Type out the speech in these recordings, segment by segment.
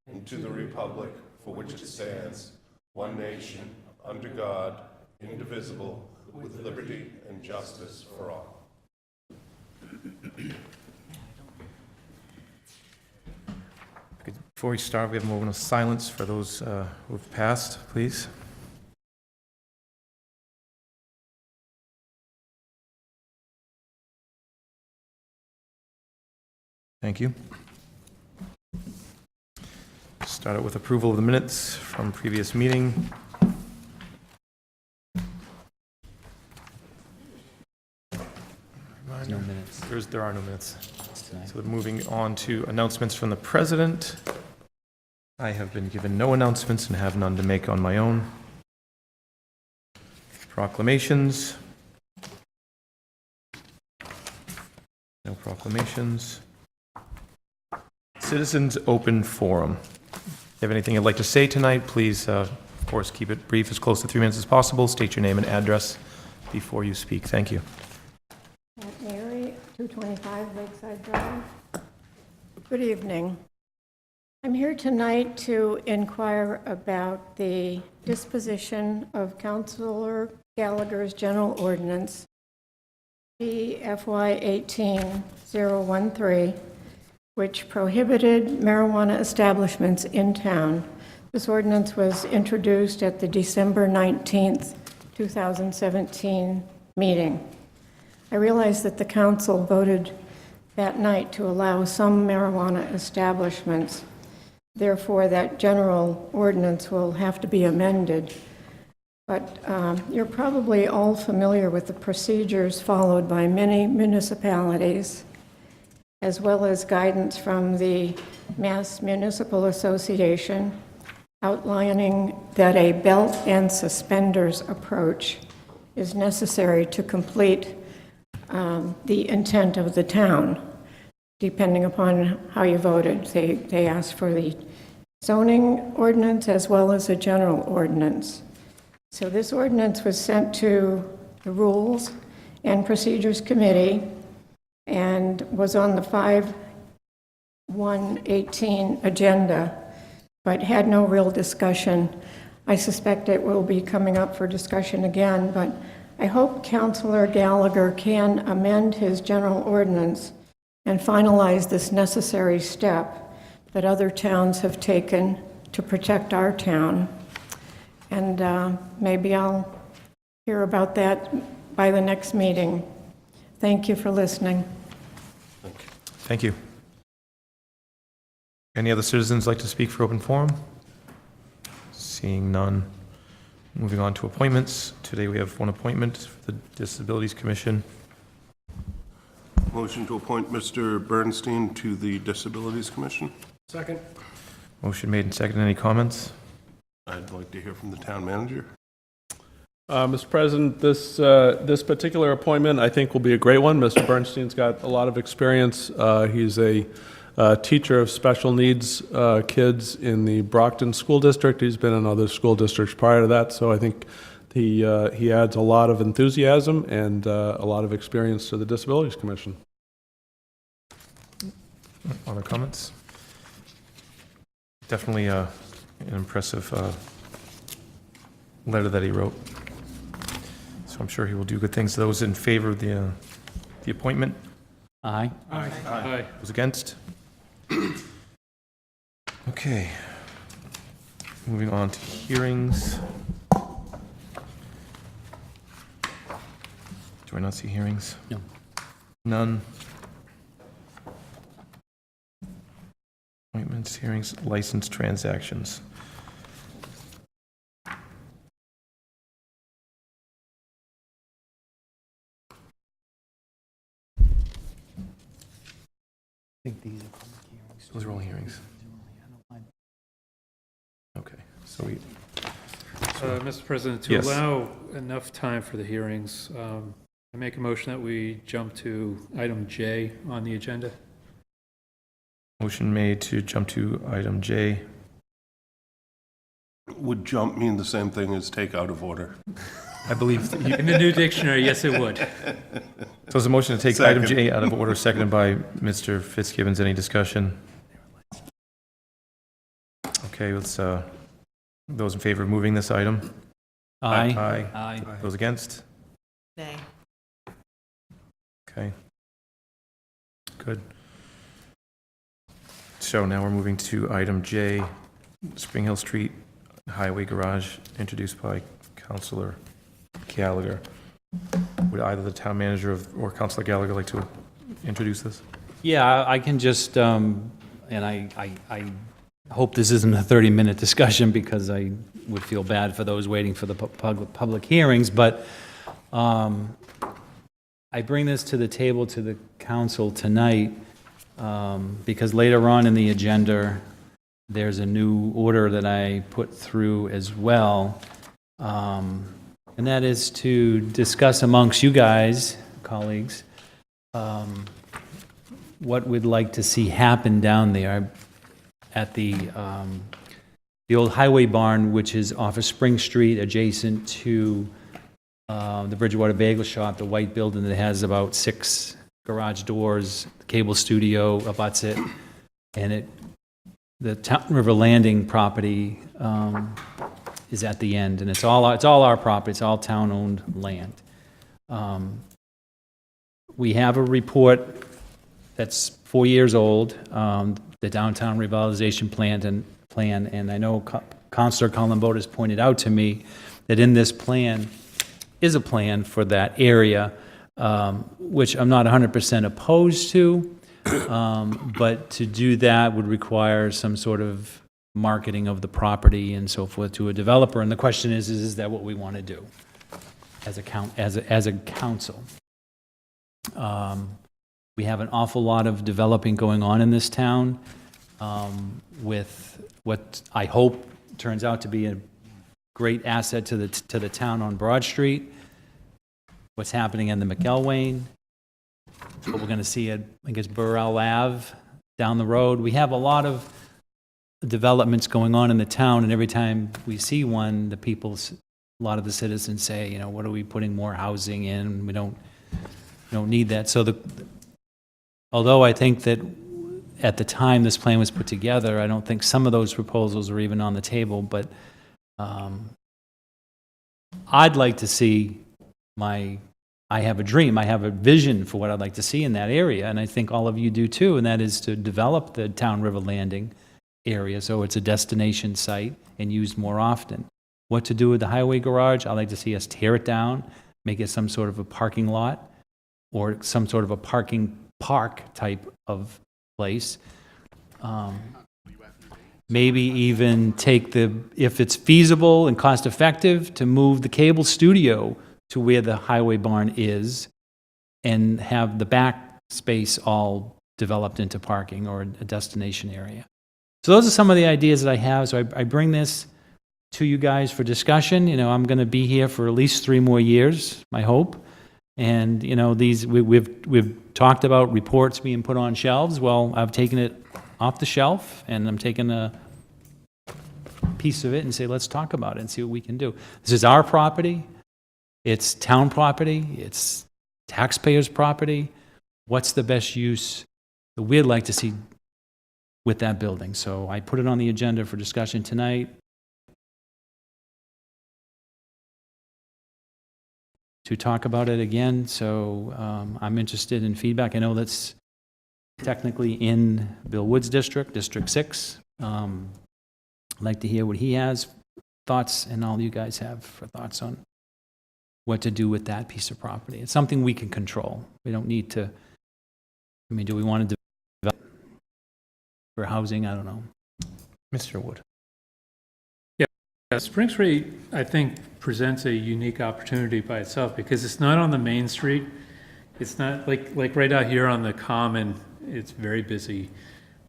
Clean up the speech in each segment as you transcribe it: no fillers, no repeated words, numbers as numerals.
and to the republic for which it stands, one nation, under God, indivisible, with liberty and justice for all. Before we start, we have a moment of silence for those who have passed, please. Thank you. Start out with approval of the minutes from previous meeting. No minutes There are no minutes. tonight. So moving on to announcements from the president. I have been given no announcements and have none to make on my own. Proclamations. No proclamations. Citizens Open Forum. If you have anything you'd like to say tonight, please, of course, keep it brief, as close to 3 minutes as possible. State your name and address before you speak. Thank you. Aunt Mary, 225 Lakeside Drive. Good evening. I'm here tonight to inquire about the disposition of Councilor Gallagher's general ordinance, FY 18013, which prohibited marijuana establishments in town. This ordinance was introduced at the December 19th, 2017 meeting. I realize that the council voted that night to allow some marijuana establishments. Therefore, that general ordinance will have to be amended. But you're probably all familiar with the procedures followed by many municipalities, as well as guidance from the Mass Municipal Association outlining that a belt and suspenders approach is necessary to complete the intent of the town, depending upon how you voted. They asked for the zoning ordinance as well as a general ordinance. So this ordinance was sent to the Rules and Procedures Committee and was on the 5/118 agenda, but had no real discussion. I suspect it will be coming up for discussion again, but I hope Councilor Gallagher can amend his general ordinance and finalize this necessary step that other towns have taken to protect our town. And maybe I'll hear about that by the next meeting. Thank you for listening. Thank you. Any other citizens like to speak for open forum? Seeing none. Moving on to appointments. Today we have one appointment for the Disabilities Commission. Motion to appoint Mr. Bernstein to the Disabilities Commission. Second. Motion made and seconded. Any comments? I'd like to hear from the town manager. Mr. President, this particular appointment I think will be a great one. Mr. Bernstein's got a lot of experience. He's a teacher of special needs kids in the Brockton School District. He's been in other school districts prior to that, so I think he adds a lot of enthusiasm and a lot of experience to the Disabilities Commission. Other comments? Definitely an impressive letter that he wrote. So I'm sure he will do good things. Those in favor of the appointment? Aye. Aye. Those against? Okay. Moving on to hearings. Do I not see hearings? No. None. Appointments, hearings, license transactions. I think these are public hearings. Those are all hearings. Okay, so we, Mr. President, to Yes. allow enough time for the hearings, I make a motion that we jump to item J on the agenda. motion made to jump to item J. Would jump mean the same thing as take out of order? I believe, that In the new dictionary, yes, it would. so there's a motion to take item Second. J out of order, seconded by Mr. Fitzgibbons. Any discussion? Okay, let's, those in favor of moving this item? Aye. Aye. Aye. Those against? Nay. Okay. Good. So now we're moving to item J, Spring Hill Street Highway Garage, introduced by Councilor Gallagher. Would either the town manager or Councilor Gallagher like to introduce this? Yeah, I can just, and I hope this isn't a 30-minute discussion because I would feel bad for those waiting for the public hearings, but I bring this to the table to the council tonight because later on in the agenda, there's a new order that I put through as well, and that is to discuss amongst you guys, colleagues, what we'd like to see happen down there at the old highway barn, which is off of Spring Street, adjacent to the Bridgewater Bagel Shop, the white building that has about 6 garage doors, the cable studio abuts it, and the Town River Landing property is at the end, and it's all our property, it's all town-owned land. We have a report that's 4 years old, the downtown revitalization plan, and I know Councilor Columbotus has pointed out to me that in this plan is a plan for that area, which I'm not 100% opposed to, but to do that would require some sort of marketing of the property and so forth to a developer. And the question is that what we want to do as a council? We have an awful lot of developing going on in this town with what I hope turns out to be a great asset to the town on Broad Street, what's happening in the McElwain, what we're going to see at, I guess, Burrell Ave down the road. We have a lot of developments going on in the town, and every time we see one, a lot of the citizens say, you know, what are we putting more housing in? We don't need that. So although I think that at the time this plan was put together, I don't think some of those proposals are even on the table, but I'd like to see I have a dream, I have a vision for what I'd like to see in that area, and I think all of you do too, and that is to develop the Town River Landing area so it's a destination site and used more often. What to do with the highway garage, I'd like to see us tear it down, make it some sort of a parking lot or some sort of a park type of place. Maybe even take if it's feasible and cost effective, to move the cable studio to where the highway barn is and have the back space all developed into parking or a destination area. So those are some of the ideas that I have. So I bring this to you guys for discussion. You know, I'm going to be here for at least 3 more years, I hope. And, you know, we've talked about reports being put on shelves. Well, I've taken it off the shelf, and I'm taking a piece of it and say, let's talk about it and see what we can do. This is our property. It's town property. It's taxpayers' property. What's the best use that we'd like to see with that building? So I put it on the agenda for discussion tonight. To talk about it again, so I'm interested in feedback. I know that's technically in Bill Wood's district, District 6. I'd like to hear what he has, thoughts, and all you guys have for thoughts on what to do with that piece of property. It's something we can control. We don't need to, I mean, do we want to develop for housing? I don't know. Mr. Wood. Yeah, Spring Street, I think, presents a unique opportunity by itself because it's not on the main street. It's not like right out here on the Common, it's very busy.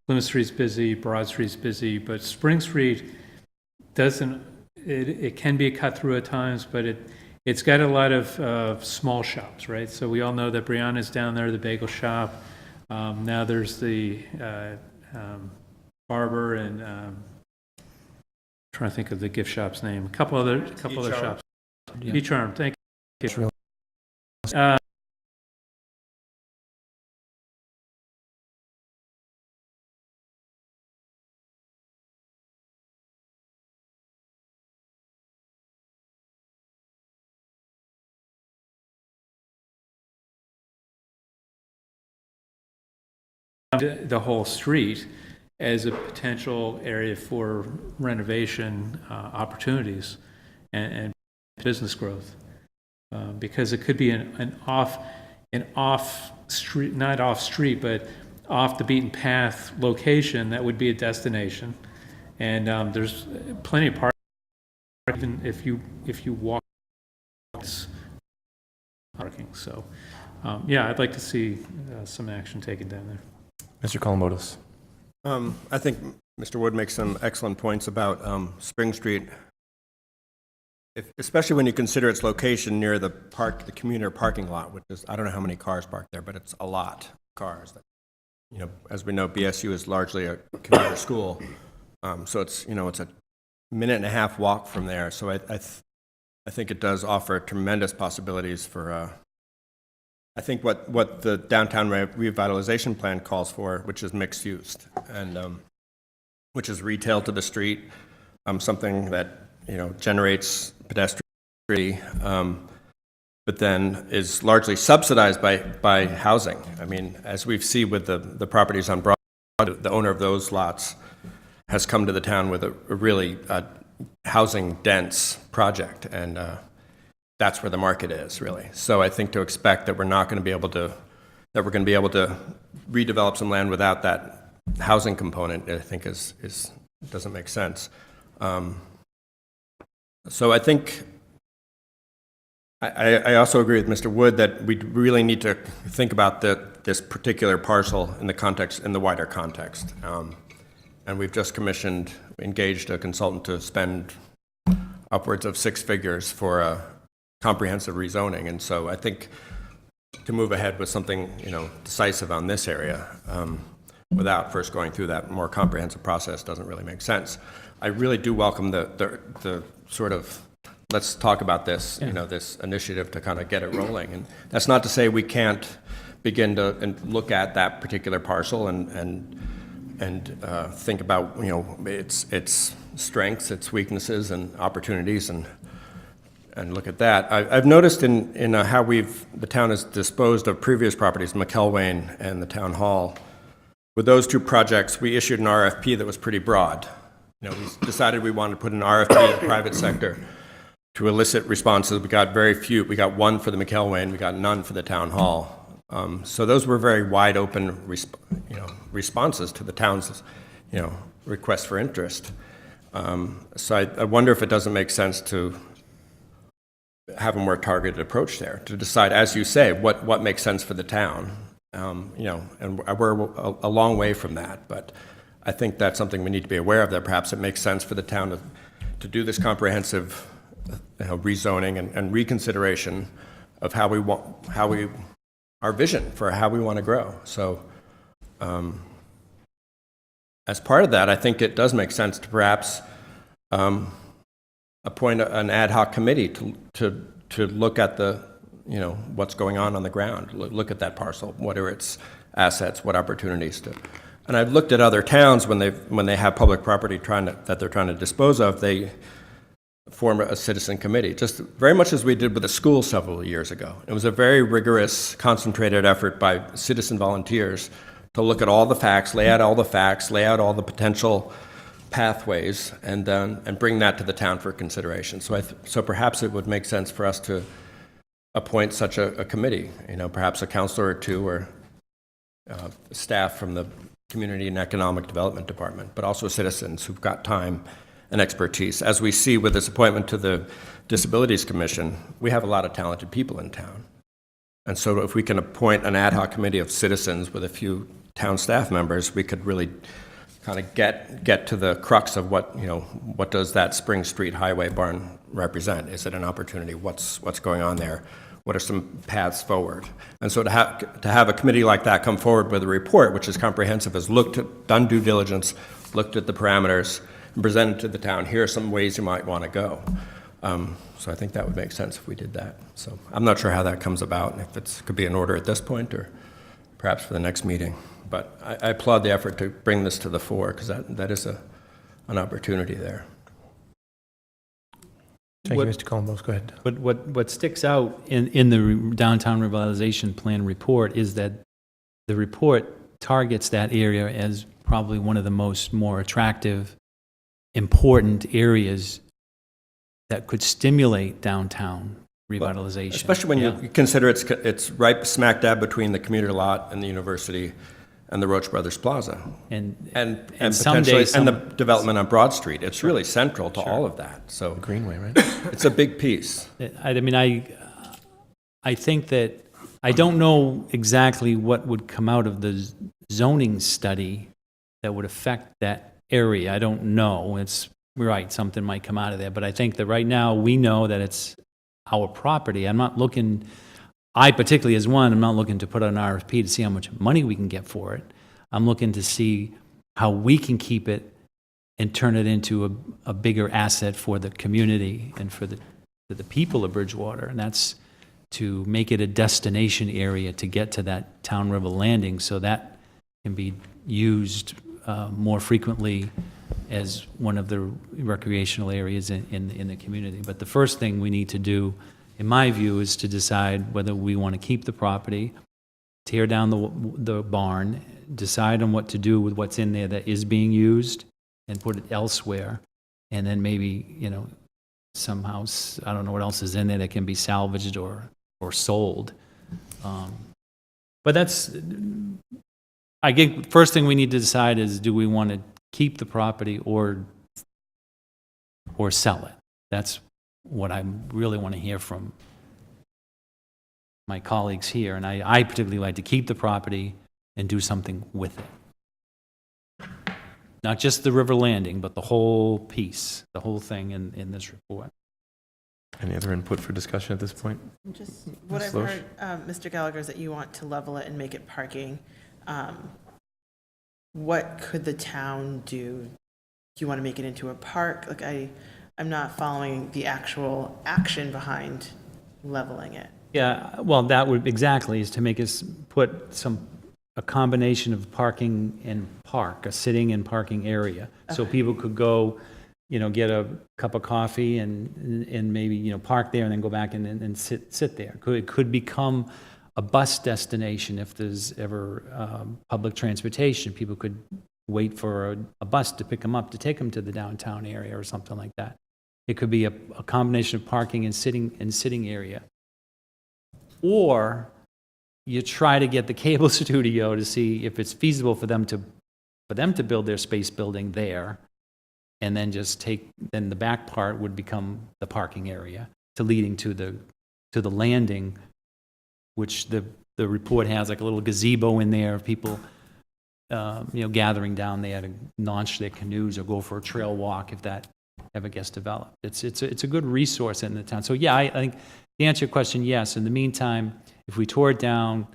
Plymouth Street's busy, Broad Street's busy, but Spring Street doesn't, it can be a cut through at times, but it's got a lot of small shops, right? So we all know that Brianna's down there, the bagel shop. Now there's the barber and trying to think of the gift shop's name. A couple other shops. Charm, thank you. the whole street as a potential area for renovation opportunities and business growth. Because it could be an off street, not off street, but off the beaten path location that would be a destination. And there's plenty of parking, even if you walk parking. So yeah, I'd like to see some action taken down there. Mr. Columbotus. I think Mr. Wood makes some excellent points about Spring Street, especially when you consider its location near the commuter parking lot, which is, I don't know how many cars parked there, but it's a lot of cars. As we know, BSU is largely a commuter school, so it's a minute-and-a-half walk from there. So I think it does offer tremendous possibilities for. I think what the downtown revitalization plan calls for, which is mixed use, and which is retail to the street, something that generates pedestrian, but then is largely subsidized by housing. I mean, as we've seen with the properties on Broadway, the owner of those lots has come to the town with a really housing dense project, and that's where the market is, really. So I think to expect that we're not going to be able to, that we're going to be able to redevelop some land without that housing component, I think doesn't make sense. So I think, I also agree with Mr. Wood that we really need to think about this particular parcel in the wider context. And we've just engaged a consultant to spend upwards of 6 figures for a comprehensive rezoning. And so I think to move ahead with something, decisive on this area, without first going through that more comprehensive process doesn't really make sense. I really do welcome the sort of, let's talk about this, this initiative to kind of get it rolling. And that's not to say we can't begin to look at that particular parcel and think about, its strengths, its weaknesses, and opportunities, and look at that. I've noticed in how the town has disposed of previous properties, McElwain and the town hall. With those 2 projects, we issued an RFP that was pretty broad. We decided we wanted to put an RFP in the private sector to elicit responses. We got very few. We got 1 for the McElwain. We got none for the town hall. So those were very wide open, responses to the town's, request for interest. So I wonder if it doesn't make sense to have a more targeted approach there, to decide, as you say, what makes sense for the town. And we're a long way from that, but I think that's something we need to be aware of, that perhaps it makes sense for the town to do this comprehensive rezoning and reconsideration of our vision for how we want to grow. So as part of that, I think it does make sense to perhaps appoint an ad hoc committee to look at what's going on the ground, look at that parcel, what are its assets, what opportunities to. And I've looked at other towns when they have public property that they're trying to dispose of, they form a citizen committee, just very much as we did with the school several years ago. It was a very rigorous, concentrated effort by citizen volunteers to look at all the facts, lay out all the potential pathways, and bring that to the town for consideration. So perhaps it would make sense for us to appoint such a committee, perhaps a counselor or 2 or staff from the Community and Economic Development Department, but also citizens who've got time and expertise. As we see with this appointment to the Disabilities Commission, we have a lot of talented people in town. And so if we can appoint an ad hoc committee of citizens with a few town staff members, we could really kind of get to the crux of what does that Spring Street Highway barn represent? Is it an opportunity? What's going on there? What are some paths forward? And so to have a committee like that come forward with a report, which is comprehensive, has done due diligence, looked at the parameters, and presented to the town, here are some ways you might want to go. So I think that would make sense if we did that. So I'm not sure how that comes about, if it could be an order at this point or perhaps for the next meeting. But I applaud the effort to bring this to the fore, because that is an opportunity there. Thank you, Mr. Columbotus. Go ahead. But what sticks out in the downtown revitalization plan report is that the report targets that area as probably one of the more attractive, important areas that could stimulate downtown revitalization. Especially when you consider it's right smack dab between the commuter lot and the university and the Roach Brothers Plaza. And Potentially, someday, and the development on Broad Street. It's really central to all of that. So Greenway, right? it's a big piece. I mean, I think that, I don't know exactly what would come out of the zoning study that would affect that area. I don't know. It's right, something might come out of there. But I think that right now, we know that it's our property. I'm not looking, I particularly as one, I'm not looking to put out an RFP to see how much money we can get for it. I'm looking to see how we can keep it and turn it into a bigger asset for the community and for the people of Bridgewater. And that's to make it a destination area to get to that Town River Landing, so that can be used more frequently as one of the recreational areas in the community. But the first thing we need to do, in my view, is to decide whether we want to keep the property, tear down the barn, decide on what to do with what's in there that is being used, and put it elsewhere, and then maybe, somehow, I don't know what else is in there that can be salvaged or sold. But that's, I think, first thing we need to decide is, do we want to keep the property or sell it? That's what I really want to hear from my colleagues here, and I particularly like to keep the property and do something with it. Not just the river landing, but the whole piece, the whole thing in this report. Any other input for discussion at this point? Just what I've Loesch? heard, Mr. Gallagher, is that you want to level it and make it parking. What could the town do? Do you want to make it into a park? Like, I'm not following the actual action behind leveling it. Yeah, well, that would, exactly, is to make us put a combination of parking and park, a sitting and parking area. So people could go, get a cup of coffee and maybe, park there and then go back and sit there. It could become a bus destination if there's ever public transportation. People could wait for a bus to pick them up, to take them to the downtown area or something like that. It could be a combination of parking and sitting area. Or you try to get the cable studio to see if it's feasible for them to build their space building there, and then then the back part would become the parking area to leading to the landing, which the report has like a little gazebo in there of people gathering down there to launch their canoes or go for a trail walk if that ever gets developed. It's a good resource in the town. So yeah, I think to answer your question, yes. In the meantime, if we tore it down,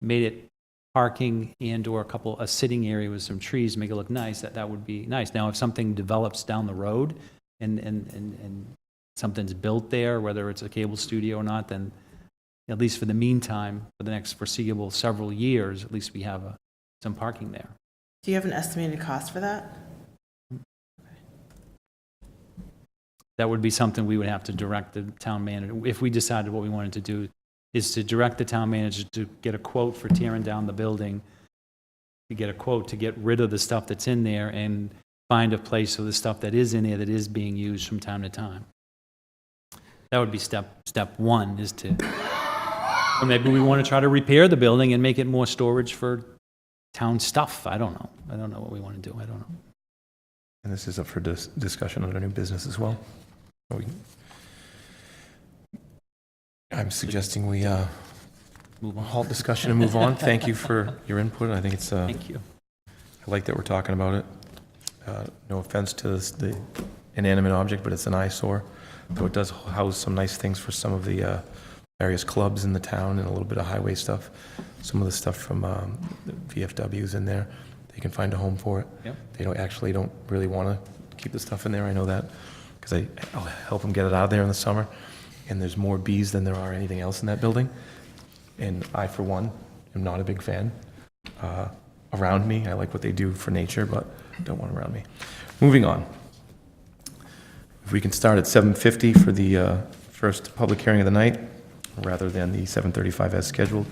made it parking and/or a sitting area with some trees, make it look nice, that would be nice. Now, if something develops down the road and something's built there, whether it's a cable studio or not, then at least for the meantime, for the next foreseeable several years, at least we have some parking there. Do you have an estimated cost for that? That would be something we would have to direct the town manager, if we decided what we wanted to do, is to direct the town manager to get a quote for tearing down the building, to get a quote to get rid of the stuff that's in there and find a place for the stuff that is in there that is being used from time to time. That would be step one, is to, or maybe we want to try to repair the building and make it more storage for town stuff. I don't know. I don't know what we want to do. I don't know. And this is up for discussion under new business as well. I'm suggesting we Move on. halt discussion and move on. Thank you for your input. I think it's, I Thank you. like that we're talking about it. No offense to the inanimate object, but it's an eyesore. Though it does house some nice things for some of the various clubs in the town and a little bit of highway stuff. Some of the stuff from the VFW's in there. They can find a home for it. Yep. They don't really want to keep the stuff in there. I know that because I'll help them get it out of there in the summer. And there's more bees than there are anything else in that building. And I, for one, am not a big fan. Around me, I like what they do for nature, but don't want them around me. Moving on. If we can start at 7:50 for the first public hearing of the night, rather than the 7:35 as scheduled.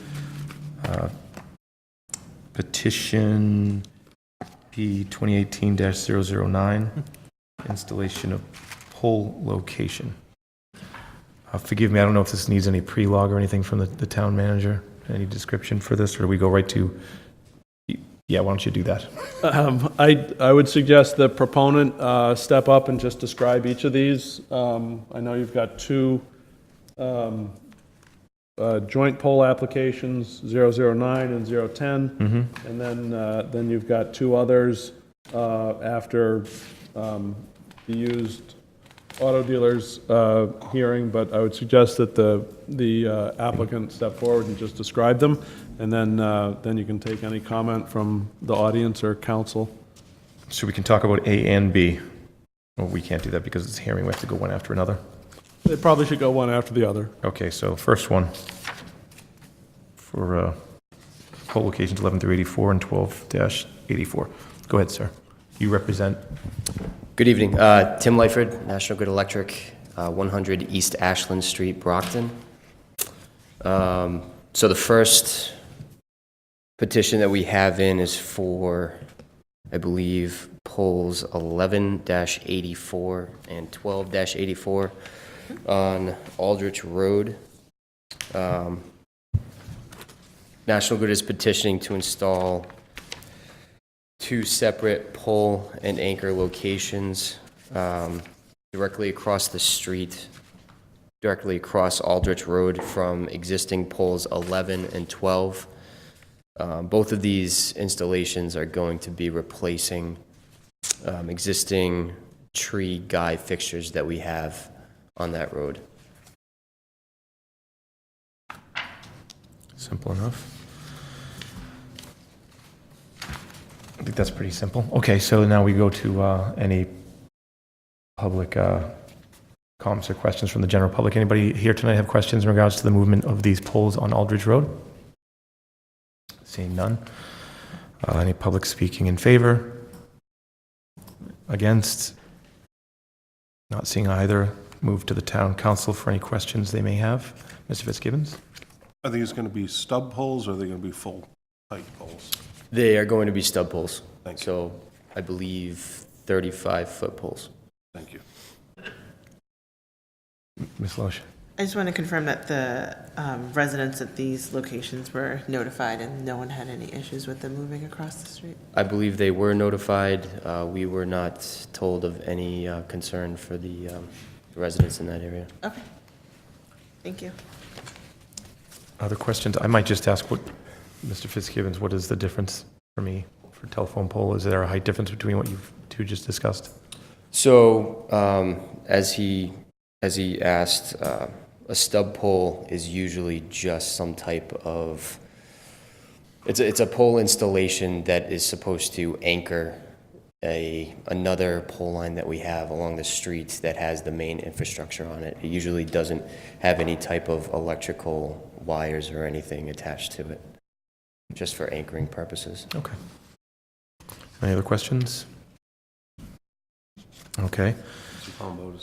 petition P 2018-009, installation of pole location. Forgive me, I don't know if this needs any pre-log or anything from the town manager, any description for this, or do we go right to, yeah, why don't you do that? I would suggest the proponent step up and just describe each of these. I know you've got two joint poll applications, 009 and 010. And then you've got two others after the used auto dealers hearing, but I would suggest that the applicant step forward and just describe them, and then you can take any comment from the audience or council. So we can talk about A and B. Well, we can't do that because it's a hearing, we have to go one after another. They probably should go one after the other. Okay, so first one for poll locations 11 through 84 and 12-84. Go ahead, sir. You represent? Good evening. Tim Lyford, National Grid Electric, 100 East Ashland Street, Brockton. So the first petition that we have in is for, I believe, polls 11-84 and 12-84 on Aldrich Road. National Grid is petitioning to install two separate pole and anchor locations directly across the street, directly across Aldrich Road from existing poles 11 and 12. Both of these installations are going to be replacing existing tree guy fixtures that we have on that road. Simple enough. I think that's pretty simple. Okay, so now we go to any public comments or questions from the general public. Anybody here tonight have questions in regards to the movement of these poles on Aldridge Road? Seeing none. Any public speaking in favor? Against? Not seeing either. Move to the town council for any questions they may have. Mr. Fitzgibbons? Are these going to be stub poles or are they going to be full height poles? They are going to be stub poles. Thank you. So I believe 35-foot poles. Thank you. Ms. Loesch? I just want to confirm that the residents at these locations were notified and no one had any issues with them moving across the street? I believe they were notified. We were not told of any concern for the residents in that area. Okay. Thank you. Other questions? I might just ask what, Mr. Fitzgibbons, what is the difference for me for telephone pole? Is there a height difference between what you two just discussed? So, as he asked, a stub pole is usually just some type of, it's a pole installation that is supposed to anchor another pole line that we have along the street that has the main infrastructure on it. It usually doesn't have any type of electrical wires or anything attached to it, just for anchoring purposes. Okay. Any other questions? Okay. Oh,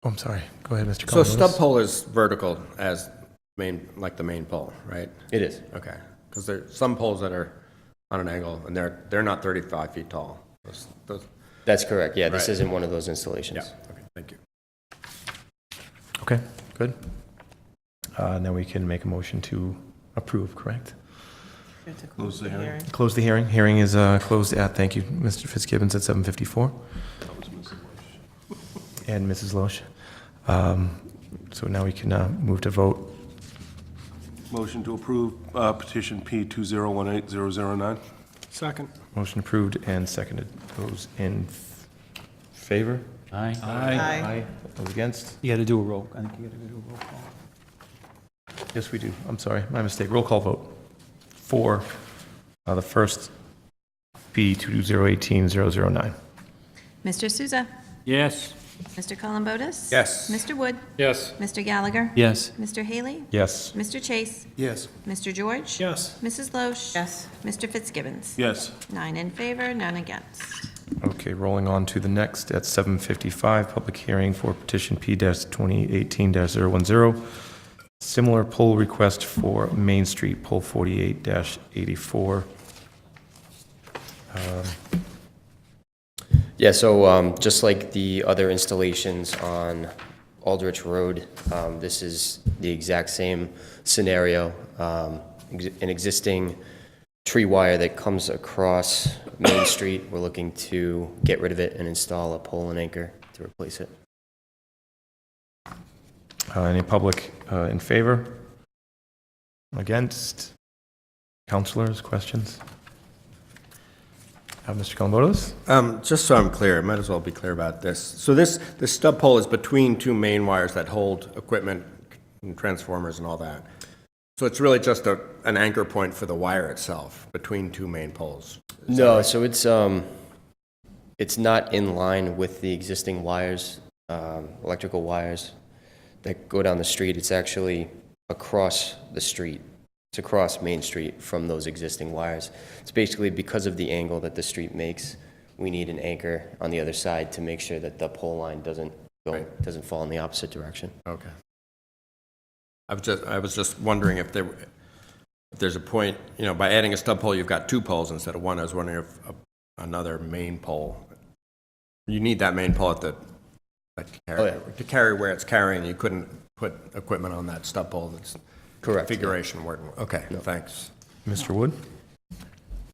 I'm sorry. Go ahead, Mr. So a Columbotus. stub pole is vertical as like the main pole, right? It is. Okay, because there's some poles that are on an angle and they're not 35 feet tall. Those, That's correct. Yeah, this Right. isn't one of those installations. yeah, okay, thank you. Okay, good. Now we can make a motion to approve, correct? We have to Close the hearing. Close the hearing. Hearing is closed at, thank you, Mr. Fitzgibbons, at 7:54. And Mrs. Loesch. So now we can move to vote. Motion to approve petition P 2018-009. Second. Motion approved and seconded. Those in favor? Aye. Aye. Those against? You got to do a roll. I think you got to do a roll call. Yes, we do. I'm sorry, my mistake. Roll call vote for the first P 2018-009. Mr. Souza. Yes. Mr. Columbotus. Yes. Mr. Wood. Yes. Mr. Gallagher. Yes. Mr. Haley. Yes. Mr. Chase. Yes. Mr. George. Yes. Mrs. Loesch. Yes. Mr. Fitzgibbons. Yes. 9 in favor, none against. Okay, rolling on to the next at 7:55, public hearing for petition P-2018-010. Similar poll request for Main Street, poll 48-84. Yeah, so just like the other installations on Aldrich Road, this is the exact same scenario. An existing tree wire that comes across Main Street, we're looking to get rid of it and install a pole and anchor to replace it. Any public in favor? Against? Councilors, questions? Mr. Columbotus? Just so I'm clear, I might as well be clear about this. So this stub pole is between two main wires that hold equipment and transformers and all that. So it's really just an anchor point for the wire itself between two main poles. No, so it's not in line with the existing wires, electrical wires that go down the street. It's actually across the street. It's across Main Street from those existing wires. It's basically because of the angle that the street makes, we need an anchor on the other side to make sure that the pole line doesn't fall in the opposite direction. Okay. I was just wondering if there's a point, by adding a stub pole, you've got two poles instead of one. I was wondering if another main pole, you need that main pole to carry where it's carrying. You couldn't put equipment on that stub pole that's Correct. configuration working. Okay, thanks. Mr. Wood?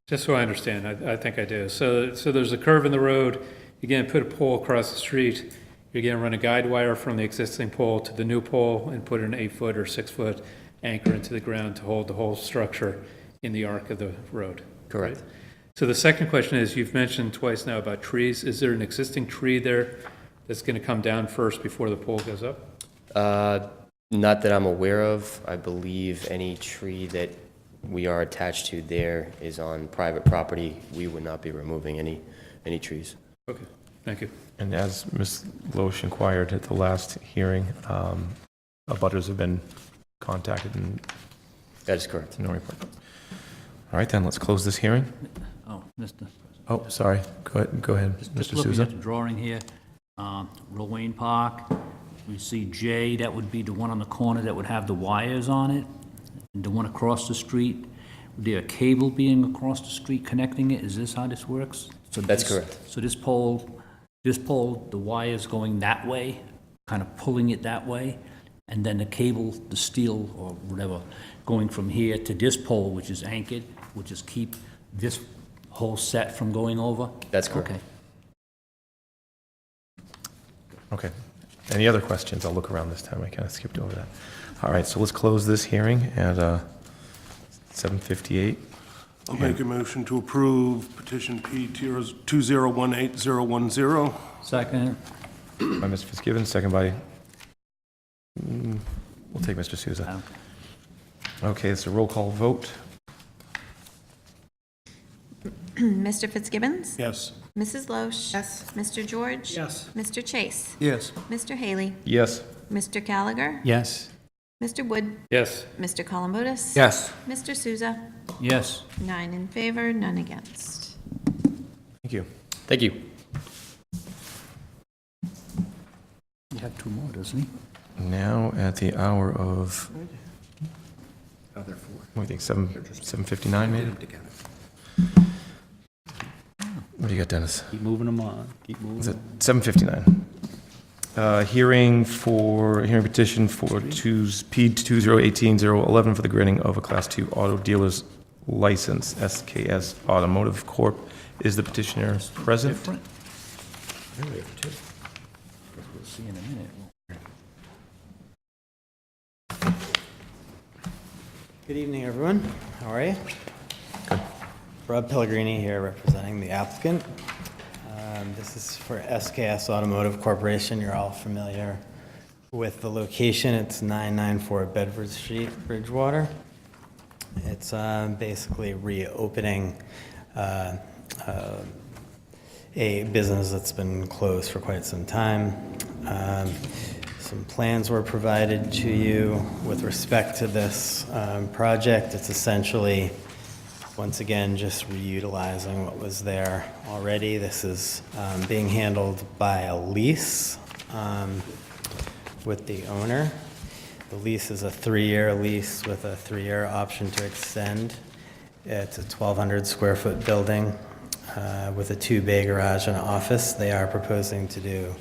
Just so I understand, I think I do. So there's a curve in the road, you're going to put a pole across the street, you're going to run a guide wire from the existing pole to the new pole and put an 8-foot or 6-foot anchor into the ground to hold the whole structure in the arc of the road. Correct. Right? So the second question is, you've mentioned twice now about trees. Is there an existing tree there that's going to come down first before the pole goes up? Not that I'm aware of. I believe any tree that we are attached to there is on private property. We would not be removing any trees. Okay, thank you. And as Ms. Loesch inquired at the last hearing, abutters have been contacted and That is correct. no report. All right, then, let's close this hearing. Oh, Mr. Oh, sorry. Go ahead, Just Mr. looking Souza. at the drawing here, Rowan Park, we see J, that would be the one on the corner that would have the wires on it, and the one across the street, would there a cable being across the street connecting it? Is this how this works? So That's this- correct. So this pole, the wire's going that way, kind of pulling it that way, and then the cable, the steel or whatever, going from here to this pole, which is anchored, which is keep this whole set from going over? That's correct. Okay. Okay. Any other questions? I'll look around this time. I kind of skipped over that. All right, so let's close this hearing at 7:58. I'll make a motion to approve petition P 2018-010. Second. By Mr. Fitzgibbon, second by, we'll take Mr. Souza. Okay, it's a roll call vote. Mr. Fitzgibbons? Yes. Mrs. Loesch? Yes. Mr. George? Yes. Mr. Chase? Yes. Mr. Haley? Yes. Mr. Gallagher? Yes. Mr. Wood? Yes. Mr. Columbotus? Yes. Mr. Souza? Yes. 9 in favor, none against. Thank you. Thank you. You have two more, doesn't he? Now at the hour of, what do you think, 7:59 maybe? What do you got, Dennis? Keep moving them on. Keep moving. Is it 7:59? Hearing petition for P 2018-011 for the granting of a Class 2 auto dealer's license, SKS Automotive Corp. Is the petitioner present? Different. We'll see in a minute. Good evening, everyone. How are you? Rob Pellegrini here representing the applicant. This is for SKS Automotive Corporation. You're all familiar with the location. It's 994 Bedford Street, Bridgewater. It's basically reopening a business that's been closed for quite some time. Some plans were provided to you with respect to this project. It's essentially, once again, just reutilizing what was there already. This is being handled by a lease with the owner. The lease is a 3-year lease with a 3-year option to extend. It's a 1,200 square foot building. with a 2-bay garage and office. They are proposing to do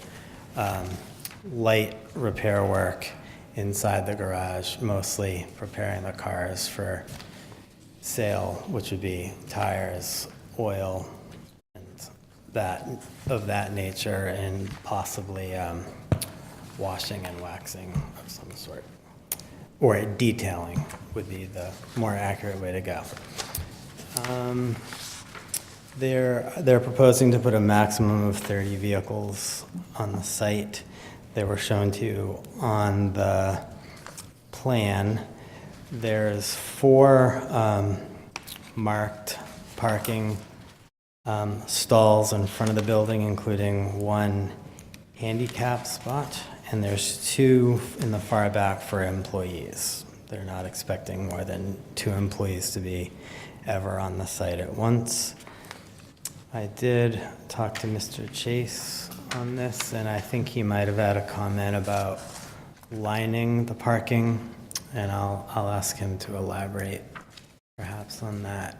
light repair work inside the garage, mostly preparing the cars for sale, which would be tires, oil, and that nature, and possibly washing and waxing of some sort. Or detailing would be the more accurate way to go. They're proposing to put a maximum of 30 vehicles on the site. They were shown to you on the plan. There's 4 marked parking stalls in front of the building, including 1 handicap spot, and there's 2 in the far back for employees. They're not expecting more than 2 employees to be ever on the site at once. I did talk to Mr. Chase on this, and I think he might have had a comment about lining the parking, and I'll ask him to elaborate perhaps on that.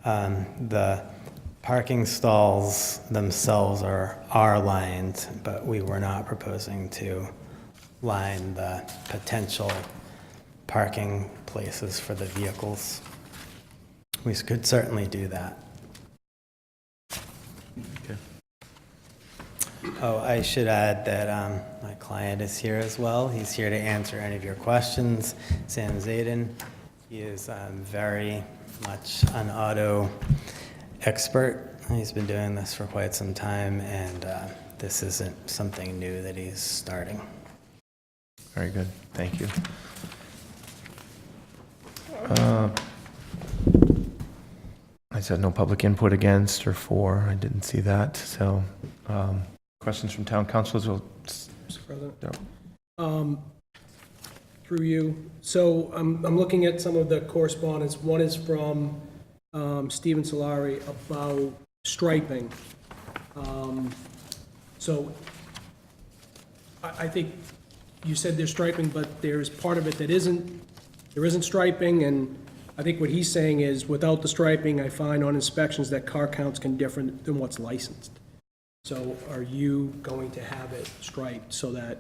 The parking stalls themselves are lined, but we were not proposing to line the potential parking places for the vehicles. We could certainly do that. Oh, I should add that my client is here as well. He's here to answer any of your questions. Sam Zayden. He is very much an auto expert. He's been doing this for quite some time, and this isn't something new that he's starting. Very good, thank you. I said no public input against or for. I didn't see that. So, questions from town councilors? Mr. President? No. Through you. So I'm looking at some of the correspondence. One is from Stephen Solari about striping. So I think you said there's striping, but there's part of it that there isn't striping, and I think what he's saying is, without the striping, I find on inspections that car counts can differ than what's licensed. So are you going to have it striped so that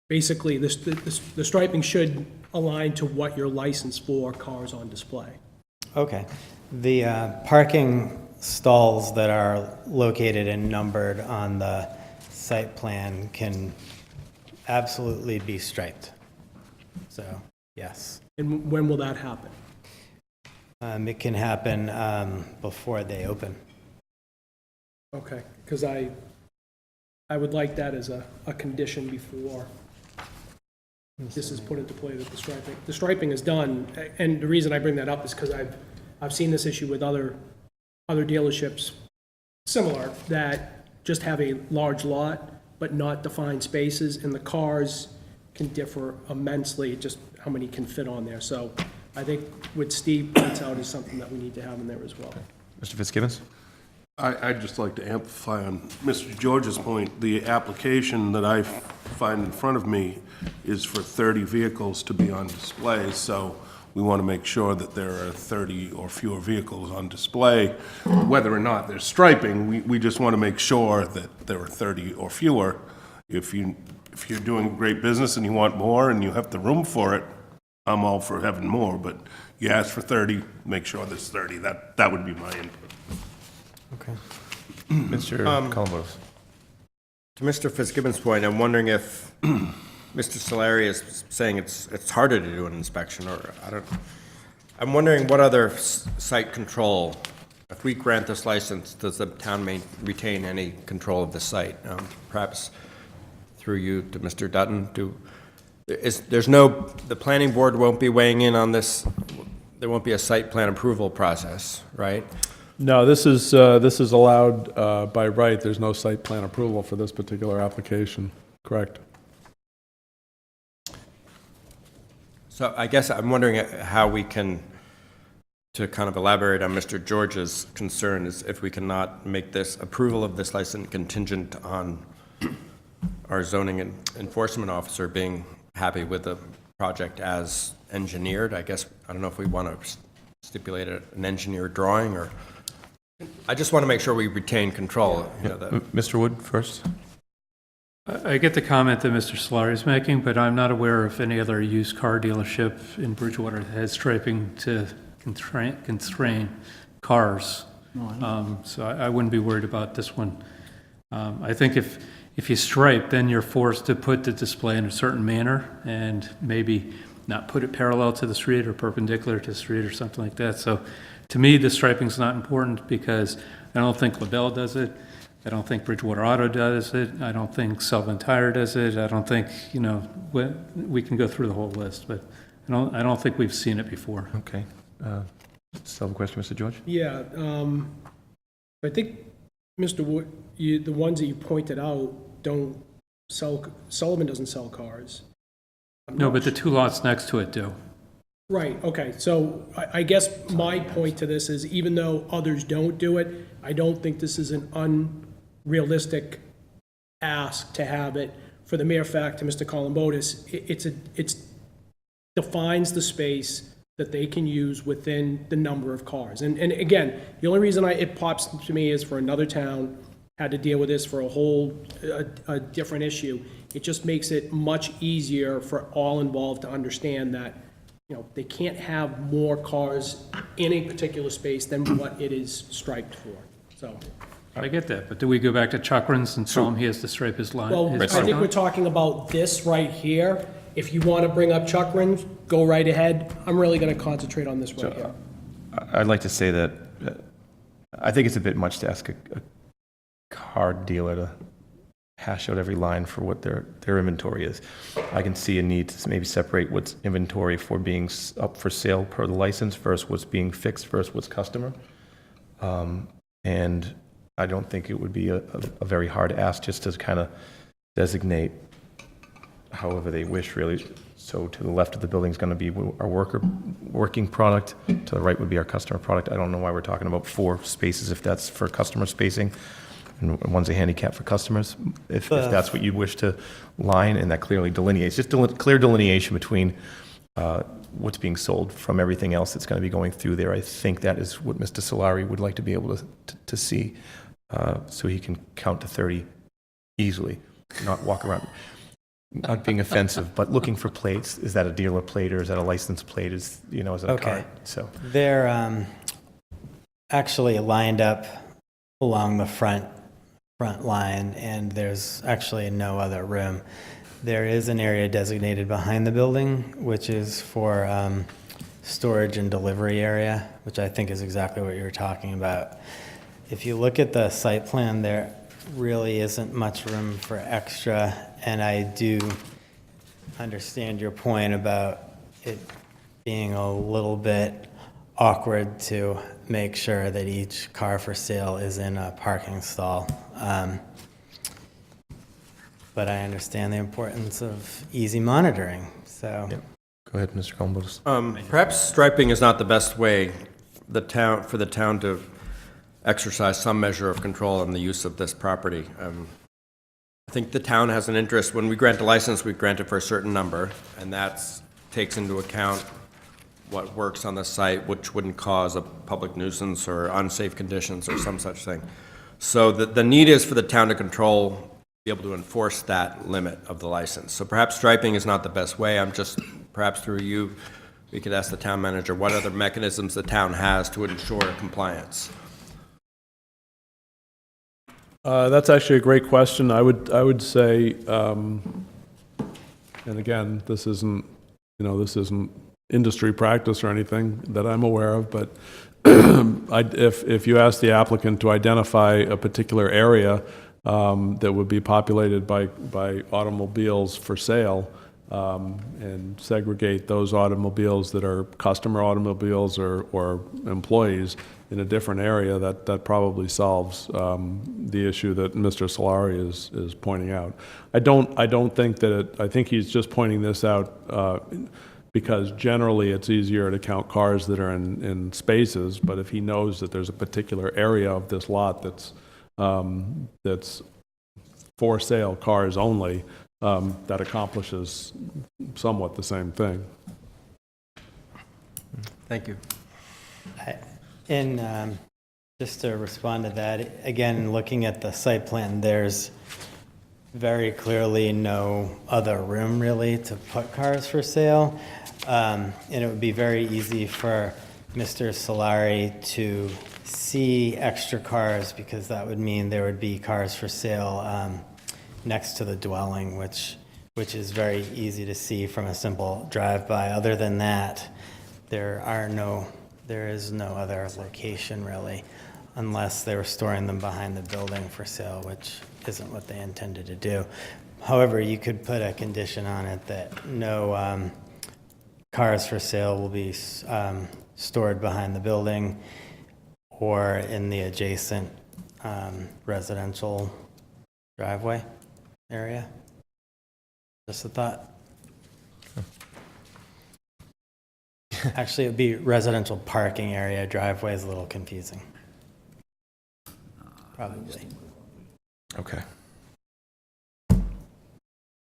basically the striping should align to what you're licensed for cars on display? Okay. The parking stalls that are located and numbered on the site plan can absolutely be striped. So, yes. And when will that happen? It can happen before they open. Okay, because I would like that as a condition before this is put into play, that the striping is done. And the reason I bring that up is because I've seen this issue with other dealerships similar, that just have a large lot but not defined spaces, and the cars can differ immensely, just how many can fit on there. So I think what Steve points out is something that we need to have in there as well. Mr. Fitzgibbons? I'd just like to amplify on Mr. George's point. The application that I find in front of me is for 30 vehicles to be on display, so we want to make sure that there are 30 or fewer vehicles on display. Whether or not there's striping, we just want to make sure that there are 30 or fewer. If you're doing great business and you want more and you have the room for it, I'm all for having more, but you ask for 30, make sure there's 30. That would be my input. Okay. Mr. Columbotus? To Mr. Fitzgibbon's point, I'm wondering if Mr. Solari is saying it's harder to do an inspection, or I'm wondering what other site control, if we grant this license, does the town retain any control of the site? Perhaps through you to Mr. Dutton, the planning board won't be weighing in on this. There won't be a site plan approval process, right? No, this is allowed by right. There's no site plan approval for this particular application, correct? So I guess I'm wondering how we can, to kind of elaborate on Mr. George's concern, is if we cannot make this approval of this license contingent on our zoning and enforcement officer being happy with the project as engineered. I guess, I don't know if we want to stipulate an engineered drawing, or I just want to make sure we retain control, you know, that. Mr. Wood first? I get the comment that Mr. Solari is making, but I'm not aware of any other used car dealership in Bridgewater that has striping to constrain cars. So I wouldn't be worried about this one. I think if you stripe, then you're forced to put the display in a certain manner and maybe not put it parallel to the street or perpendicular to the street or something like that. So to me, the striping's not important because I don't think LaBelle does it. I don't think Bridgewater Auto does it. I don't think Sullivan Tire does it. I don't think, you know, we can go through the whole list, but I don't think we've seen it before. Okay. Still have a question, Mr. George? Yeah, I think, Mr. Wood, the ones that you pointed out don't sell, Sullivan doesn't sell cars. No, but the two lots next to it do. Right, okay, so I guess my point to this is even though others don't do it, I don't think this is an unrealistic ask to have it for the mere fact, to Mr. Columbotus, it's defines the space that they can use within the number of cars. And again, the only reason it pops to me is for another town had to deal with this for a different issue. It just makes it much easier for all involved to understand that, you know, they can't have more cars in a particular space than what it is striped for, so. I get that, but do we go back to Chuckrin's and tell him he has to stripe his line? Well, his I think line? we're talking about this right here. If you want to bring up Chuckrin's, go right ahead. I'm really going to concentrate on this right here. I'd like to say that I think it's a bit much to ask a car dealer to hash out every line for what their inventory is. I can see a need to maybe separate what's inventory for being up for sale per the license versus what's being fixed versus what's customer. And I don't think it would be a very hard ask just to kind of designate however they wish, really. So to the left of the building is going to be our working product. To the right would be our customer product. I don't know why we're talking about 4 spaces if that's for customer spacing, and one's a handicap for customers. If that's what you wish to line, and that clearly delineates, just clear delineation between what's being sold from everything else that's going to be going through there. I think that is what Mr. Solari would like to be able to see, so he can count to 30 easily, not walk around. Not being offensive, but looking for plates. Is that a dealer plate or is that a license plate? Is it a car? So They're actually lined up along the front line, and there's actually no other room. There is an area designated behind the building, which is for storage and delivery area, which I think is exactly what you were talking about. If you look at the site plan, there really isn't much room for extra, and I do understand your point about it being a little bit awkward to make sure that each car for sale is in a parking stall. But I understand the importance of easy monitoring, so. Yep. Go ahead, Mr. Columbotus. Perhaps striping is not the best way for the town to exercise some measure of control in the use of this property. I think the town has an interest. When we grant a license, we grant it for a certain number, and that takes into account what works on the site, which wouldn't cause a public nuisance or unsafe conditions or some such thing. So the need is for the town to control, be able to enforce that limit of the license. So perhaps striping is not the best way. I'm just, perhaps through you, we could ask the town manager what other mechanisms the town has to ensure compliance. That's actually a great question. I would say, and again, this isn't industry practice or anything that I'm aware of, but if you ask the applicant to identify a particular area that would be populated by automobiles for sale, and segregate those automobiles that are customer automobiles or employees in a different area, that probably solves the issue that Mr. Solari is pointing out. I don't think that I think he's just pointing this out because generally it's easier to count cars that are in spaces, but if he knows that there's a particular area of this lot that's for sale cars only, that accomplishes somewhat the same thing. Thank you. In Just to respond to that, again, looking at the site plan, there's very clearly no other room really to put cars for sale. And it would be very easy for Mr. Solari to see extra cars because that would mean there would be cars for sale next to the dwelling, which is very easy to see from a simple drive-by. Other than that, there is no other location really, unless they were storing them behind the building for sale, which isn't what they intended to do. However, you could put a condition on it that no cars for sale will be stored behind the building or in the adjacent residential driveway area. Just a thought. Actually, it would be residential parking area. Driveway is a little confusing. Probably. Okay.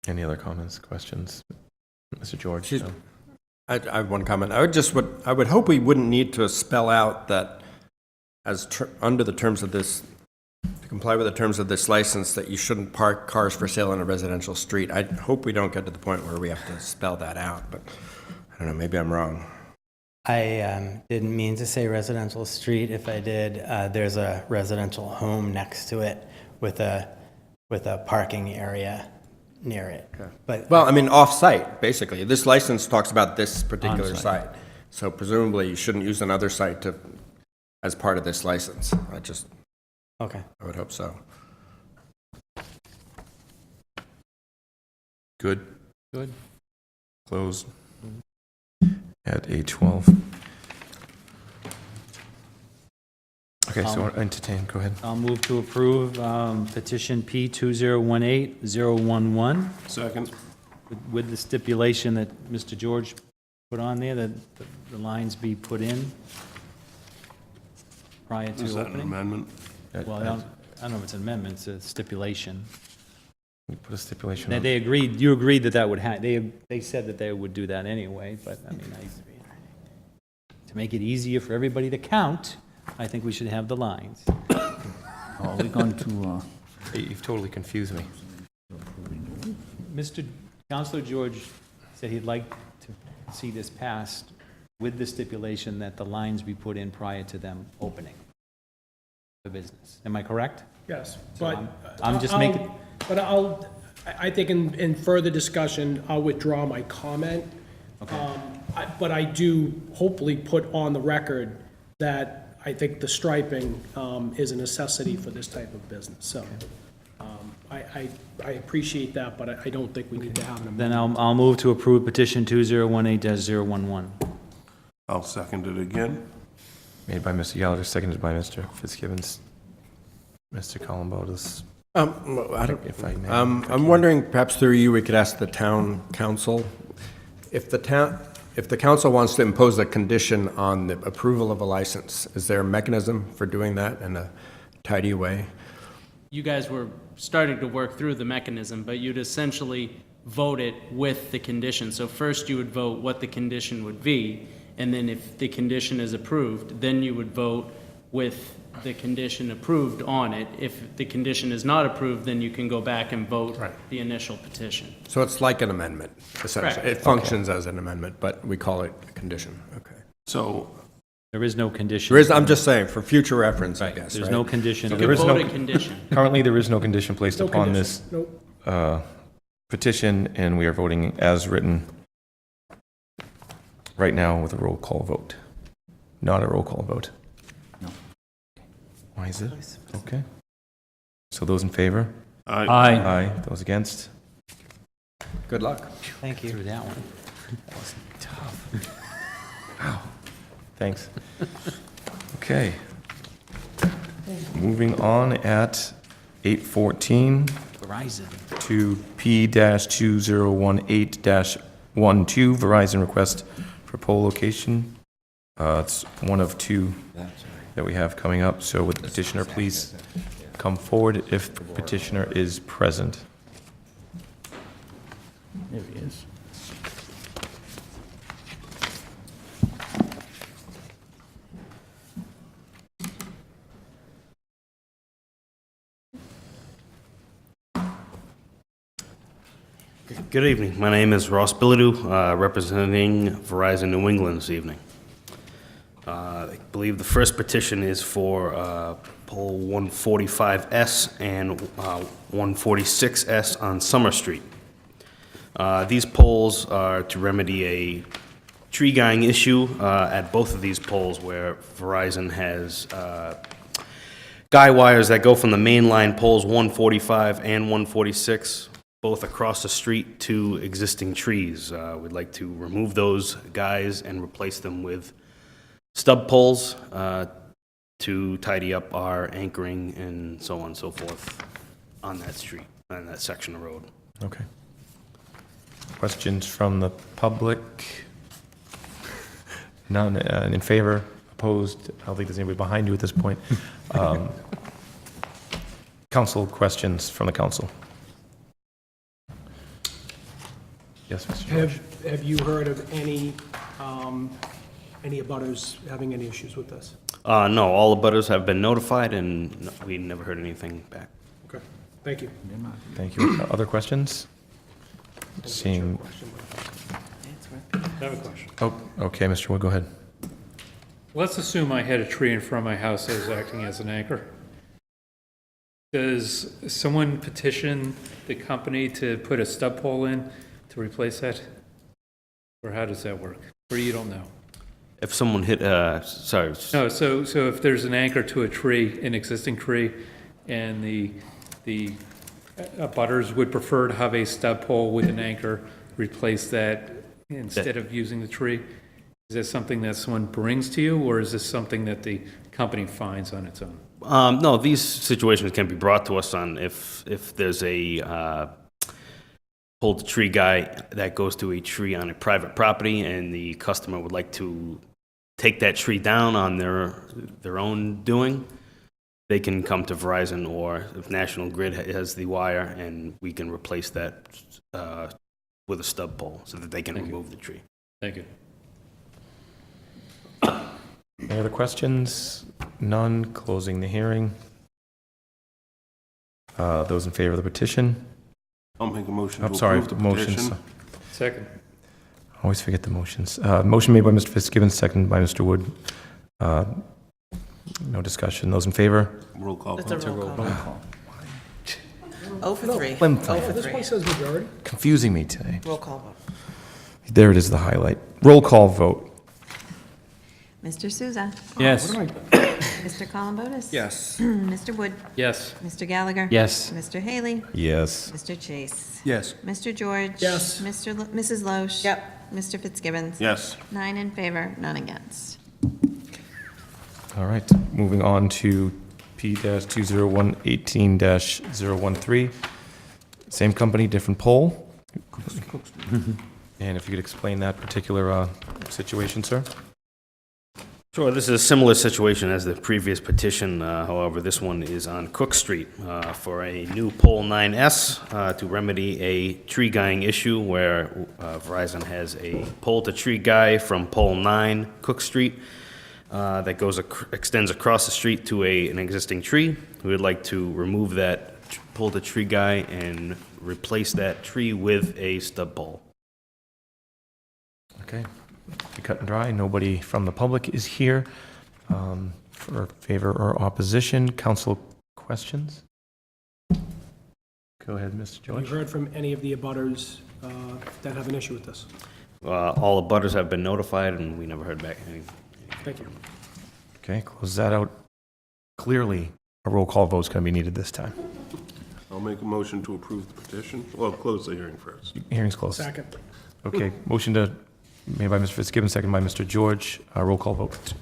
Any other comments, questions? Mr. George? Excuse- I have one comment. I would hope we wouldn't need to spell out that under the terms of this, to comply with the terms of this license, that you shouldn't park cars for sale on a residential street. I hope we don't get to the point where we have to spell that out, but I don't know, maybe I'm wrong. I didn't mean to say residential street. If I did, there's a residential home next to it with a parking area near it. But Well, I mean, off-site, basically. This license talks about this particular On-site. site. So presumably, you shouldn't use another site as part of this license. okay. I would hope so. Good? Good. Close at 8:12. Okay, so entertain, go ahead. I'll move to approve petition P 2018-011 Second. with the stipulation that Mr. George put on there, that the lines be put in prior Is to that an opening. amendment? Well, I don't know if it's an amendment, it's a stipulation. We put a stipulation They on. they agreed, you agreed that that would they said that they would do that anyway, but I mean, to make it easier for everybody to count, I think we should have the lines. Are we going to, You've totally confused me. Counselor George said he'd like to see this passed with the stipulation that the lines be put in prior to them opening the business. Am I correct? Yes, So but. I'm just I'll- making- But I think in further discussion, I'll withdraw my comment. But I do hopefully put on the record that I think the striping is a necessity for this type of business. So I appreciate that, but I don't think we need to have an amendment. Then I'll move to approve petition 2018-011. I'll second it again. Made by Mr. Gallagher, seconded by Mr. Fitzgibbons. Mr. Colombo, does, if I may. I'm wondering, perhaps through you, we could ask the town council, if the council wants to impose a condition on the approval of a license, is there a mechanism for doing that in a tidy way? You guys were starting to work through the mechanism, but you'd essentially vote it with the condition. So first you would vote what the condition would be, and then if the condition is approved, then you would vote with the condition approved on it. If the condition is not approved, then you can go back and vote the initial petition. So it's like an amendment, essentially. Correct. It functions as an amendment, but we call it a condition. Okay. So There is no condition. There is, I'm just saying, for future reference, I guess, There's right? no condition. You there can is vote no- a condition. Currently, there is no condition placed No upon condition. this Nope. petition, and we are voting as written right now with a roll call vote. Not a roll call vote. No. Why is it? Okay. So those in favor? I Aye. Those against? Good luck. Thank you. Through that one. That was tough. Wow. Thanks. Okay. Moving on at 8:14 Verizon. to P-2018-12 Verizon request for pole location. It's one of two that we have coming up, so would the petitioner please come forward if petitioner is present? there he is. Good evening. My name is Ross Bilodeau, representing Verizon New England this evening. I believe the first petition is for pole 145S and 146S on Summer Street. These poles are to remedy a tree guying issue at both of these poles where Verizon has guy wires that go from the main line poles 145 and 146 both across the street to existing trees. We'd like to remove those guys and replace them with stub poles to tidy up our anchoring and so on and so forth on that street, on that section of road. Okay. Questions from the public? None in favor, opposed? I don't think there's anybody behind you at this point. Council questions from the council? Yes, Mr. George. Have you heard of any abutters having any issues with this? No, all the butters have been notified and we never heard anything back. Okay, thank you. Thank you. Other questions? Seeing, I have a question. oh, okay, Mr. Wood, go ahead. Let's assume I had a tree in front of my house that was acting as an anchor. Does someone petition the company to put a stub pole in to replace that? Or how does that work? Or you don't know? If someone hit, sorry. No, so if there's an anchor to a tree, an existing tree, and the abutters would prefer to have a stub pole with an anchor, replace that instead of using the tree, is this something that someone brings to you, or is this something that the company finds on its own? No, these situations can be brought to us on if there's a pulled tree guy that goes to a tree on a private property and the customer would like to take that tree down on their own doing, they can come to Verizon, or if National Grid has the wire, and we can replace that with a stub pole so that they can remove the tree. Thank you. Any other questions? None. Closing the hearing. Those in favor of the petition? I'll make a motion to I'm sorry, approve the motions. petition. Second. Always forget the motions. Motion made by Mr. Fitzgibbon, seconded by Mr. Wood. No discussion. Those in favor? Roll call. It's a roll call. 0 for 3. Flim 0 flam. for This 3. one says majority. Confusing me today. Roll call vote. There it is, the highlight. Roll call vote. Mr. Souza. Yes. Mr. Columbotus. Yes. Mr. Wood. Yes. Mr. Gallagher. Yes. Mr. Haley. Yes. Mr. Chase. Yes. Mr. George. Yes. Mrs. Loesch. Yep. Mr. Fitzgibbons. Yes. 9 in favor, none against. All right, moving on to P-20118-013. Same company, different pole. And if you could explain that particular situation, sir? Sure, this is a similar situation as the previous petition. However, this one is on Cook Street for a new pole 9S to remedy a tree guying issue where Verizon has a pole to tree guy from pole 9 Cook Street that extends across the street to an existing tree. We would like to remove that pole to tree guy and replace that tree with a stub pole. Okay, be cut and dry. Nobody from the public is here for favor or opposition. Council questions? Go ahead, Mr. Have George. you heard from any of the abutters that have an issue with this? All the butters have been notified and we never heard back anything. Thank you. Okay, close that out. Clearly, a roll call vote is going to be needed this time. I'll make a motion to approve the petition. Well, close the hearing first. Hearing's closed. Second. Okay, motion made by Mr. Fitzgibbon, second by Mr. George. Roll call vote.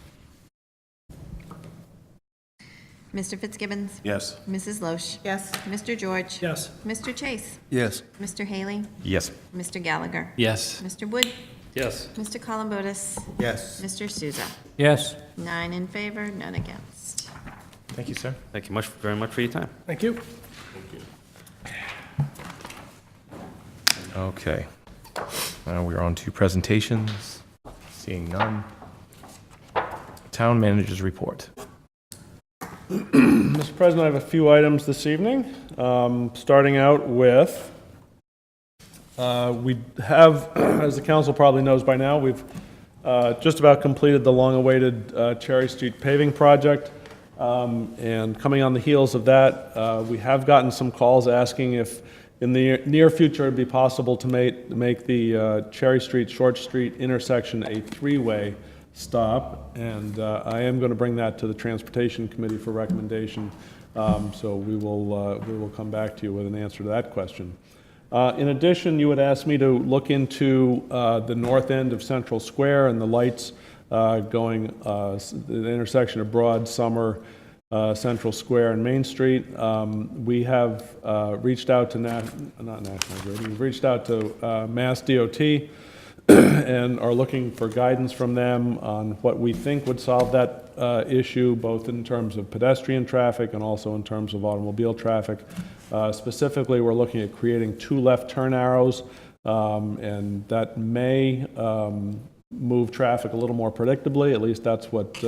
Mr. Fitzgibbons. Yes. Mrs. Loesch. Yes. Mr. George. Yes. Mr. Chase. Yes. Mr. Haley. Yes. Mr. Gallagher. Yes. Mr. Wood. Yes. Mr. Columbotus. Yes. Mr. Souza. Yes. 9 in favor, none against. Thank you, sir. Thank you very much for your time. Thank you. Okay. Now we're on to presentations. Seeing none. Town Manager's Report. Mr. President, I have a few items this evening, starting out with We have, as the council probably knows by now, we've just about completed the long-awaited Cherry Street paving project. And coming on the heels of that, we have gotten some calls asking if in the near future it'd be possible to make the Cherry Street, Short Street intersection a three-way stop. And I am going to bring that to the Transportation Committee for recommendation. So we will come back to you with an answer to that question. In addition, you had asked me to look into the north end of Central Square and the lights going the intersection of Broad, Summer, Central Square, and Main Street. We have reached out to not National Grid. We've reached out to Mass DOT and are looking for guidance from them on what we think would solve that issue, both in terms of pedestrian traffic and also in terms of automobile traffic. Specifically, we're looking at creating 2 left turn arrows, and that may move traffic a little more predictably. At least that's what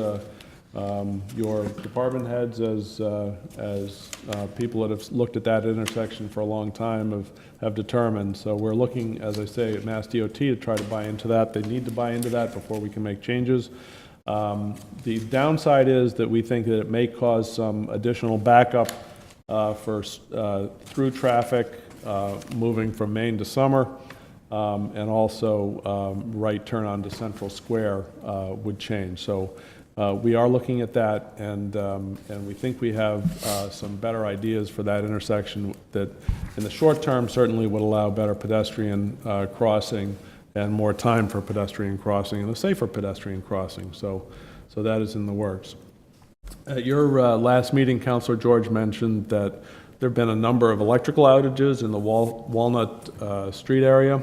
your department heads, as people that have looked at that intersection for a long time, have determined. So we're looking, as I say, at Mass DOT to try to buy into that. They need to buy into that before we can make changes. The downside is that we think that it may cause some additional backup for through traffic moving from Main to Summer, and also right turn onto Central Square would change. So we are looking at that, and we think we have some better ideas for that intersection that in the short term certainly would allow better pedestrian crossing and more time for pedestrian crossing and a safer pedestrian crossing. So that is in the works. At your last meeting, Councilor George mentioned that there have been a number of electrical outages in the Walnut Street area,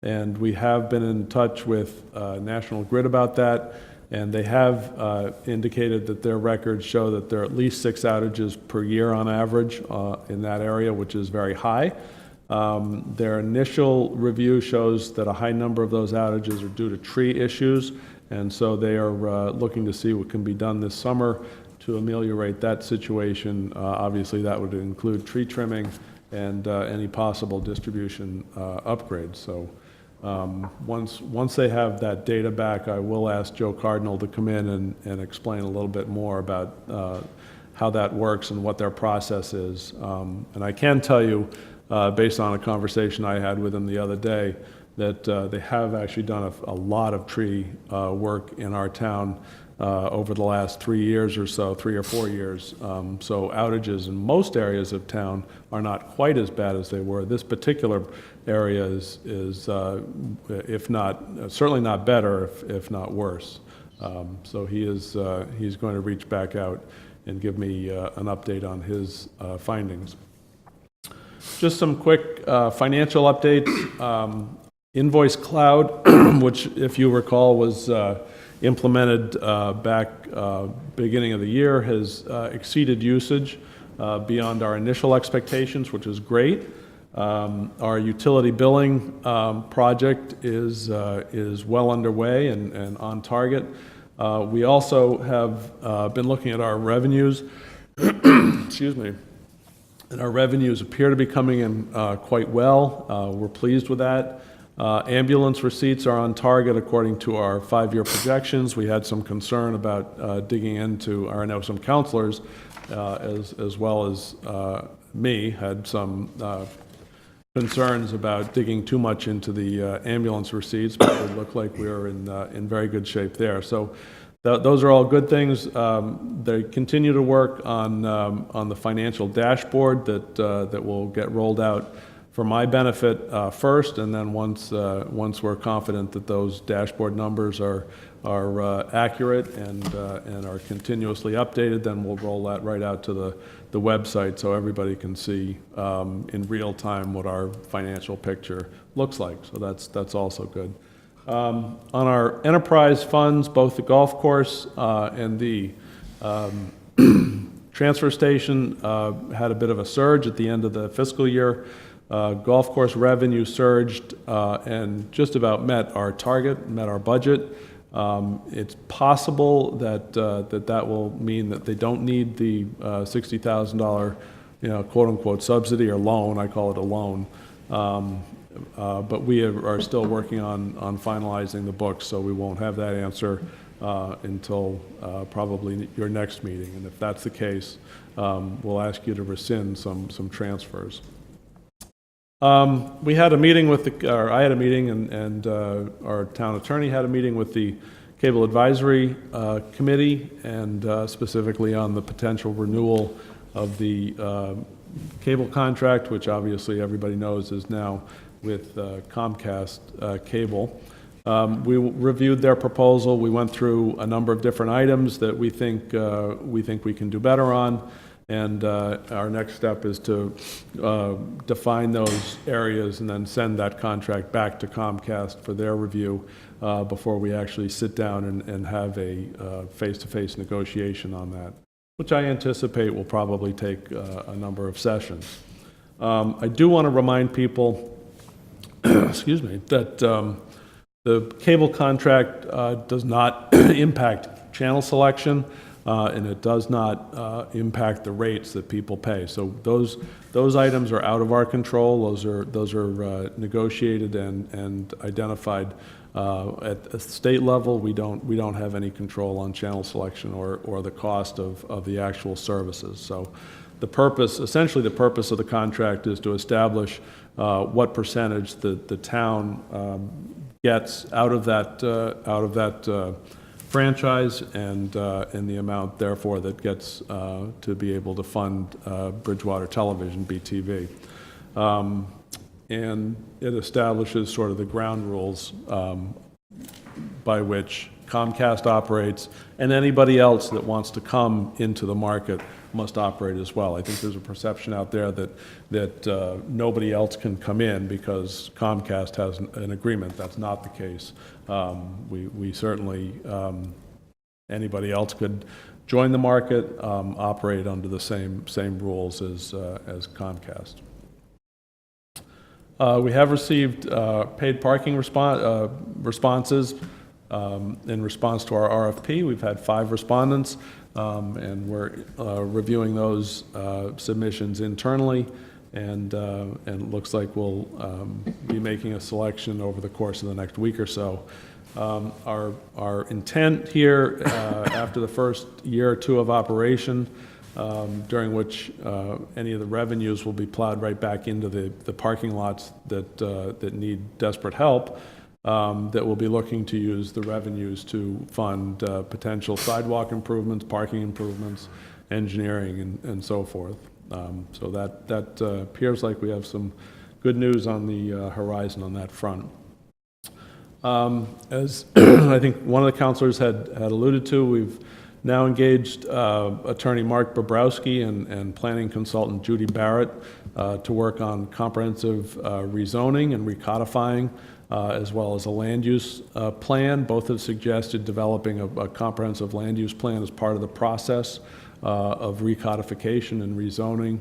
and we have been in touch with National Grid about that, and they have indicated that their records show that there are at least 6 outages per year on average in that area, which is very high. Their initial review shows that a high number of those outages are due to tree issues, and so they are looking to see what can be done this summer to ameliorate that situation. Obviously, that would include tree trimming and any possible distribution upgrades. So once they have that data back, I will ask Joe Cardinal to come in and explain a little bit more about how that works and what their process is. And I can tell you, based on a conversation I had with him the other day, that they have actually done a lot of tree work in our town over the last 3 years or so, 3 or 4 years. So outages in most areas of town are not quite as bad as they were. This particular area is if not, certainly not better, if not worse. So he's going to reach back out and give me an update on his findings. Just some quick financial updates. Invoice Cloud, which, if you recall, was implemented back beginning of the year, has exceeded usage beyond our initial expectations, which is great. Our utility billing project is well underway and on target. We also have been looking at our revenues. Excuse me. And our revenues appear to be coming in quite well. We're pleased with that. Ambulance receipts are on target according to our 5-year projections. We had some concern about digging into, or I know some counselors, as well as me, had some concerns about digging too much into the ambulance receipts, but it looked like we were in very good shape there. So those are all good things. They continue to work on the financial dashboard that will get rolled out for my benefit first, and then once we're confident that those dashboard numbers are accurate and are continuously updated, then we'll roll that right out to the website so everybody can see in real time what our financial picture looks like. So that's also good. On our enterprise funds, both the golf course and the transfer station had a bit of a surge at the end of the fiscal year. Golf course revenue surged and just about met our target, met our budget. It's possible that that will mean that they don't need the $60,000, quote unquote subsidy or loan. I call it a loan. but we are still working on finalizing the book, so we won't have that answer until probably your next meeting. And if that's the case, we'll ask you to rescind some transfers. We had a meeting with or I had a meeting, and our town attorney had a meeting with the Cable Advisory Committee, and specifically on the potential renewal of the cable contract, which obviously everybody knows is now with Comcast Cable. We reviewed their proposal. We went through a number of different items that we think we can do better on, and our next step is to define those areas and then send that contract back to Comcast for their review before we actually sit down and have a face-to-face negotiation on that, which I anticipate will probably take a number of sessions. I do want to remind people, excuse me, that the cable contract does not impact channel selection, and it does not impact the rates that people pay. So those items are out of our control. Those are negotiated and identified at the state level. We don't have any control on channel selection or the cost of the actual services. So essentially the purpose of the contract is to establish what percentage the town gets out of that franchise, and the amount, therefore, that gets to be able to fund Bridgewater Television, BTV. And it establishes sort of the ground rules by which Comcast operates, and anybody else that wants to come into the market must operate as well. I think there's a perception out there that nobody else can come in because Comcast has an agreement. That's not the case. We certainly, anybody else could join the market, operate under the same rules as Comcast. We have received paid parking responses in response to our RFP. We've had 5 respondents, and we're reviewing those submissions internally, and it looks like we'll be making a selection over the course of the next week or so. Our intent here, after the first year or two of operation, during which any of the revenues will be plowed right back into the parking lots that need desperate help, that we'll be looking to use the revenues to fund potential sidewalk improvements, parking improvements, engineering, and so forth. So that appears like we have some good news on the horizon on that front. As I think one of the counselors had alluded to, we've now engaged attorney Mark Bobrowski and planning consultant Judy Barrett to work on comprehensive rezoning and recodifying, as well as a land use plan. Both have suggested developing a comprehensive land use plan as part of the process of recodification and rezoning.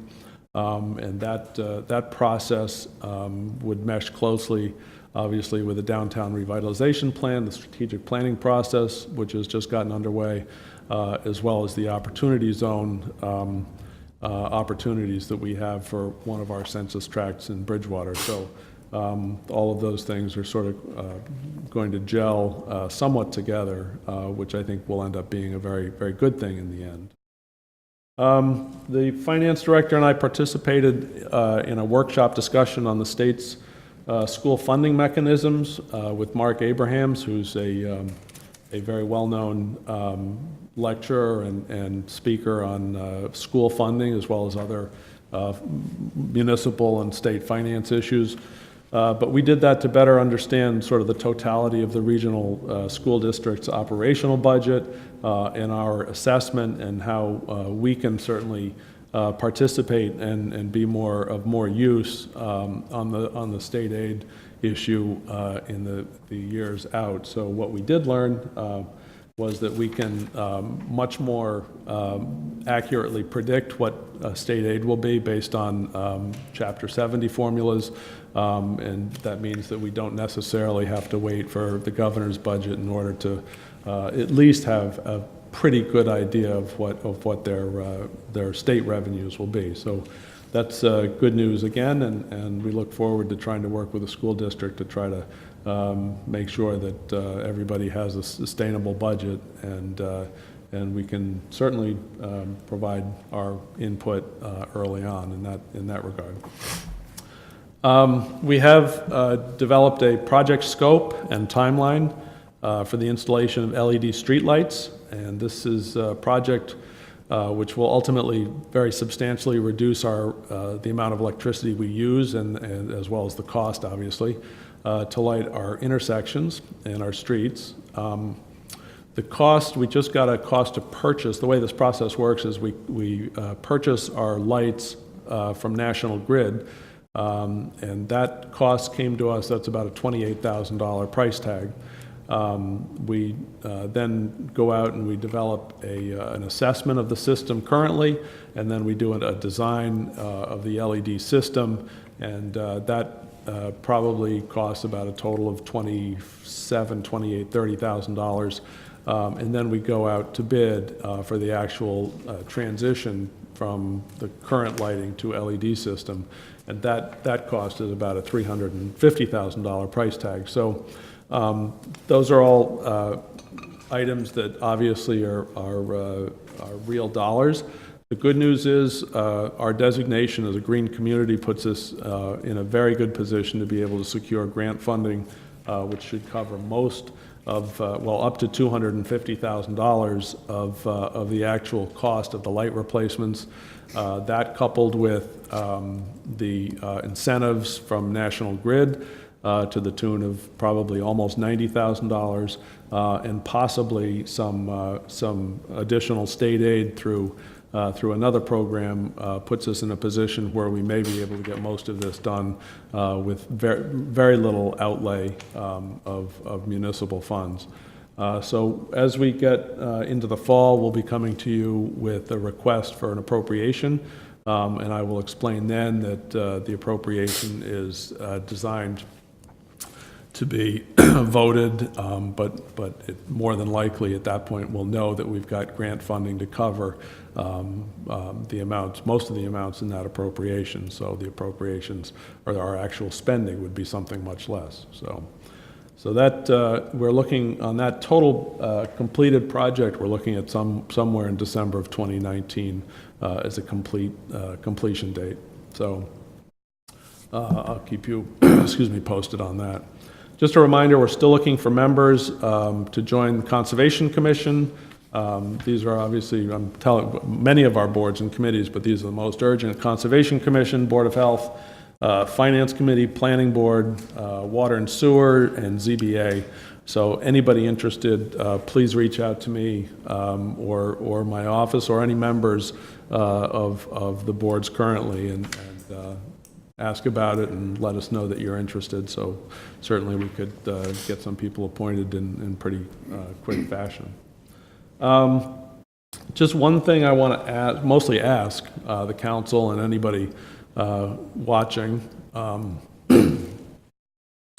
And that process would mesh closely, obviously, with the downtown revitalization plan, the strategic planning process, which has just gotten underway, as well as the opportunity zone opportunities that we have for one of our census tracts in Bridgewater. So all of those things are sort of going to gel somewhat together, which I think will end up being a very, very good thing in the end. The finance director and I participated in a workshop discussion on the state's school funding mechanisms with Mark Abrahams, who's a very well-known lecturer and speaker on school funding, as well as other municipal and state finance issues. But we did that to better understand sort of the totality of the regional school district's operational budget and our assessment, and how we can certainly participate and be of more use on the state aid issue in the years out. So what we did learn was that we can much more accurately predict what state aid will be based on Chapter 70 formulas, and that means that we don't necessarily have to wait for the governor's budget in order to at least have a pretty good idea of what their state revenues will be. So that's good news again, and we look forward to trying to work with the school district to try to make sure that everybody has a sustainable budget, and we can certainly provide our input early on in that regard. We have developed a project scope and timeline for the installation of LED streetlights, and this is a project which will ultimately very substantially reduce the amount of electricity we use, and as well as the cost, obviously, to light our intersections and our streets. The cost, we just got a cost to purchase. The way this process works is we purchase our lights from National Grid, and that cost came to us, that's about a $28,000 price tag. We then go out and we develop an assessment of the system currently, and then we do a design of the LED system, and that probably costs about a total of $27,000, $28,000, $30,000. And then we go out to bid for the actual transition from the current lighting to LED system, and that cost is about a $350,000 price tag. So those are all items that obviously are real dollars. The good news is our designation as a green community puts us in a very good position to be able to secure grant funding, which should cover most of, up to $250,000 of the actual cost of the light replacements. That coupled with the incentives from National Grid to the tune of probably almost $90,000, and possibly some additional state aid through another program, puts us in a position where we may be able to get most of this done with very little outlay of municipal funds. So as we get into the fall, we'll be coming to you with a request for an appropriation, and I will explain then that the appropriation is designed to be voted, but it more than likely at that point we'll know that we've got grant funding to cover the amounts, most of the amounts in that appropriation. So the appropriations or our actual spending would be something much less. So that we're looking on that total completed project. We're looking at somewhere in December of 2019 as a completion date. So I'll keep you posted on that. Just a reminder, we're still looking for members to join the Conservation Commission. These are obviously, I'm telling many of our boards and committees, but these are the most urgent. Conservation Commission, Board of Health, Finance Committee, Planning Board, Water and Sewer, and ZBA. So anybody interested, please reach out to me or my office or any members of the boards currently, and ask about it and let us know that you're interested. So certainly we could get some people appointed in pretty quick fashion. Just one thing I want to mostly ask the council and anybody watching,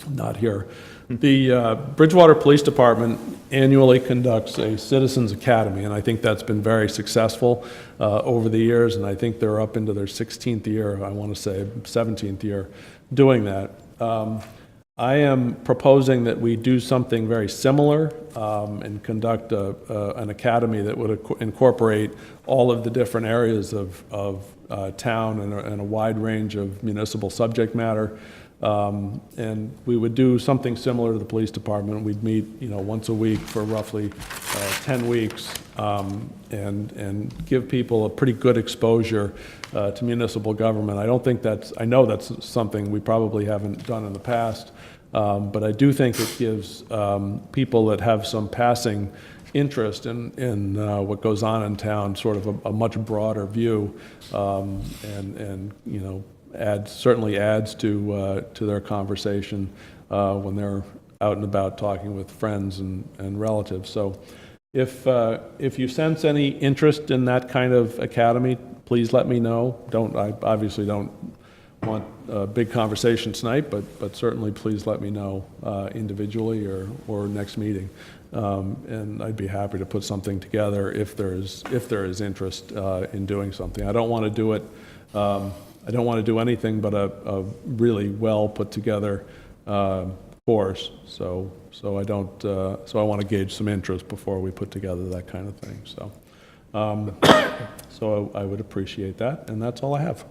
not here. The Bridgewater Police Department annually conducts a Citizens Academy, and I think that's been very successful over the years, and I think they're up into their 16th year, I want to say 17th year, doing that. I am proposing that we do something very similar and conduct an academy that would incorporate all of the different areas of town and a wide range of municipal subject matter. And we would do something similar to the police department. We'd meet, once a week for roughly 10 weeks and give people a pretty good exposure to municipal government. I know that's something we probably haven't done in the past, but I do think it gives people that have some passing interest in what goes on in town sort of a much broader view, and certainly adds to their conversation when they're out and about talking with friends and relatives. So if you sense any interest in that kind of academy, please let me know. I obviously don't want a big conversation tonight, but certainly please let me know individually or next meeting. And I'd be happy to put something together if there is interest in doing something. I don't want to do it I don't want to do anything but a really well put together course. So I don't. So I want to gauge some interest before we put together that kind of thing. So so I would appreciate that, and that's all I have.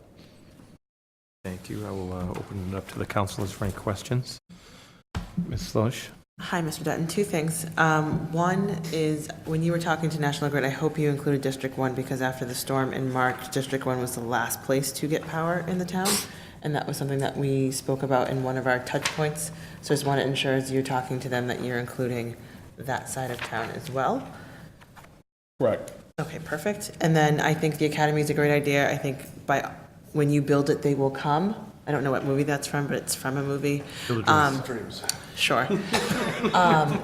Thank you. I will open it up to the councilors for any questions. Ms. Loesch? Hi, Mr. Dutton. Two things. One is, when you were talking to National Grid, I hope you included District 1, because after the storm in March, District 1 was the last place to get power in the town, and that was something that we spoke about in one of our touch points. So I just want to ensure, as you're talking to them, that you're including that side of town as well. Correct. Okay, perfect. And then I think the academy is a great idea. I think when you build it, they will come. I don't know what movie that's from, but it's from a movie. Dreams. Sure.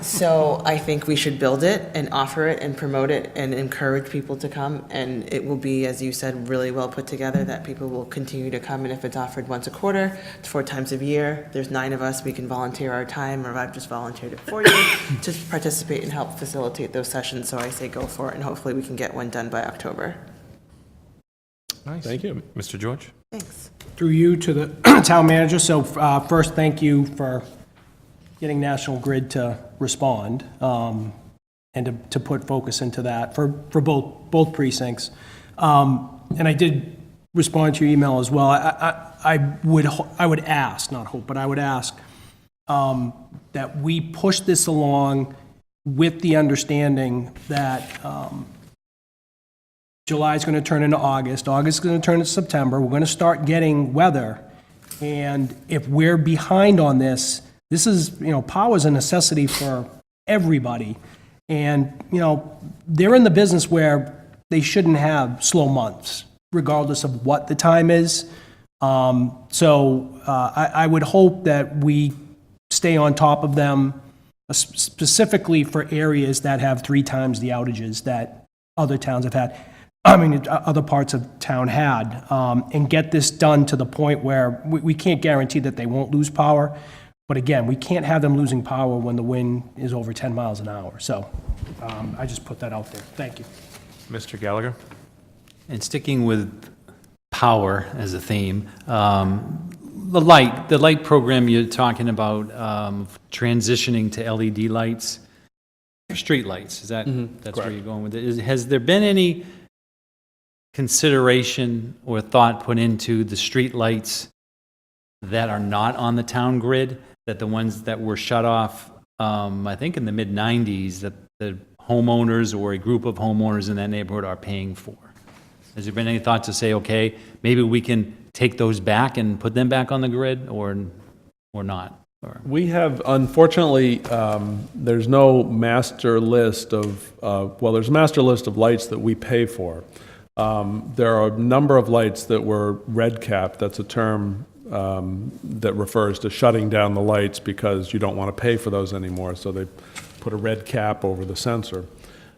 So I think we should build it and offer it and promote it and encourage people to come. And it will be, as you said, really well put together, that people will continue to come. And if it's offered once a quarter, it's 4 times a year. There's 9 of us. We can volunteer our time, or I've just volunteered it for you to participate and help facilitate those sessions. So I say go for it, and hopefully we can get one done by October. Nice. Thank you. Mr. George? Thanks. Through you to the town manager, so first, thank you for getting National Grid to respond, and to put focus into that for both precincts. And I did respond to your email as well. I would ask, not hope, but I would ask that we push this along with the understanding that July is going to turn into August, August is going to turn into September, we're going to start getting weather, and if we're behind on this, this is, power is a necessity for everybody, and, they're in the business where they shouldn't have slow months, regardless of what the time is. So I would hope that we stay on top of them, specifically for areas that have 3 times the outages that other towns have had. Other parts of town had, and get this done to the point where we can't guarantee that they won't lose power. But again, we can't have them losing power when the wind is over 10 miles an hour. So I just put that out there. Thank you. Mr. Gallagher? And sticking with power as a theme, the light program you're talking about, transitioning to LED lights, street lights, is that, that's where you're going with it? Has there been any consideration or thought put into the street lights that are not on the town grid, that the ones that were shut off, I think in the mid-90s, that the homeowners or a group of homeowners in that neighborhood are paying for? Has there been any thought to say, okay, maybe we can take those back and put them back on the grid, or not? We have, unfortunately, there's no master list of, there's a master list of lights that we pay for. There are a number of lights that were red capped. That's a term that refers to shutting down the lights because you don't want to pay for those anymore, so they put a red cap over the sensor.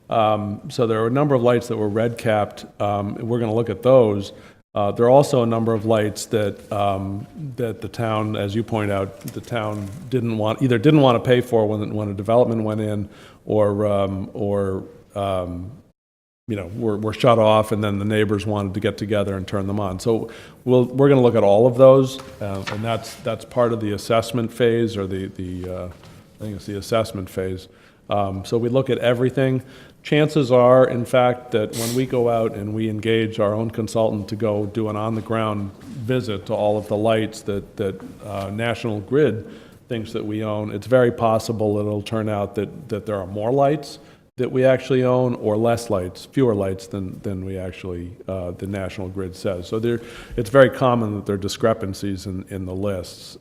So there are a number of lights that were red capped. We're going to look at those. There are also a number of lights that that the town, as you point out, the town didn't want to pay for when a development went in, or were shut off, and then the neighbors wanted to get together and turn them on. So we're going to look at all of those, and that's part of the assessment phase, or I think it's the assessment phase. So we look at everything. Chances are, in fact, that when we go out and we engage our own consultant to go do an on-the-ground visit to all of the lights that National Grid thinks that we own, it's very possible that it'll turn out that there are more lights that we actually own, or less lights, fewer lights than we actually, the National Grid says. So it's very common that there are discrepancies in the lists.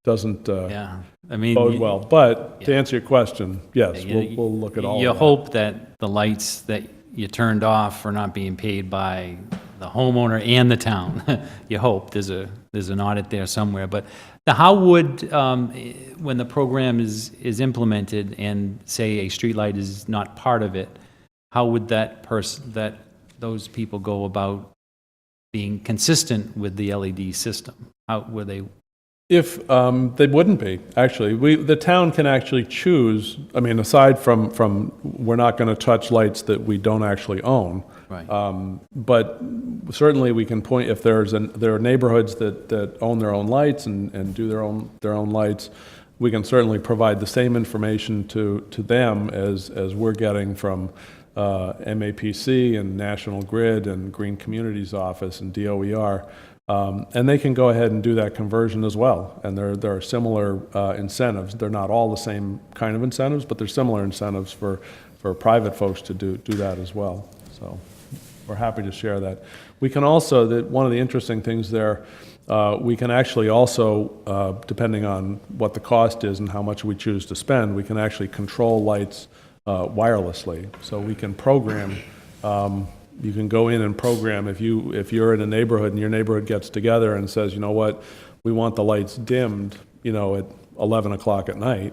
Doesn't bode well. But to answer your question, yes, we'll look at all of that. You hope that the lights that you turned off are not being paid by the homeowner and the town. You hope there's an audit there somewhere. But how would, when the program is implemented and say a streetlight is not part of it, how would those people go about being consistent with the LED system? How were they? If they wouldn't be, actually. The town can actually choose, aside from we're not going to touch lights that we don't actually own, Right. But certainly we can point, if there are neighborhoods that own their own lights and do their own lights, we can certainly provide the same information to them as we're getting from MAPC and National Grid and Green Communities Office and DOER. And they can go ahead and do that conversion as well. And there are similar incentives. They're not all the same kind of incentives, but there's similar incentives for private folks to do that as well. So we're happy to share that. We can also, one of the interesting things there, we can actually also, depending on what the cost is and how much we choose to spend, we can actually control lights wirelessly. So we can program, you can go in and program, if you're in a neighborhood and your neighborhood gets together and says, you know what, we want the lights dimmed, at 11 o'clock at night,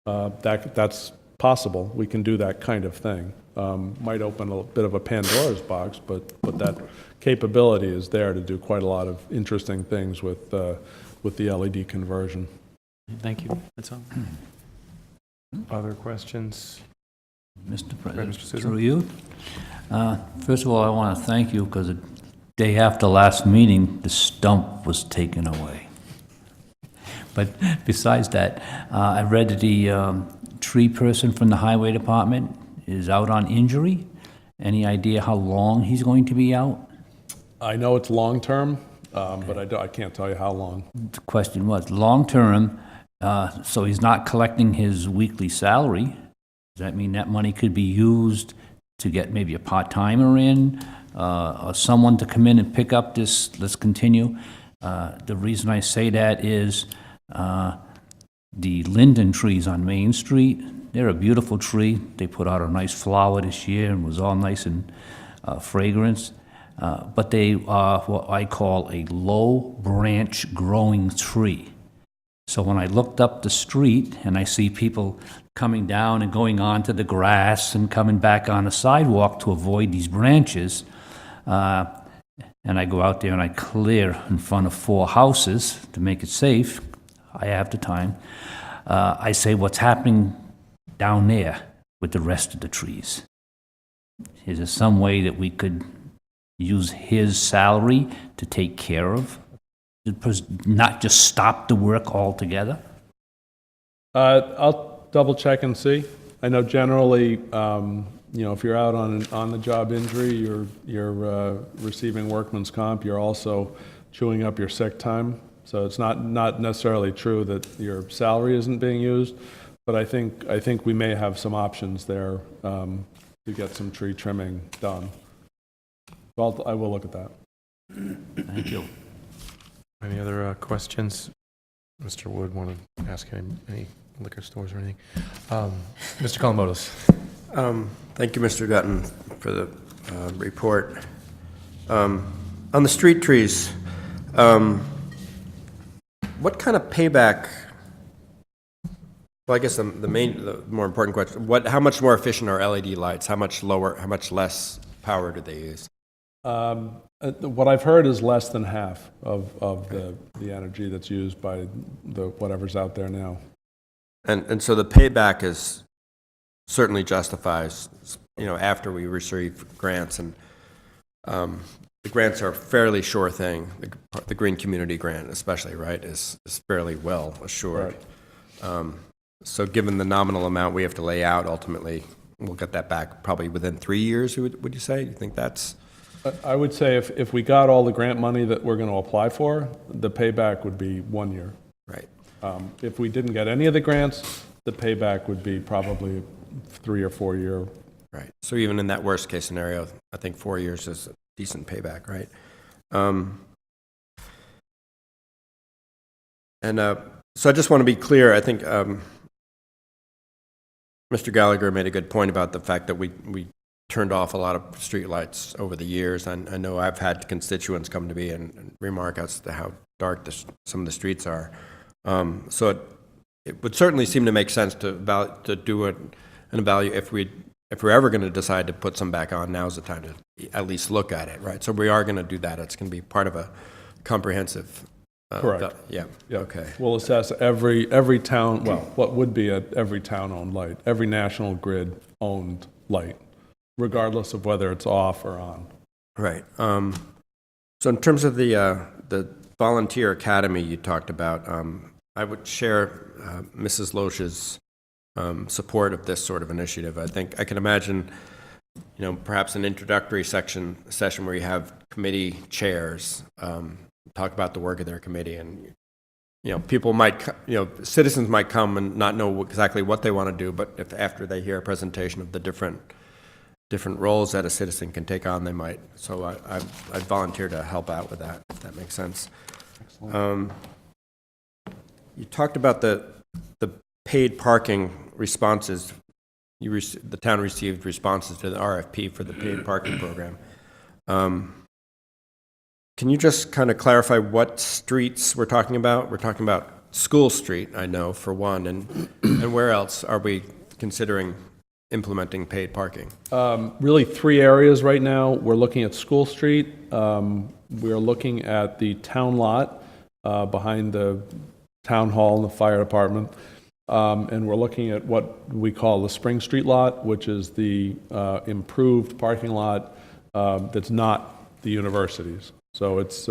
that's possible. We can do that kind of thing. Might open a bit of a Pandora's box, but that capability is there to do quite a lot of interesting things with the LED conversion. Thank you. That's all. Other questions? Mr. Mr. President, Souza? through you. First of all, I want to thank you because the day after last meeting, the stump was taken away. But besides that, I read that the tree person from the highway department is out on injury. Any idea how long he's going to be out? I know it's long-term, but I can't tell you how long. The question was, long-term, so he's not collecting his weekly salary. Does that mean that money could be used to get maybe a part-timer in, or someone to come in and pick up this, let's continue? The reason I say that is the linden trees on Main Street, they're a beautiful tree. They put out a nice flower this year and was all nice and fragrance. But they are what I call a low branch growing tree. So when I looked up the street and I see people coming down and going onto the grass and coming back on the sidewalk to avoid these branches, and I go out there and I clear in front of 4 houses to make it safe, I have the time, I say, what's happening down there with the rest of the trees? Is there some way that we could use his salary to take care of, not just stop the work altogether? I'll double check and see. I know generally, if you're out on the job injury, you're receiving workman's comp. You're also chewing up your sick time. So it's not necessarily true that your salary isn't being used, but I think we may have some options there to get some tree trimming done. So I will look at that. Thank you. Any other questions? Mr. Wood, want to ask any liquor stores or anything? Mr. Columbotus. Thank you, Mr. Gutton, for the report. On the street trees, what kind of payback? Well, I guess the more important question: how much more efficient are LED lights? How much less power do they use? What I've heard is less than half of the energy that's used by the whatever's out there now. And so the payback is certainly justifies, after we receive grants, and the grants are a fairly sure thing. The Green Community Grant, especially, right, is fairly well assured. Right. So given the nominal amount we have to lay out, ultimately, we'll get that back probably within 3 years, would you say? You think that's... I would say if we got all the grant money that we're going to apply for, the payback would be 1 year. Right. If we didn't get any of the grants, the payback would be probably 3 or 4 year. Right. So even in that worst case scenario, I think 4 years is a decent payback, right? So I just want to be clear. I think Mr. Gallagher made a good point about the fact that we turned off a lot of streetlights over the years. I know I've had constituents come to me and remark as to how dark some of the streets are. So it would certainly seem to make sense to do an evaluate if we're ever going to decide to put some back on. Now's the time to at least look at it, right? So we are going to do that. It's going to be part of a comprehensive. Correct. Yeah. Okay. We'll assess every town. Well, what would be every town-owned light, every National Grid-owned light. regardless of whether it's off or on. Right. So in terms of the volunteer academy you talked about, I would share Mrs. Loesch's support of this sort of initiative. I think I can imagine, perhaps an introductory session where you have committee chairs talk about the work of their committee, and people might, citizens might come and not know exactly what they want to do, but if after they hear a presentation of the different roles that a citizen can take on, they might. So I'd volunteer to help out with that, if that makes sense. You talked about the paid parking responses. The town received responses to the RFP for the paid parking program. Can you just kind of clarify what streets we're talking about? We're talking about School Street, I know, for one, and where else are we considering implementing paid parking? Really 3 areas right now. We're looking at School Street. We're looking at the town lot behind the town hall and the fire department. And we're looking at what we call the Spring Street lot, which is the improved parking lot that's not the university's. So it's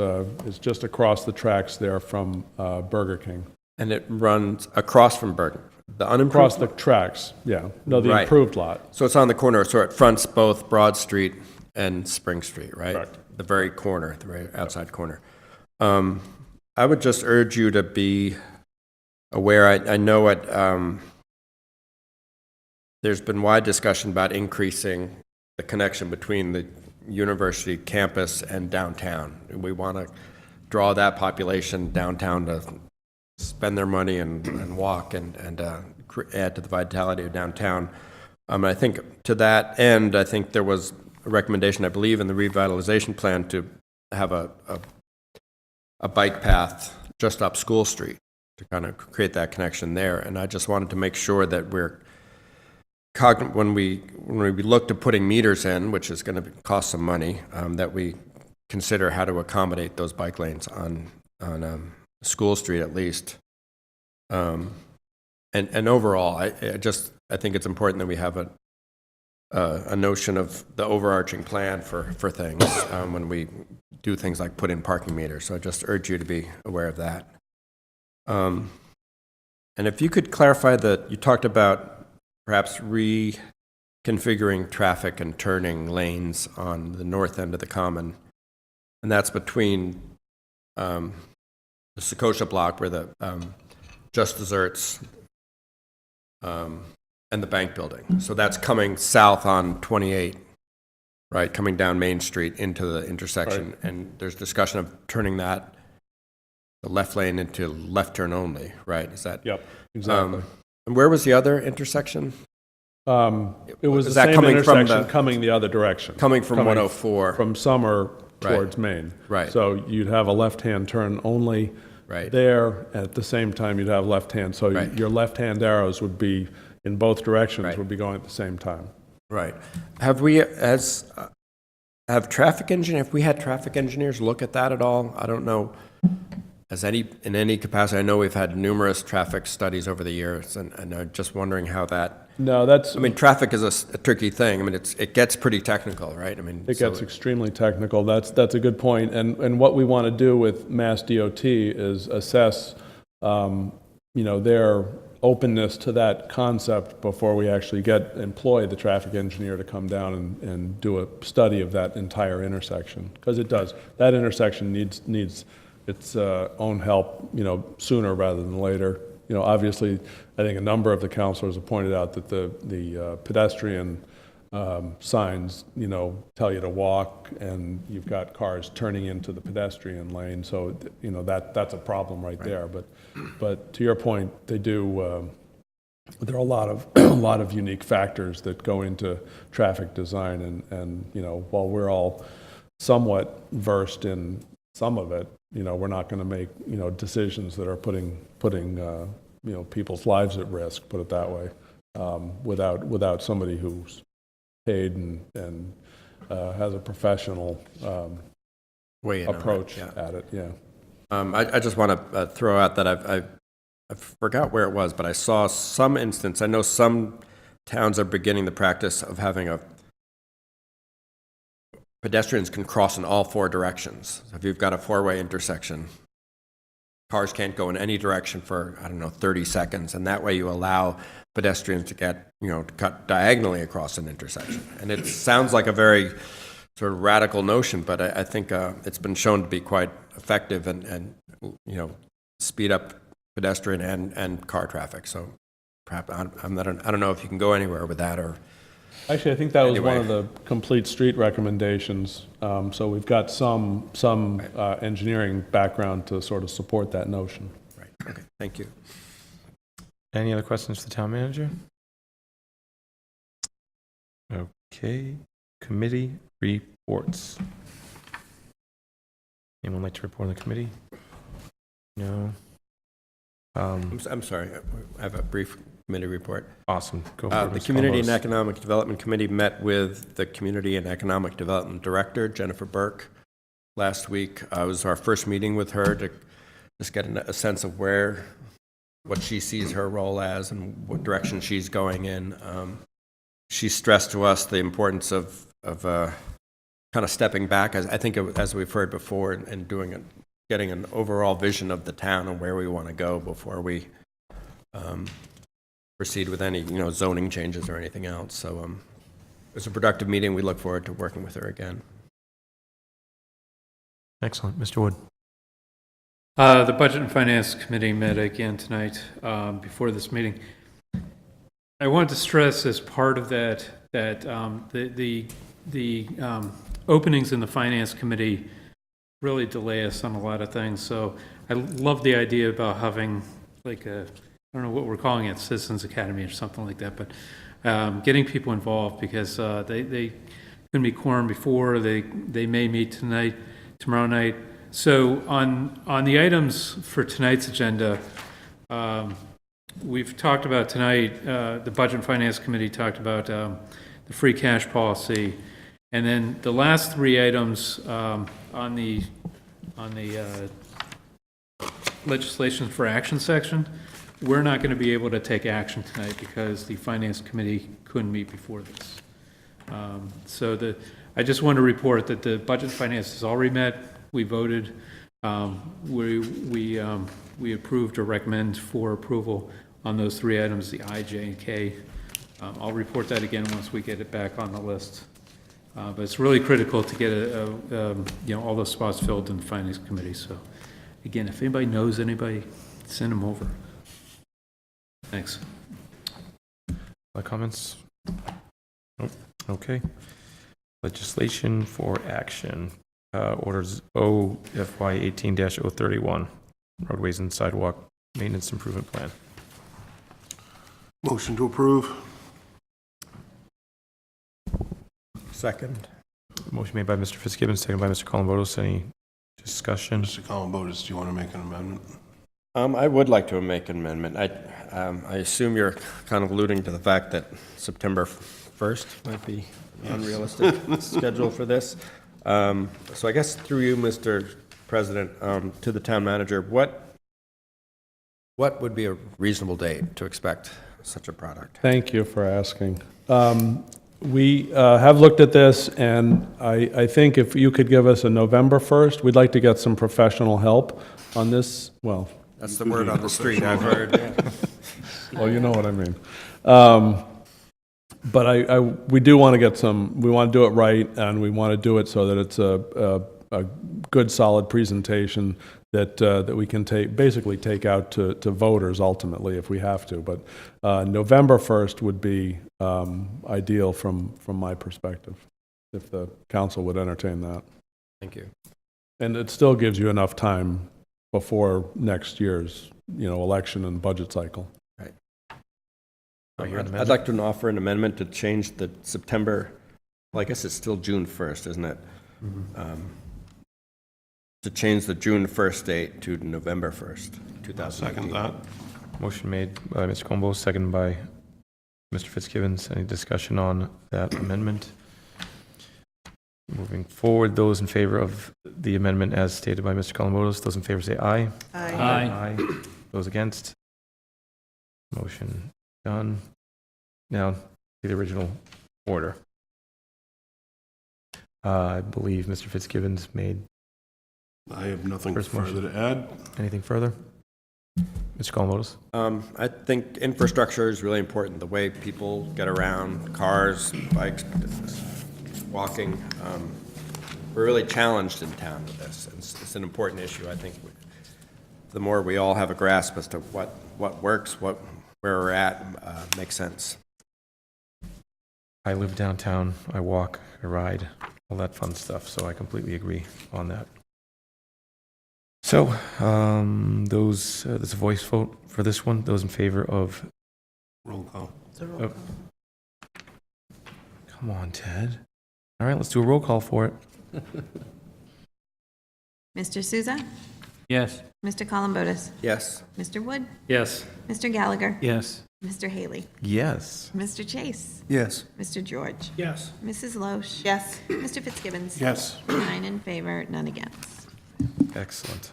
just across the tracks there from Burger King. And it runs across from Burger, the unimproved? Across the tracks, yeah. No, the Right. improved lot. So it's on the corner, so it fronts both Broad Street and Spring Street, right? Correct. The very corner, the very outside corner. I would just urge you to be aware. I know there's been wide discussion about increasing the connection between the university campus and downtown. We want to draw that population downtown to spend their money and walk and add to the vitality of downtown. I think to that end, I think there was a recommendation, I believe, in the revitalization plan to have a bike path just up School Street to kind of create that connection there. And I just wanted to make sure that we're when we look to putting meters in, which is going to cost some money, that we consider how to accommodate those bike lanes on School Street at least. And overall, I think it's important that we have a notion of the overarching plan for things when we do things like put in parking meters. So I just urge you to be aware of that. And if you could clarify that you talked about perhaps reconfiguring traffic and turning lanes on the north end of the common, and that's between the Secocia block where the Just Desserts and the bank building. So that's coming south on 28, right, coming down Main Street into the intersection. Right. And there's discussion of turning the left lane into left turn only, right? Is that? Yep, exactly. And where was the other intersection? It was the same intersection coming the other direction. Coming from 104. From Summer towards Main. Right. So you'd have a left-hand turn only there. At the same time, you'd have left-hand. So your left-hand arrows would be in both directions, would be going at the same time. Right. Have we had traffic engineers look at that at all? I don't know. In any capacity, I know we've had numerous traffic studies over the years, and I'm just wondering how that. No, that's. I mean, traffic is a tricky thing. I mean, it gets pretty technical, right? I mean, it gets extremely technical. That's a good point. And what we want to do with Mass DOT is assess, their openness to that concept before we actually employ the traffic engineer to come down and do a study of that entire intersection, because it does. That intersection needs its own help, sooner rather than later. Obviously, I think a number of the councilors have pointed out that the pedestrian signs, tell you to walk, and you've got cars turning into the pedestrian lane. So, that's a problem right there. But to your point, they do. There are a lot of unique factors that go into traffic design, and while we're all somewhat versed in some of it, we're not going to make decisions that are putting people's lives at risk, put it that way, without somebody who's paid and has a professional approach at it. Yeah. I just want to throw out that I forgot where it was, but I saw some instance. I know some towns are beginning the practice of having pedestrians can cross in all four directions. So if you've got a four-way intersection, cars can't go in any direction for, I don't know, 30 seconds, and that way you allow pedestrians to get, to cut diagonally across an intersection. And it sounds like a very sort of radical notion, but I think it's been shown to be quite effective and speed up pedestrian and car traffic. So perhaps, I don't know if you can go anywhere with that or... Actually, I think that was one Anyway. of the complete street recommendations. So we've got some engineering background to sort of support that notion. Right, okay, thank you. Any other questions for the town manager? Okay, committee reports. Anyone like to report on the committee? No. I'm sorry, I have a brief committee report. Awesome. Go for it, The Mr. Community and Columbotus. Economic Development Committee met with the Community and Economic Development Director, Jennifer Burke, last week. It was our first meeting with her to just get a sense of what she sees her role as and what direction she's going in. She stressed to us the importance of kind of stepping back, as I think, as we've heard before, and getting an overall vision of the town and where we want to go before we proceed with any, zoning changes or anything else. So it was a productive meeting. We look forward to working with her again. Excellent. Mr. Wood. The Budget and Finance Committee met again tonight before this meeting. I wanted to stress as part of that the openings in the Finance Committee really delay us on a lot of things. So I love the idea about having like I don't know what we're calling it, Citizens Academy or something like that, but getting people involved because they couldn't be quorum before. They may meet tomorrow night. So on the items for tonight's agenda, we've talked about tonight, the Budget and Finance Committee talked about the free cash policy. And then the last three items on the legislation for action section, we're not going to be able to take action tonight because the Finance Committee couldn't meet before this. I just want to report that the Budget and Finance has already met. We voted. We approved or recommend for approval on those three items, the I, J, and K. I'll report that again once we get it back on the list. But it's really critical to get all those spots filled in the Finance Committee. So, again, if anybody knows anybody, send them over. Thanks. Other comments? Nope. Okay. Legislation for action. Orders O FY 18-031. Roadways and Sidewalk Maintenance Improvement Plan. Motion to approve. Second. Motion made by Mr. Fitzgibbons, seconded by Mr. Columbotus. Any discussion? Mr. Columbotus, do you want to make an amendment? I would like to make an amendment. I assume you're kind of alluding to the fact that September 1st might be unrealistic schedule for this. So I guess through you, Mr. President, to the town manager, what would be a reasonable date to expect such a product? Thank you for asking. We have looked at this, and I think if you could give us a November 1st, we'd like to get some professional help on this. Well, That's the word on the street, I've heard. well, you know what I mean. But we do want to get we want to do it right, and we want to do it so that it's a good, solid presentation that we can basically take out to voters ultimately if we have to. But November 1st would be ideal from my perspective, if the council would entertain that. Thank you. And it still gives you enough time before next year's, election and budget cycle. Right. Your I'd amendment? like to offer an amendment to change the September, well, I guess it's still June 1st, isn't it? To change the June 1st date to November 1st, 2019. Second that. Motion made by Mr. Columbotus, seconded by Mr. Fitzgibbons. Any discussion on that amendment? Moving forward, those in favor of the amendment as stated by Mr. Columbotus, those in favor say aye. Aye. Those against? Motion done. Now, the original order. I believe Mr. Fitzgibbons made I have nothing First further to add. anything further. Mr. Columbotus? I think infrastructure is really important, the way people get around, cars, bikes, walking. We're really challenged in town with this. It's an important issue, I think. The more we all have a grasp as to what works, where we're at, makes sense. I live downtown, I walk, I ride, all that fun stuff, so I completely agree on that. So, there's a voice vote for this one. Those in favor of... Roll call. Oh. Come on, Ted. All right, let's do a roll call for it. Mr. Souza? Yes. Mr. Columbotus? Yes. Mr. Wood? Yes. Mr. Gallagher? Yes. Mr. Haley? Yes. Mr. Chase? Yes. Mr. George? Yes. Mrs. Loesch? Yes. Mr. Fitzgibbons? Yes. 9 in favor, none against. Excellent.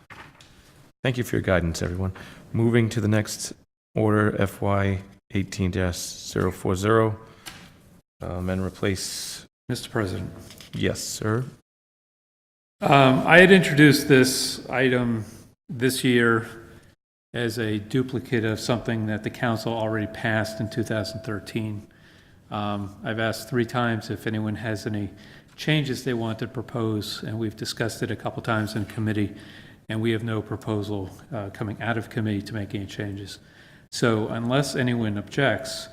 Thank you for your guidance, everyone. Moving to the next order, FY 18-040. And replace... Mr. President. Yes, sir. I had introduced this item this year as a duplicate of something that the council already passed in 2013. I've asked 3 times if anyone has any changes they want to propose, and we've discussed it a couple times in committee, and we have no proposal coming out of committee to make any changes. So unless anyone objects,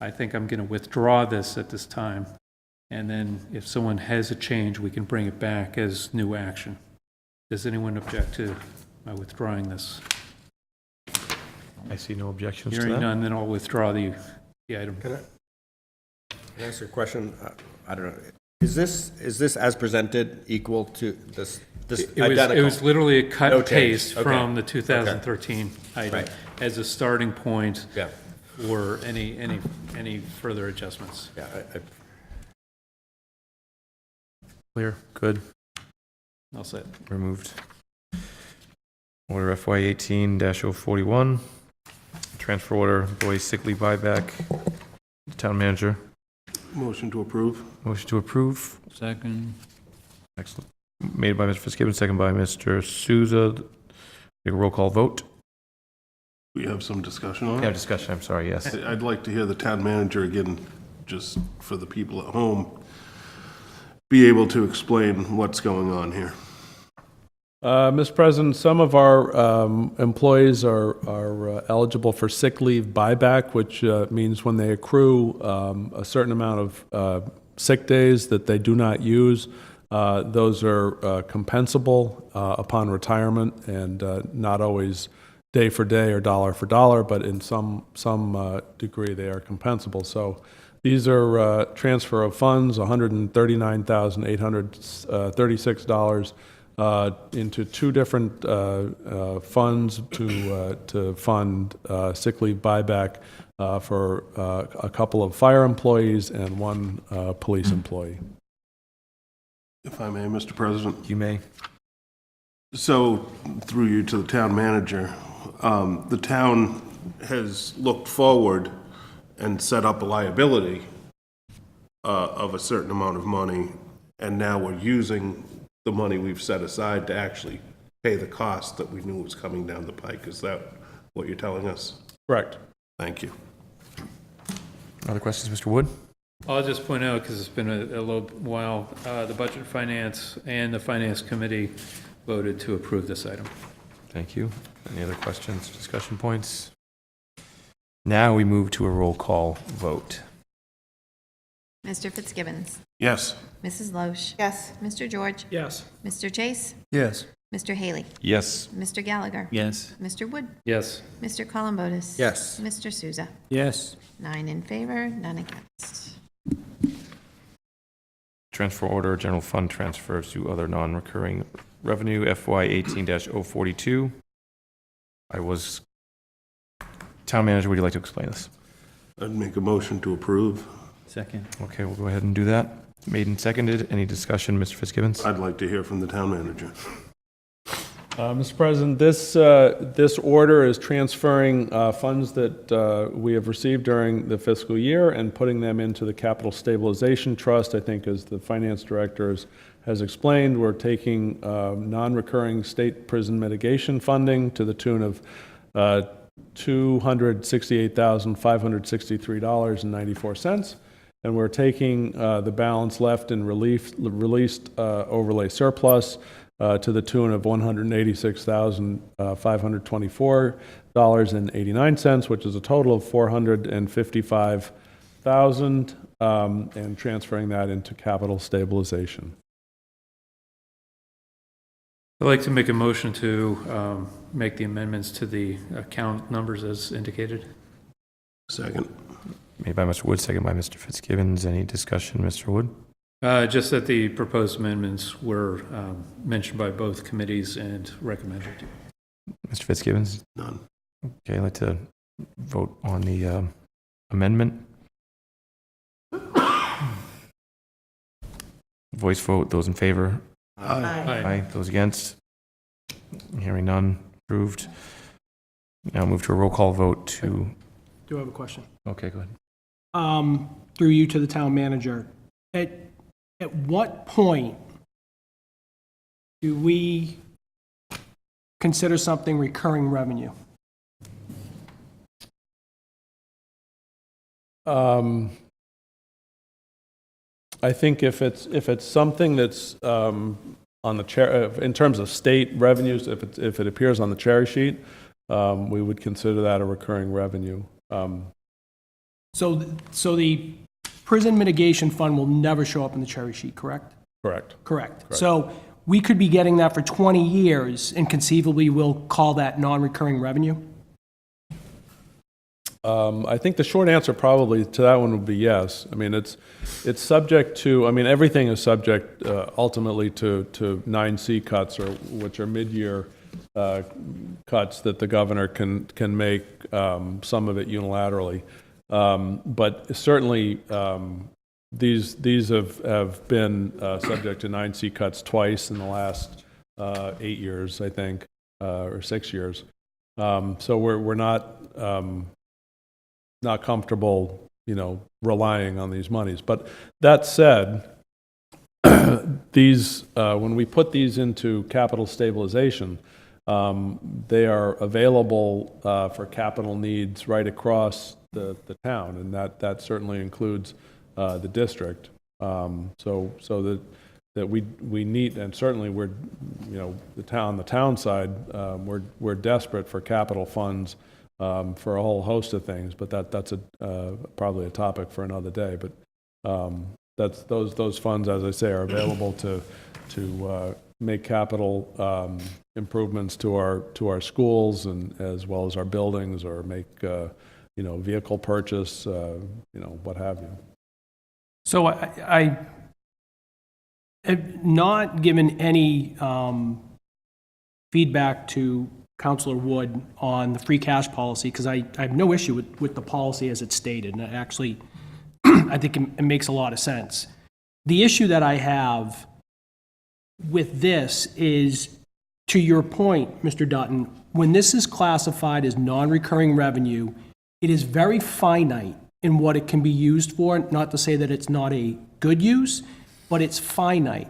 I think I'm going to withdraw this at this time. And then if someone has a change, we can bring it back as new action. Does anyone object to my withdrawing this? I see no objections to Hearing that. none, then I'll withdraw the item. Can I ask you a question? I don't know. Is this as presented equal to this identical? It was literally a cut No and change. paste Okay. from the 2013 item Right. as a starting point Yeah. for any further adjustments. Yeah. Clear, good, I'll say. removed. Order FY 18-041. Transfer order, employee sick leave buyback. Town manager, Motion to approve. motion to approve. Second. Excellent. Made by Mr. Fitzgibbons, second by Mr. Souza. Take a roll call vote. We have some discussion on Yeah, it. discussion, I'm sorry, yes. I'd like to hear the town manager again, just for the people at home, be able to explain what's going on here. Mr. President, some of our employees are eligible for sick leave buyback, which means when they accrue a certain amount of sick days that they do not use, those are compensable upon retirement, and not always day for day or dollar for dollar, but in some degree they are compensable. So these are transfer of funds, $139,836 into 2 different funds to fund sick leave buyback for a couple of fire employees and 1 police employee. If I may, Mr. President. You may. So, through you to the town manager, the town has looked forward and set up a liability of a certain amount of money, and now we're using the money we've set aside to actually pay the cost that we knew was coming down the pike. Is that what you're telling us? Correct. Thank you. Other questions, Mr. Wood? I'll just point out, because it's been a little while, the Budget Finance and the Finance Committee voted to approve this item. Thank you. Any other questions, discussion points? Now we move to a roll call vote. Mr. Fitzgibbons? Yes. Mrs. Loesch? Yes. Mr. George? Yes. Mr. Chase? Yes. Mr. Haley? Yes. Mr. Gallagher? Yes. Mr. Wood? Yes. Mr. Columbotus? Yes. Mr. Souza? Yes. 9 in favor, none against. Transfer order, general fund transfers to other non-recurring revenue, FY 18-042. Town manager, would you like to explain this? I'd make a motion to approve. Second. Okay, we'll go ahead and do that. Made and seconded. Any discussion, Mr. Fitzgibbons? I'd like to hear from the town manager. Mr. President, this order is transferring funds that we have received during the fiscal year and putting them into the Capital Stabilization Trust. I think as the finance director has explained, we're taking non-recurring state prison mitigation funding to the tune of $268,563.94. And we're taking the balance left in released overlay surplus to the tune of $186,524.89, which is a total of $455,000, and transferring that into capital stabilization. I'd like to make a motion to make the amendments to the account numbers as indicated. Second. Made by Mr. Wood, second by Mr. Fitzgibbons. Any discussion, Mr. Wood? Just that the proposed amendments were mentioned by both committees and recommended. Mr. Fitzgibbons? None. Okay, I'd like to vote on the amendment. Voice vote, those in favor? Aye. Those against? Hearing none, approved. Now move to a roll call vote to, Do I have a question? okay, go ahead. Through you to the town manager. At what point do we consider something recurring revenue? I think if it's something that's on the chair, in terms of state revenues, if it appears on the cherry sheet, we would consider that a recurring revenue. So the prison mitigation fund will never show up in the cherry sheet, correct? Correct. Correct. So we could be getting that for 20 years, and conceivably we'll call that non-recurring revenue? I think the short answer probably to that one would be yes. I mean, it's subject to, I mean, everything is subject ultimately to 9C cuts, or which are mid-year cuts that the governor can make, some of it unilaterally. But certainly, these have been subject to 9C cuts twice in the last 8 years, I think, or 6 years. So we're not comfortable, relying on these monies. But that said, these when we put these into capital stabilization, they are available for capital needs right across the town, and that certainly includes the district. So that we need, and certainly we're, the town side, we're desperate for capital funds for a whole host of things, but that's probably a topic for another day. But that's those funds, as I say, are available to make capital improvements to our schools, and as well as our buildings, or make vehicle purchase, what have you. So I have not given any feedback to Councilor Wood on the free cash policy, because I have no issue with the policy as it's stated, and actually, I think it makes a lot of sense. The issue that I have with this is, to your point, Mr. Dutton, when this is classified as non-recurring revenue, it is very finite in what it can be used for. Not to say that it's not a good use, but it's finite.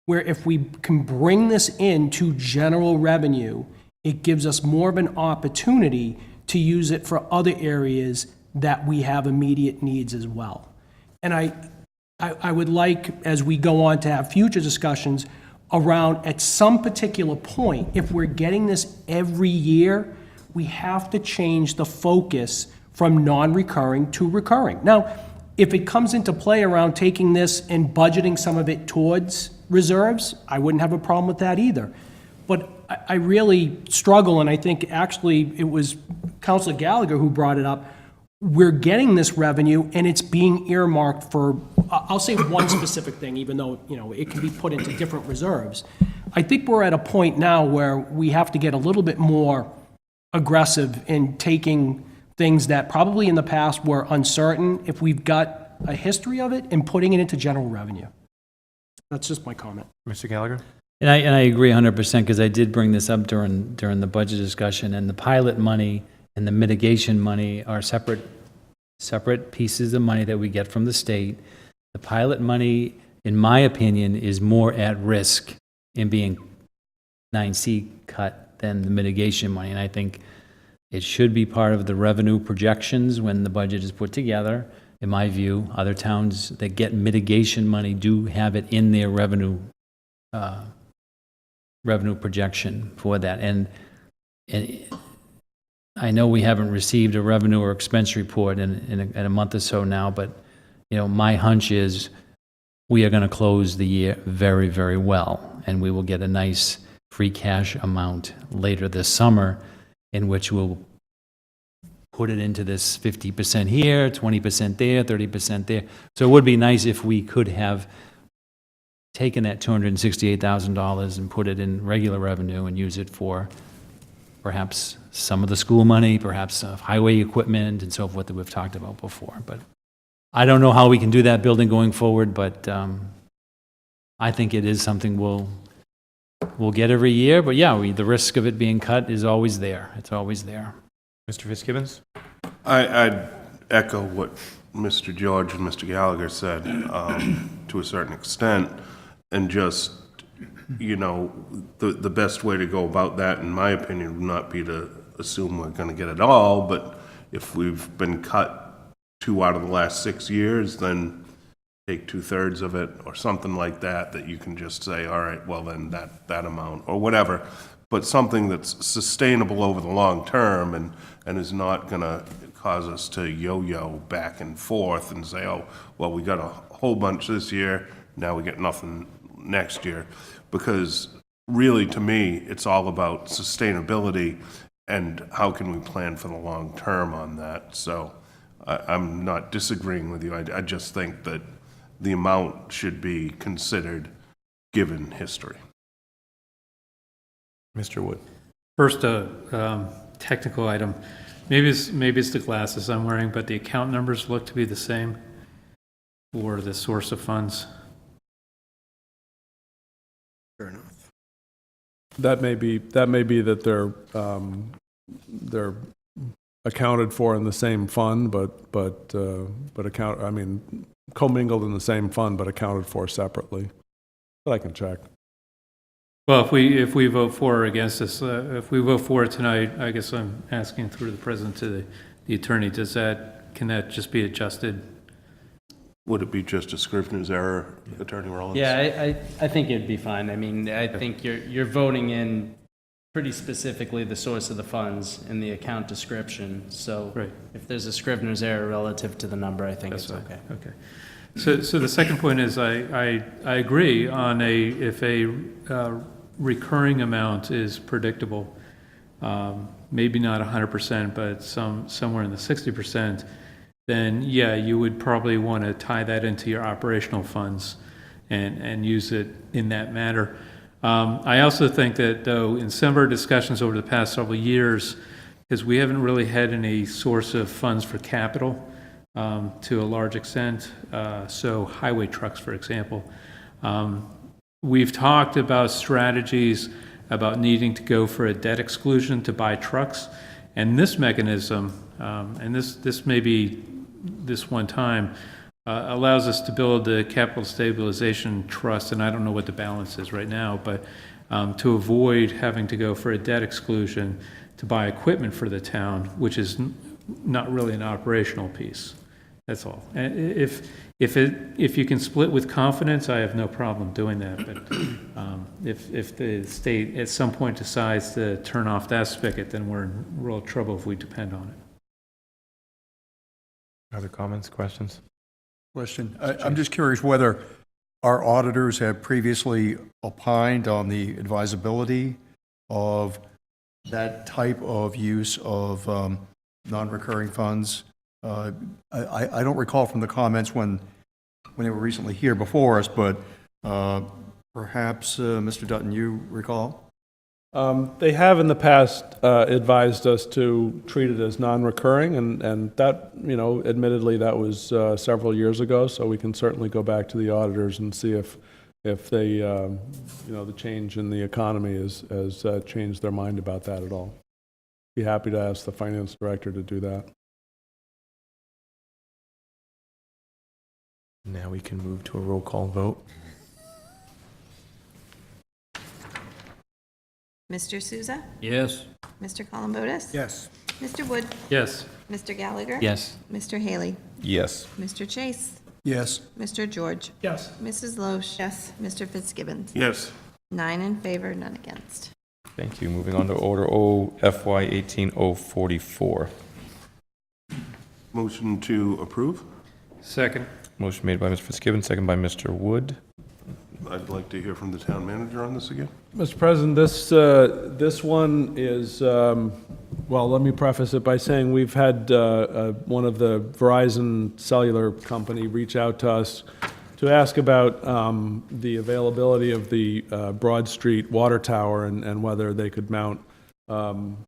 Where if we can bring this into general revenue, it gives us more of an opportunity to use it for other areas that we have immediate needs as well. And I would like, as we go on to have future discussions around, at some particular point, if we're getting this every year, we have to change the focus from non-recurring to recurring. Now, if it comes into play around taking this and budgeting some of it towards reserves, I wouldn't have a problem with that either. But I really struggle, and I think actually it was Councilor Gallagher who brought it up. We're getting this revenue, and it's being earmarked for, I'll say one specific thing, even though, it can be put into different reserves. I think we're at a point now where we have to get a little bit more aggressive in taking things that probably in the past were uncertain, if we've got a history of it, and putting it into general revenue. That's just my comment. Mr. Gallagher? And I agree 100%, because I did bring this up during the budget discussion, and the pilot money and the mitigation money are separate pieces of money that we get from the state. The pilot money, in my opinion, is more at risk in being 9C cut than the mitigation money, and I think it should be part of the revenue projections when the budget is put together. In my view, other towns that get mitigation money do have it in their revenue projection for that. And I know we haven't received a revenue or expense report in a month or so now, but my hunch is we are going to close the year very, very well, and we will get a nice free cash amount later this summer, in which we'll put it into this 50% here, 20% there, 30% there. So it would be nice if we could have taken that $268,000 and put it in regular revenue and use it for perhaps some of the school money, perhaps highway equipment and so forth that we've talked about before. But I don't know how we can do that building going forward, but I think it is something we'll get every year. But yeah, the risk of it being cut is always there. It's always there. Mr. Fitzgibbons? I'd echo what Mr. George and Mr. Gallagher said to a certain extent, and just, the best way to go about that, in my opinion, would not be to assume we're going to get it all, but if we've been cut 2 out of the last 6 years, then take 2/3 of it, or something like that, that you can just say, all right, well then that amount, or whatever, but something that's sustainable over the long term and is not going to cause us to yo-yo back and forth and say, oh, well, we got a whole bunch this year, now we get nothing next year. Because really, to me, it's all about sustainability and how can we plan for the long term on that. So I'm not disagreeing with you. I just think that the amount should be considered given history. Mr. Wood? First, technical item. Maybe it's the glasses I'm wearing, but the account numbers look to be the same for the source of funds. Fair enough. That may be that they're accounted for in the same fund, but commingled in the same fund, but accounted for separately. But I can check. Well, if we vote for or against this, if we vote for it tonight, I guess I'm asking through the president to the attorney, can that just be adjusted? Would it be just a Scrivener's error, Attorney Rollins? Yeah, I think it'd be fine. I mean, I think you're voting in pretty specifically the source of the funds in the account description. So Right. if there's a Scrivener's error relative to the number, I think That's it's right. okay. Okay. So the second point is I agree on if a recurring amount is predictable, maybe not 100%, but somewhere in the 60%, then yeah, you would probably want to tie that into your operational funds and use it in that manner. I also think that, though, in some of our discussions over the past several years, because we haven't really had any source of funds for capital to a large extent, so highway trucks, for example. We've talked about strategies about needing to go for a debt exclusion to buy trucks, and this mechanism, and this may be this one time, allows us to build a capital stabilization trust, and I don't know what the balance is right now, but to avoid having to go for a debt exclusion to buy equipment for the town, which is not really an operational piece. That's all. And if you can split with confidence, I have no problem doing that. But if the state at some point decides to turn off that spigot, then we're in real trouble if we depend on it. Other comments, questions? Question. I'm just curious whether our auditors have previously opined on the advisability of that type of use of non-recurring funds. I don't recall from the comments when they were recently here before us, but perhaps, Mr. Dutton, you recall? They have in the past advised us to treat it as non-recurring, and that, admittedly, that was several years ago, so we can certainly go back to the auditors and see if if they, the change in the economy has changed their mind about that at all. Be happy to ask the finance director to do that. Now we can move to a roll call vote. Mr. Souza? Yes. Mr. Columbotus? Yes. Mr. Wood? Yes. Mr. Gallagher? Yes. Mr. Haley? Yes. Mr. Chase? Yes. Mr. George? Yes. Mrs. Loesch? Yes. Mr. Fitzgibbons? Yes. 9 in favor, none against. Thank you. Moving on to Order O FY 18044. Motion to approve? Second. Motion made by Mr. Fitzgibbon, second by Mr. Wood. I'd like to hear from the town manager on this again. Mr. President, this one is, well, let me preface it by saying we've had one of the Verizon cellular company reach out to us to ask about the availability of the Broad Street water tower and whether they could mount,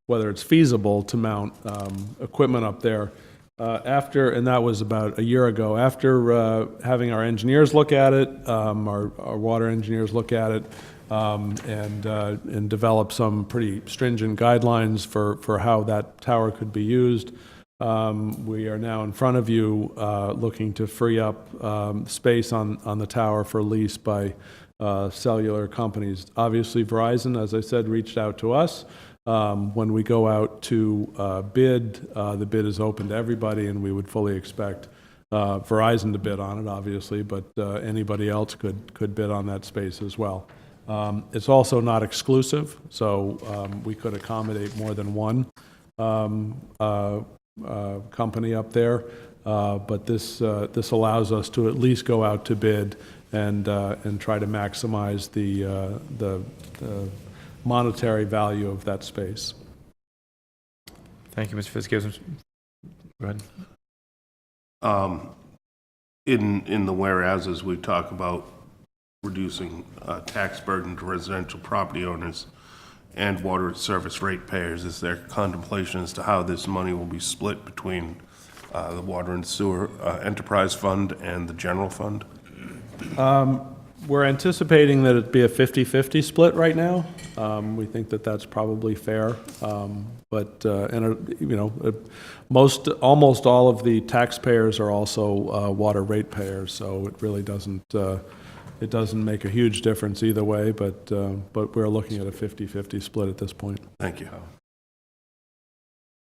whether it's feasible to mount equipment up there. And that was about a year ago, after having our engineers look at it, our water engineers look at it, and develop some pretty stringent guidelines for how that tower could be used. We are now in front of you looking to free up space on the tower for lease by cellular companies. Obviously, Verizon, as I said, reached out to us. When we go out to bid, the bid is open to everybody, and we would fully expect Verizon to bid on it, obviously, but anybody else could bid on that space as well. It's also not exclusive, so we could accommodate more than one company up there, but this allows us to at least go out to bid and try to maximize the monetary value of that space. Thank you, Mr. Fitzgibbon. Go ahead. In the whereases, we talk about reducing tax burden to residential property owners and water service ratepayers. Is there contemplation as to how this money will be split between the Water and Sewer Enterprise Fund and the general fund? We're anticipating that it'd be a 50-50 split right now. We think that that's probably fair, but almost all of the taxpayers are also water ratepayers, so it really doesn't make a huge difference either way. But we're looking at a 50-50 split at this point. Thank you.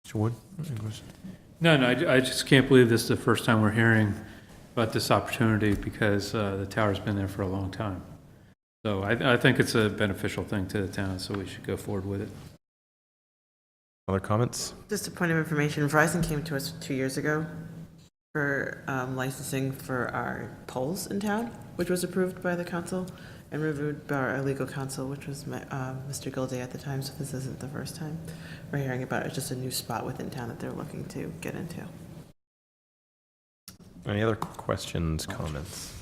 Mr. Wood? No, I just can't believe this is the first time we're hearing about this opportunity, because the tower's been there for a long time. So I think it's a beneficial thing to the town, so we should go forward with it. Other comments? Just a point of information, Verizon came to us 2 years ago for licensing for our poles in town, which was approved by the council and reviewed by our legal counsel, which was Mr. Gilday at the time, so this isn't the first time we're hearing about it. It's just a new spot within town that they're looking to get into. Any other questions, comments?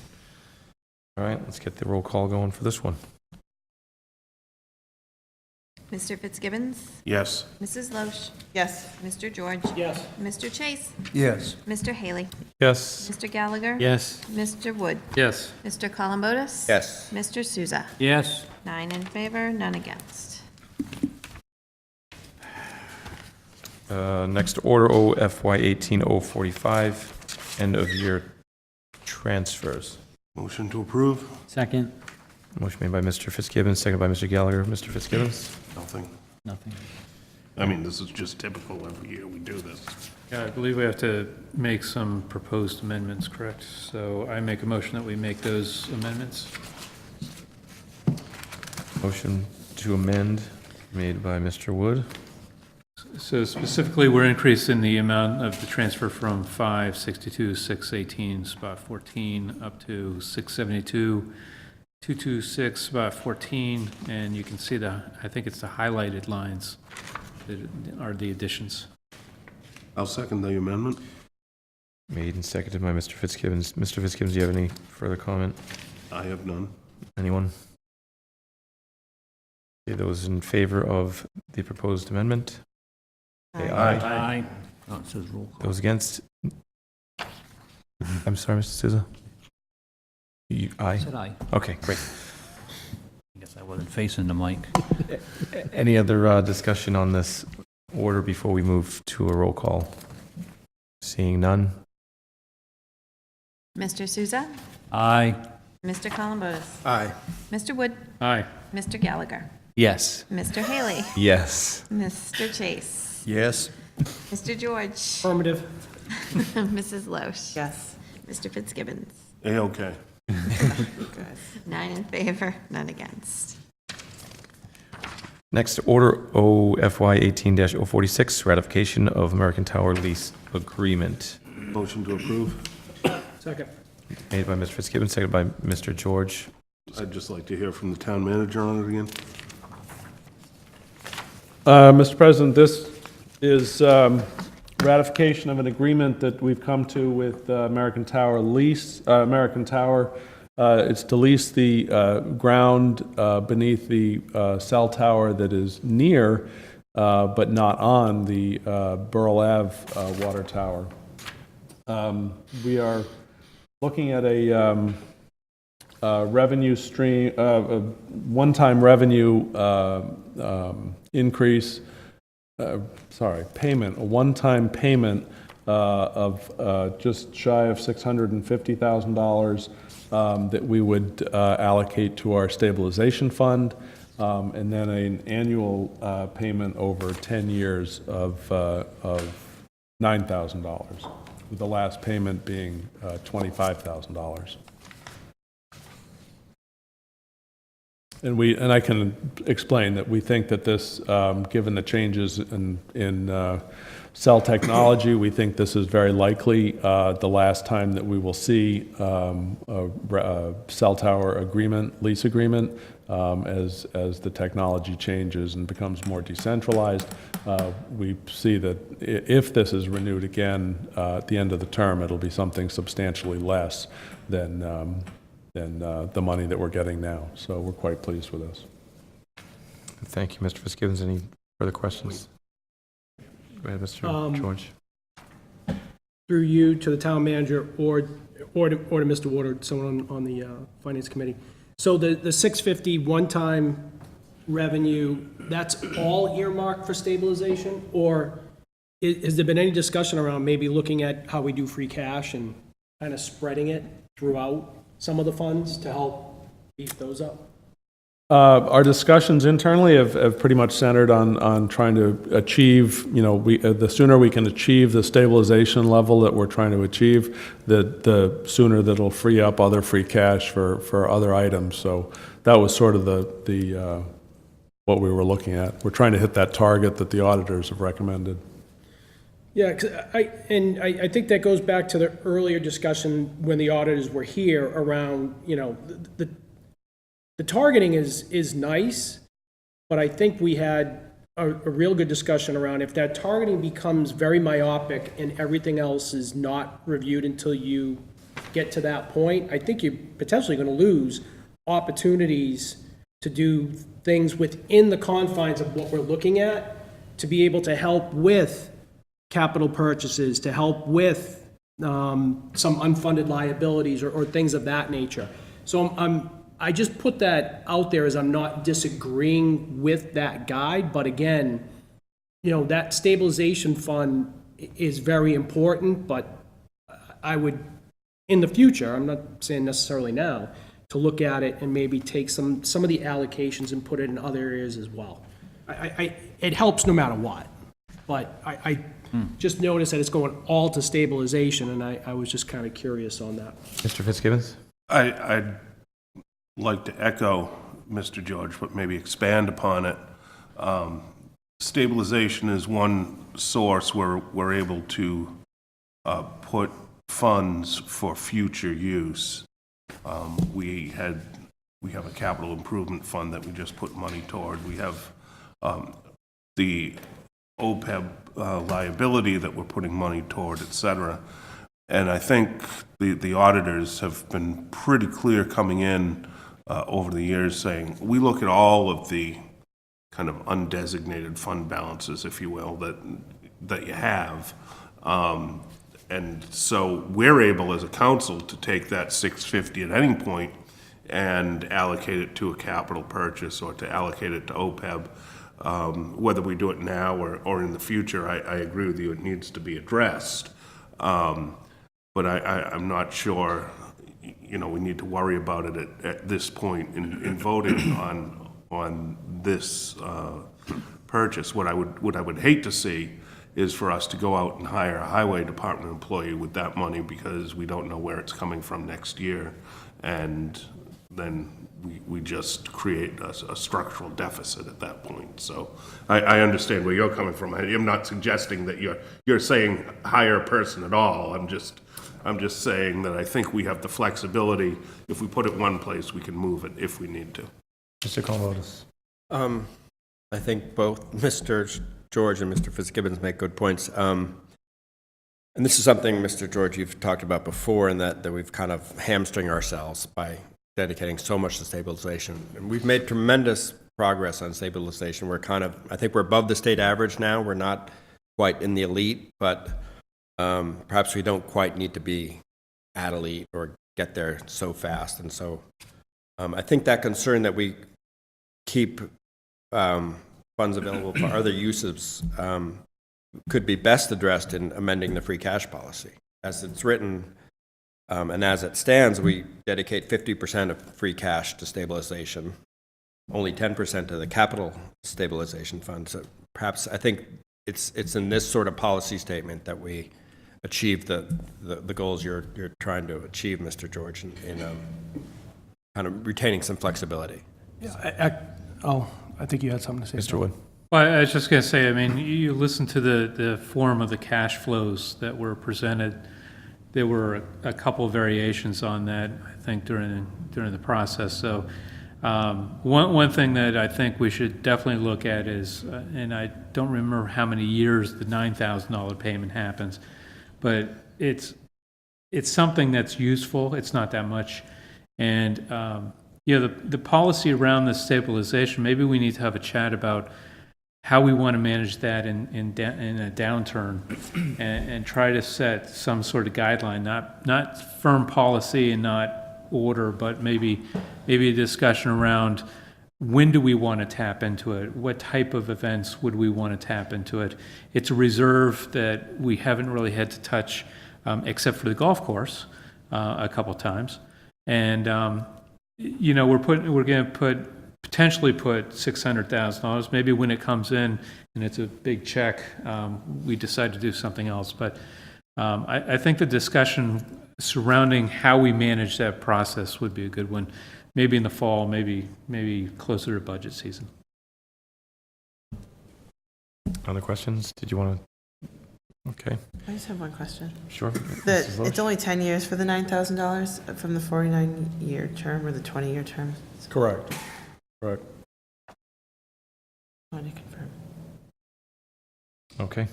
All right, let's get the roll call going for this one. Mr. Fitzgibbons? Yes. Mrs. Loesch? Yes. Mr. George? Yes. Mr. Chase? Yes. Mr. Haley? Yes. Mr. Gallagher? Yes. Mr. Wood? Yes. Mr. Columbotus? Yes. Mr. Souza? Yes. 9 in favor, none against. Next order O FY 18045, end of year transfers. Motion to approve? Second? Motion made by Mr. Fitzgibbons, second by Mr. Gallagher. Mr. Fitzgibbons? Nothing. Nothing. I mean, this is just typical. Every year we do this. Yeah, I believe we have to make some proposed amendments, correct? So I make a motion that we make those amendments. Motion to amend made by Mr. Wood. So specifically, we're increasing the amount of the transfer from 562, 618, spot 14, up to 672, 226, spot 14, and you can see I think it's the highlighted lines that are the additions. I'll second the amendment. Made and seconded by Mr. Fitzgibbons. Mr. Fitzgibbons, do you have any further comment? I have none. Anyone? Okay, those in favor of the proposed amendment? Say aye. Aye. Oh, it says roll call. Those against? I'm sorry, Mr. Souza. Aye? Said aye. Okay, great. I guess I wasn't facing the mic. Any other discussion on this order before we move to a roll call? Seeing none? Mr. Souza? Aye. Mr. Columbotus? Aye. Mr. Wood? Aye. Mr. Gallagher? Yes. Mr. Haley? Yes. Mr. Chase? Yes. Mr. George? Affirmative. Mrs. Loesch? Yes. Mr. Fitzgibbons? A-okay. 9 in favor, none against. Next, order OFY 18-046, ratification of American Tower lease agreement. Motion to approve. Second. Made by Mr. Fitzgibbons, seconded by Mr. George. I'd just like to hear from the town manager on it again. Mr. President, this is ratification of an agreement that we've come to with American Tower American Tower. It's to lease the ground beneath the cell tower that is near, but not on, the Burl Ave water tower. We are looking at a revenue stream, a one-time revenue increase, payment, a one-time payment of just shy of $650,000 that we would allocate to our stabilization fund, and then an annual payment over 10 years of $9,000, with the last payment being $25,000. And I can explain that we think that this, given the changes in cell technology, we think this is very likely the last time that we will see a cell tower agreement, lease agreement, as the technology changes and becomes more decentralized. We see that if this is renewed again at the end of the term, it'll be something substantially less than the money that we're getting now. So we're quite pleased with this. Thank you, Mr. Fitzgibbons. Any further questions? Go ahead, Mr. George. Through you to the town manager or to Mr. Wood or someone on the finance committee. So the 650 one-time revenue, that's all earmarked for stabilization? Or has there been any discussion around maybe looking at how we do free cash and kind of spreading it throughout some of the funds to help beef those up? Our discussions internally have pretty much centered on trying to achieve, the sooner we can achieve the stabilization level that we're trying to achieve, the sooner that it'll free up other free cash for other items. So that was sort of the what we were looking at. We're trying to hit that target that the auditors have recommended. Yeah, 'cause I think that goes back to the earlier discussion when the auditors were here around, the targeting is nice, but I think we had a real good discussion around if that targeting becomes very myopic and everything else is not reviewed until you get to that point, I think you're potentially going to lose opportunities to do things within the confines of what we're looking at, to be able to help with capital purchases, to help with some unfunded liabilities or things of that nature. So I just put that out there as I'm not disagreeing with that guide, but again, that stabilization fund is very important, but I would, in the future, I'm not saying necessarily now, to look at it and maybe take some of the allocations and put it in other areas as well. It helps no matter what, but I just noticed that it's going all to stabilization, and I was just kind of curious on that. Mr. Fitzgibbons? I'd like to echo Mr. George, but maybe expand upon it. Stabilization is one source where we're able to put funds for future use. We have a capital improvement fund that we just put money toward. We have the OPEB liability that we're putting money toward, et cetera. And I think the auditors have been pretty clear coming in over the years saying, we look at all of the kind of undesignated fund balances, if you will, that you have. And so we're able as a council to take that 650 at any point and allocate it to a capital purchase or to allocate it to OPEB. Whether we do it now or in the future, I agree with you, it needs to be addressed. But I'm not sure, you know, we need to worry about it at this point in voting on this purchase. What I would hate to see is for us to go out and hire a highway department employee with that money because we don't know where it's coming from next year. And then we just create a structural deficit at that point. So I understand where you're coming from. I'm not suggesting that you're saying hire a person at all. I'm just saying that I think we have the flexibility. If we put it one place, we can move it if we need to. Mr. Columbotus. I think both Mr. George and Mr. Fitzgibbons make good points. And this is something, Mr. George, you've talked about before, and that we've kind of hamstring ourselves by dedicating so much to stabilization. And we've made tremendous progress on stabilization. I think we're above the state average now. We're not quite in the elite, but perhaps we don't quite need to be at elite or get there so fast. And so I think that concern that we keep funds available for other uses could be best addressed in amending the free cash policy. As it's written, and as it stands, we dedicate 50% of free cash to stabilization, only 10% to the capital stabilization fund. So perhaps I think it's in this sort of policy statement that we achieve the goals you're trying to achieve, Mr. George, in kind of retaining some flexibility. Yeah, I think you had something to say. Mr. Wood. Well, I was just going to say, I mean, you listen to the form of the cash flows that were presented. There were a couple of variations on that, I think, during the process. So one thing that I think we should definitely look at is, and I don't remember how many years the $9,000 payment happens, but it's something that's useful. It's not that much. And, you know, the policy around the stabilization, maybe we need to have a chat about how we want to manage that in a downturn and try to set some sort of guideline, not firm policy and not order, but maybe a discussion around when do we want to tap into it? What type of events would we want to tap into it? It's a reserve that we haven't really had to touch except for the golf course a couple times. And, you know, we're going to potentially put $600,000. Maybe when it comes in and it's a big check, we decide to do something else. But I think the discussion surrounding how we manage that process would be a good one. Maybe in the fall, maybe closer to budget season. Other questions? Did you want to? Okay. I just have one question. Sure. It's only 10 years for the $9,000 from the 49-year term or the 20-year term? Correct. Correct. I want to confirm. Okay.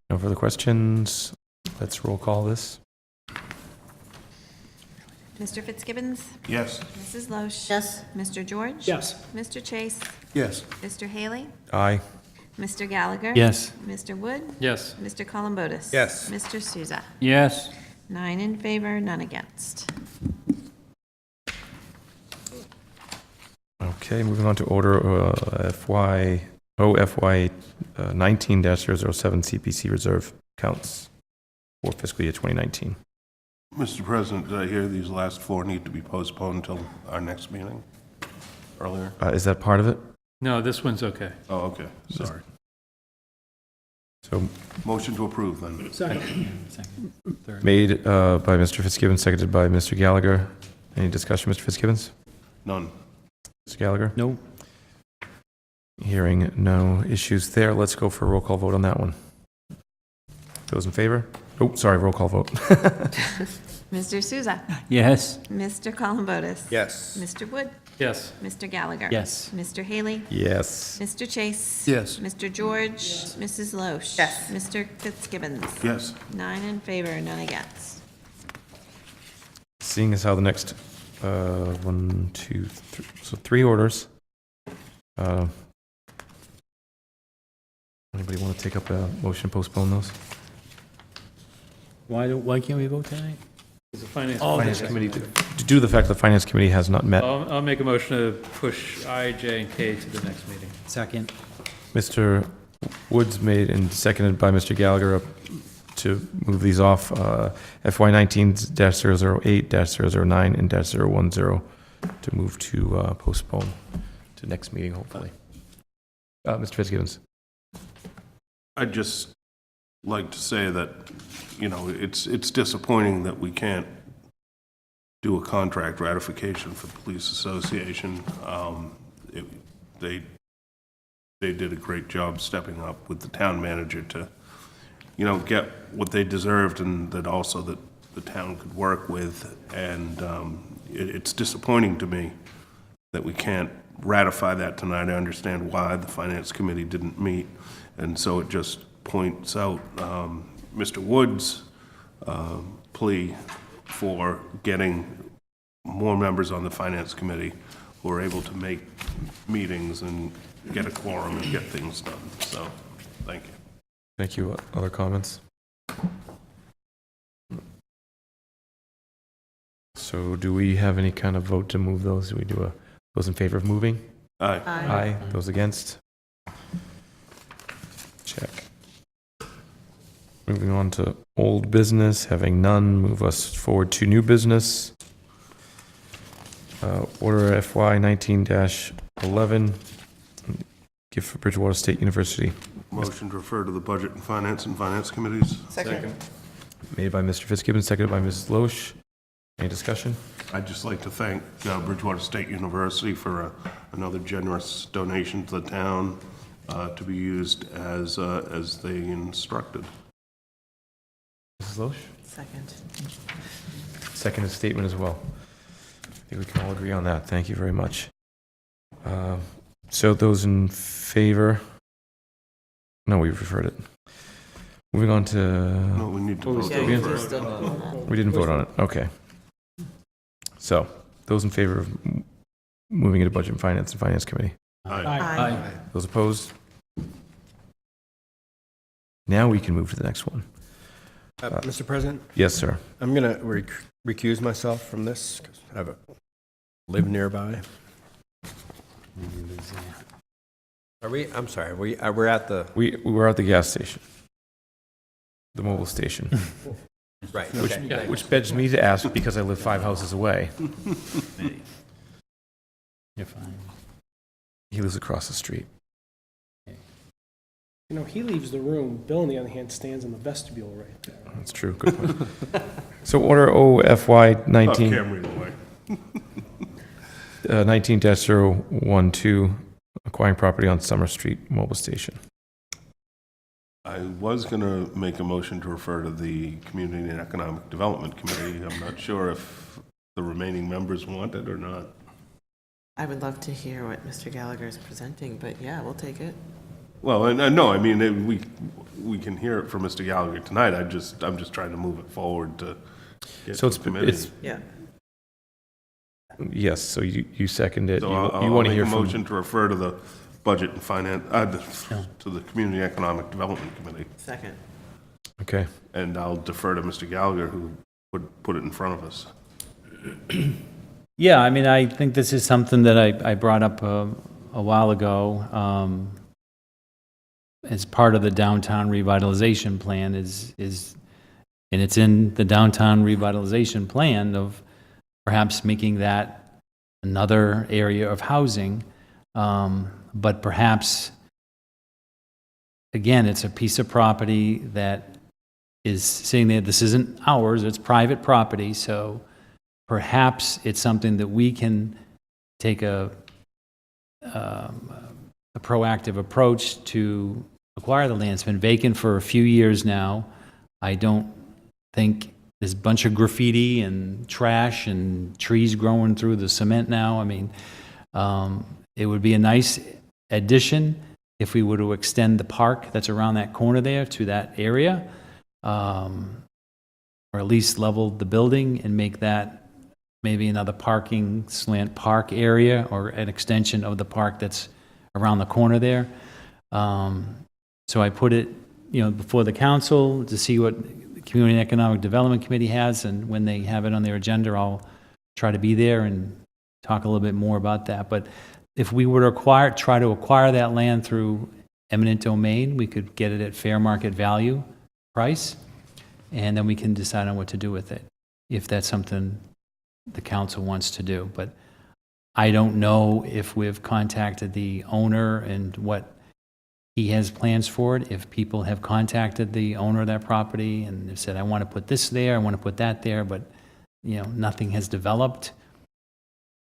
No further questions. Let's roll call this. Mr. Fitzgibbons? Yes. Mrs. Loesch? Yes. Mr. George? Yes. Mr. Chase? Yes. Mr. Haley? Aye. Mr. Gallagher? Yes. Mr. Wood? Yes. Mr. Columbotus? Yes. Mr. Souza? Yes. 9 in favor, none against. Okay, moving on to order OFY 19-007 CPC reserve accounts for fiscal year 2019. Mr. President, did I hear these last four need to be postponed until our next meeting earlier? Is that part of it? No, this one's okay. Oh, okay, sorry. So Motion to approve, then. Second. Third. made by Mr. Fitzgibbons, seconded by Mr. Gallagher. Any discussion, Mr. Fitzgibbons? None. Mr. Gallagher? No. Hearing no issues there, let's go for a roll call vote on that one. Those in favor? Oh, sorry, roll call vote. Mr. Souza? Yes. Mr. Columbotus? Yes. Mr. Wood? Yes. Mr. Gallagher? Yes. Mr. Haley? Yes. Mr. Chase? Yes. Mr. George? Mrs. Loesch? Yes. Mr. Fitzgibbons? Yes. 9 in favor, none against. Seeing as how the next 1, 2, 3, so 3 orders. Anybody want to take up a motion to postpone those? Why can't we vote tonight? It's a finance. Finance Committee, due to the fact that the Finance Committee has not met. I'll make a motion to push I, J, and K to the next meeting. Second. Mr. Woods made and seconded by Mr. Gallagher to move these off, FY 19-008, -009, and -010, to move to postpone to next meeting, hopefully. Mr. Fitzgibbons. I'd just like to say that, you know, it's disappointing that we can't do a contract ratification for the police association. They did a great job stepping up with the town manager to, you know, get what they deserved, and that also that the town could work with. And it's disappointing to me that we can't ratify that tonight. I understand why the Finance Committee didn't meet, and so it just points out Mr. Wood's plea for getting more members on the Finance Committee who are able to make meetings and get a quorum and get things done. So, thank you. Thank you. Other comments? So do we have any kind of vote to move those? Do we do those in favor of moving? Aye. Aye. Those against? Check. Moving on to old business, having none, move us forward to new business. Order FY 19-11, gift for Bridgewater State University. Motion to refer to the Budget and Finance Committees. Second. Made by Mr. Fitzgibbon, seconded by Mrs. Loesch. Any discussion? I'd just like to thank Bridgewater State University for another generous donation to the town to be used as they instructed. Mrs. Loesch? Second. Second statement as well. I think we can all agree on that. Thank you very much. So those in favor? No, we've referred it. Moving on to... No, we need to vote. Yeah, you just still vote on that. We didn't vote on it. Okay. So those in favor of moving into Budget and Finance Committee? Aye. Those opposed? Now we can move to the next one. Mr. President, Yes, sir. I'm going to recuse myself from this because I live nearby. Are we, I'm sorry, we're at the, We were at the gas station. The mobile station. right, Which, okay. which begs me to ask, because I live 5 houses away. You're fine. He lives across the street. You know, he leaves the room. Bill, on the other hand, stands in the vestibule right there. That's true. Good point. So order OFY Oh, 19, Camry away. 19-012, acquiring property on Summer Street Mobile Station. I was going to make a motion to refer to the Community and Economic Development Committee. I'm not sure if the remaining members want it or not. I would love to hear what Mr. Gallagher is presenting, but yeah, we'll take it. Well, and no, I mean, we can hear it from Mr. Gallagher tonight. I'm just trying to move it forward to get So to the committee. it's, Yeah. yes, so you second it. So You I'll want to make hear a from... motion to refer to the Budget and Finance, to the Community Economic Development Committee. Second. Okay. And I'll defer to Mr. Gallagher, who would put it in front of us. Yeah, I mean, I think this is something that I brought up a while ago as part of the downtown revitalization plan and it's in the downtown revitalization plan of perhaps making that another area of housing, but perhaps, again, it's a piece of property that is sitting there. This isn't ours, it's private property, so perhaps it's something that we can take a proactive approach to acquire the land. It's been vacant for a few years now. I don't think there's a bunch of graffiti and trash and trees growing through the cement now. I mean, it would be a nice addition if we were to extend the park that's around that corner there to that area, or at least level the building and make that maybe another parking slant park area or an extension of the park that's around the corner there. So I put it, before the council to see what Community and Economic Development Committee has, and when they have it on their agenda, I'll try to be there and talk a little bit more about that. But if we were to try to acquire that land through eminent domain, we could get it at fair market value price, and then we can decide on what to do with it, if that's something the council wants to do. But I don't know if we've contacted the owner and what he has plans for it. If people have contacted the owner of that property and have said, I want to put this there, I want to put that there, but, nothing has developed.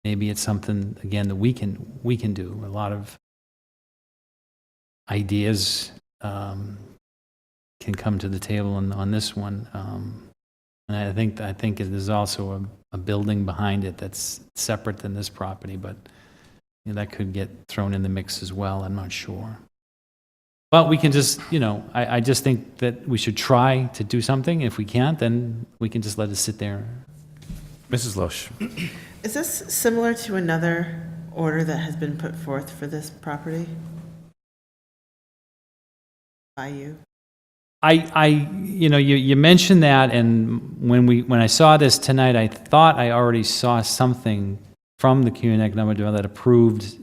Maybe it's something, again, that we can do. A lot of ideas can come to the table on this one. And I think there's also a building behind it that's separate than this property, but that could get thrown in the mix as well. I'm not sure. But we can just, I just think that we should try to do something. If we can't, then we can just let it sit there. Mrs. Loesch. Is this similar to another order that has been put forth for this property? By you? You mentioned that, and when I saw this tonight, I thought I already saw something from the Community and Economic Development that approved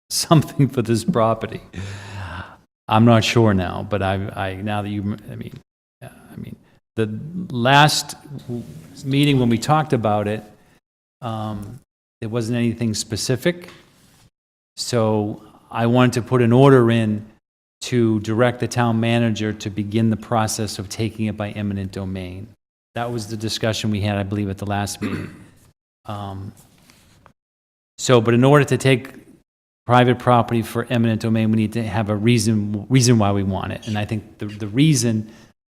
something for this property. I'm not sure now, but the last meeting when we talked about it, there wasn't anything specific. So I wanted to put an order in to direct the town manager to begin the process of taking it by eminent domain. That was the discussion we had, I believe, at the last meeting. But in order to take private property for eminent domain, we need to have a reason why we want it. And I think the reason,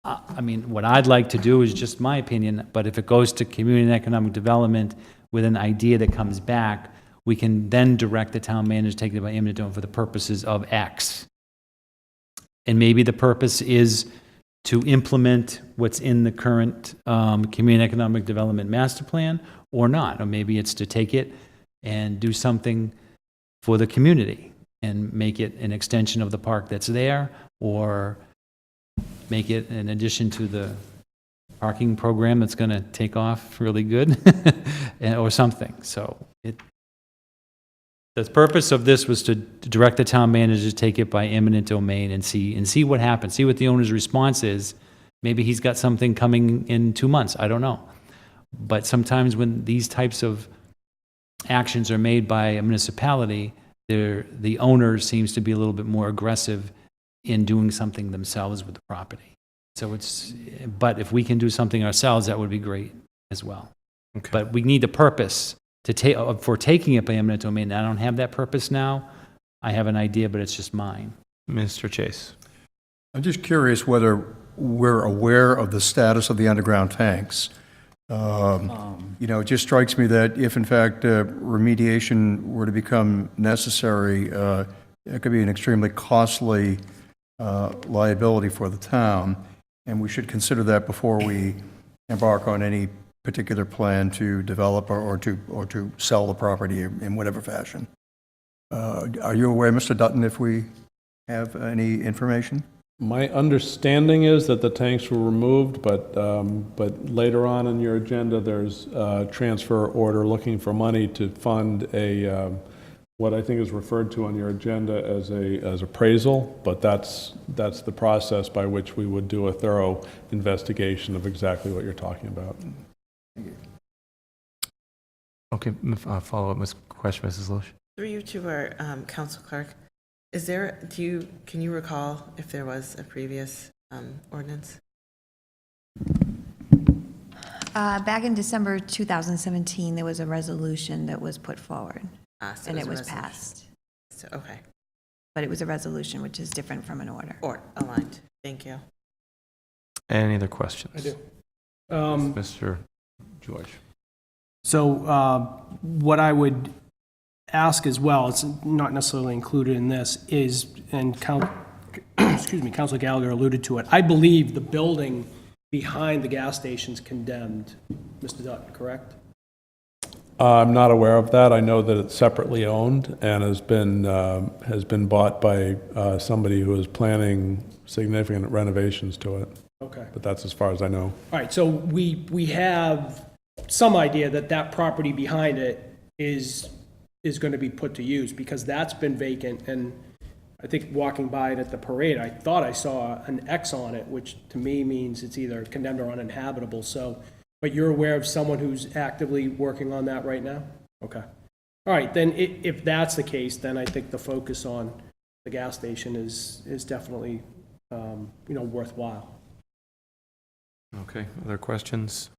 what I'd like to do is just my opinion, but if it goes to Community and Economic Development with an idea that comes back, we can then direct the town manager to take it by eminent domain for the purposes of X. And maybe the purpose is to implement what's in the current Community and Economic Development Master Plan or not. Or maybe it's to take it and do something for the community and make it an extension of the park that's there, or make it an addition to the parking program that's going to take off really good or something. So the purpose of this was to direct the town manager to take it by eminent domain and see what happens, see what the owner's response is. Maybe he's got something coming in 2 months. I don't know. But sometimes when these types of actions are made by a municipality, the owner seems to be a little bit more aggressive in doing something themselves with the property. So but if we can do something ourselves, that would be great as well. Okay. But we need a purpose for taking it by eminent domain. I don't have that purpose now. I have an idea, but it's just mine. Mr. Chase. I'm just curious whether we're aware of the status of the underground tanks. It just strikes me that if in fact remediation were to become necessary, it could be an extremely costly liability for the town, and we should consider that before we embark on any particular plan to develop or to sell the property in whatever fashion. Are you aware, Mr. Dutton, if we have any information? My understanding is that the tanks were removed, but later on in your agenda, there's a transfer order looking for money to fund what I think is referred to on your agenda as appraisal, but that's the process by which we would do a thorough investigation of exactly what you're talking about. Okay, follow-up question, Mrs. Loesch. Through you to our council clerk, can you recall if there was a previous ordinance? Back in December 2017, there was a resolution that was put forward, So and it a was resolution. passed. So, okay, But it was a resolution, which is different from an order. or aligned. Thank you. Any other questions? I do. Mr. George. So what I would ask as well, it's not necessarily included in this, is, and Councilor Gallagher alluded to it, I believe the building behind the gas station's condemned, Mr. Dutton, correct? I'm not aware of that. I know that it's separately owned and has been bought by somebody who is planning significant renovations to it. Okay. but that's as far as I know. All right, so we have some idea that that property behind it is going to be put to use, because that's been vacant, and I think walking by it at the parade, I thought I saw an X on it, which to me means it's either condemned or uninhabitable, so, but you're aware of someone who's actively working on that right now? Okay. All right, then if that's the case, then I think the focus on the gas station is definitely, worthwhile. Okay, other questions?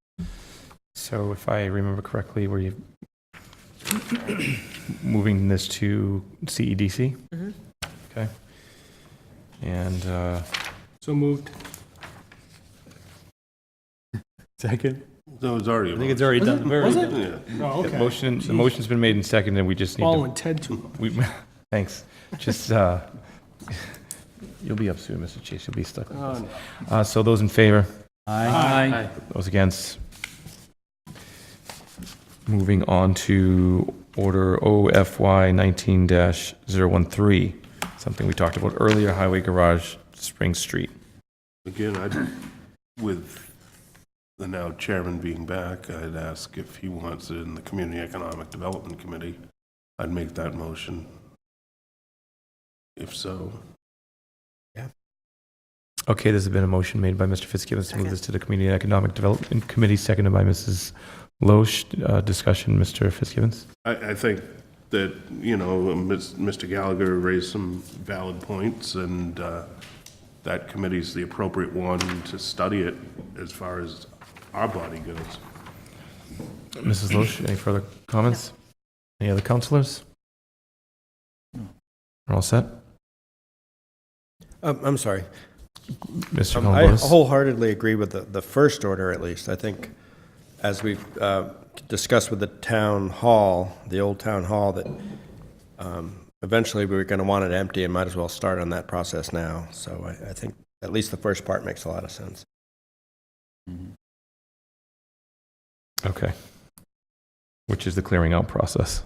So if I remember correctly, were you moving this to CEDC? Mm-hmm. Okay. And, So moved. Second? No, it's already. I think it's already done. Was it? Yeah. Oh, the okay. motion's been made and seconded, and we just need to. All intent to. Thanks. Just, you'll be up soon, Mr. Chase. You'll be stuck with Oh, us. So those in favor? Aye. Those against? Moving on to Order OFY 19-013, something we talked about earlier, Highway Garage, Spring Street. Again, with the now chairman being back, I'd ask if he wants it in the Community Economic Development Committee. I'd make that motion. If so. Okay, there's been a motion made by Mr. Fitzgibbons to move this to the Community Economic Development Committee, seconded by Mrs. Loesch. Discussion, Mr. Fitzgibbons? I think that, Mr. Gallagher raised some valid points, and that committee's the appropriate one to study it as far as our body goes. Mrs. Loesch, any further comments? Any other counselors? We're all set? I'm sorry. Mr. I Columbotus? wholeheartedly agree with the first order, at least. I think, as we've discussed with the town hall, the old town hall, that eventually we're going to want it empty and might as well start on that process now. So I think at least the first part makes a lot of sense. Okay. Which is the clearing out process.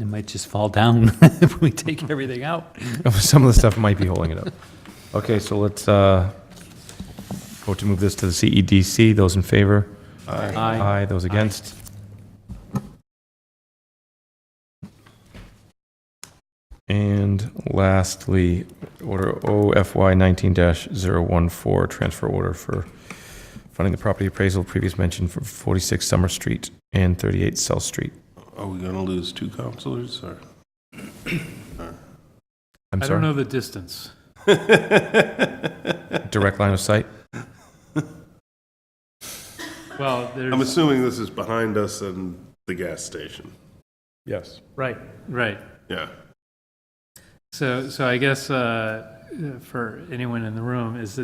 It might just fall down if we take everything out. Some of the stuff might be holding it up. Okay, so let's vote to move this to the CEDC. Those in favor? Aye. Aye. Those against? And lastly, Order OFY 19-014, transfer order for funding the property appraisal previous mentioned for 46 Summer Street and 38 South Street. Are we going to lose two counselors, or? I'm I sorry? don't know the distance. Direct line of sight? Well, there's. I'm assuming this is behind us and the gas station. Yes. Right. Yeah. So I guess for anyone in the room, is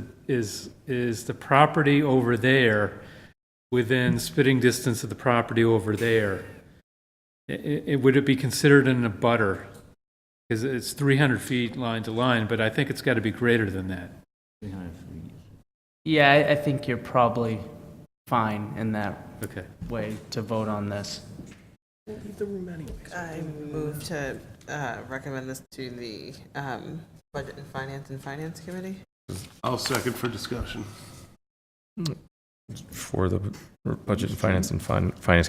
the property over there within spitting distance of the property over there? Would it be considered an abutter? Because it's 300 feet line to line, but I think it's got to be greater than that. Yeah, I think you're probably fine in that Okay. way to vote on this. Leave the room anyways. I move to recommend this to the Budget and Finance Committee. I'll second for discussion. For the Budget and Finance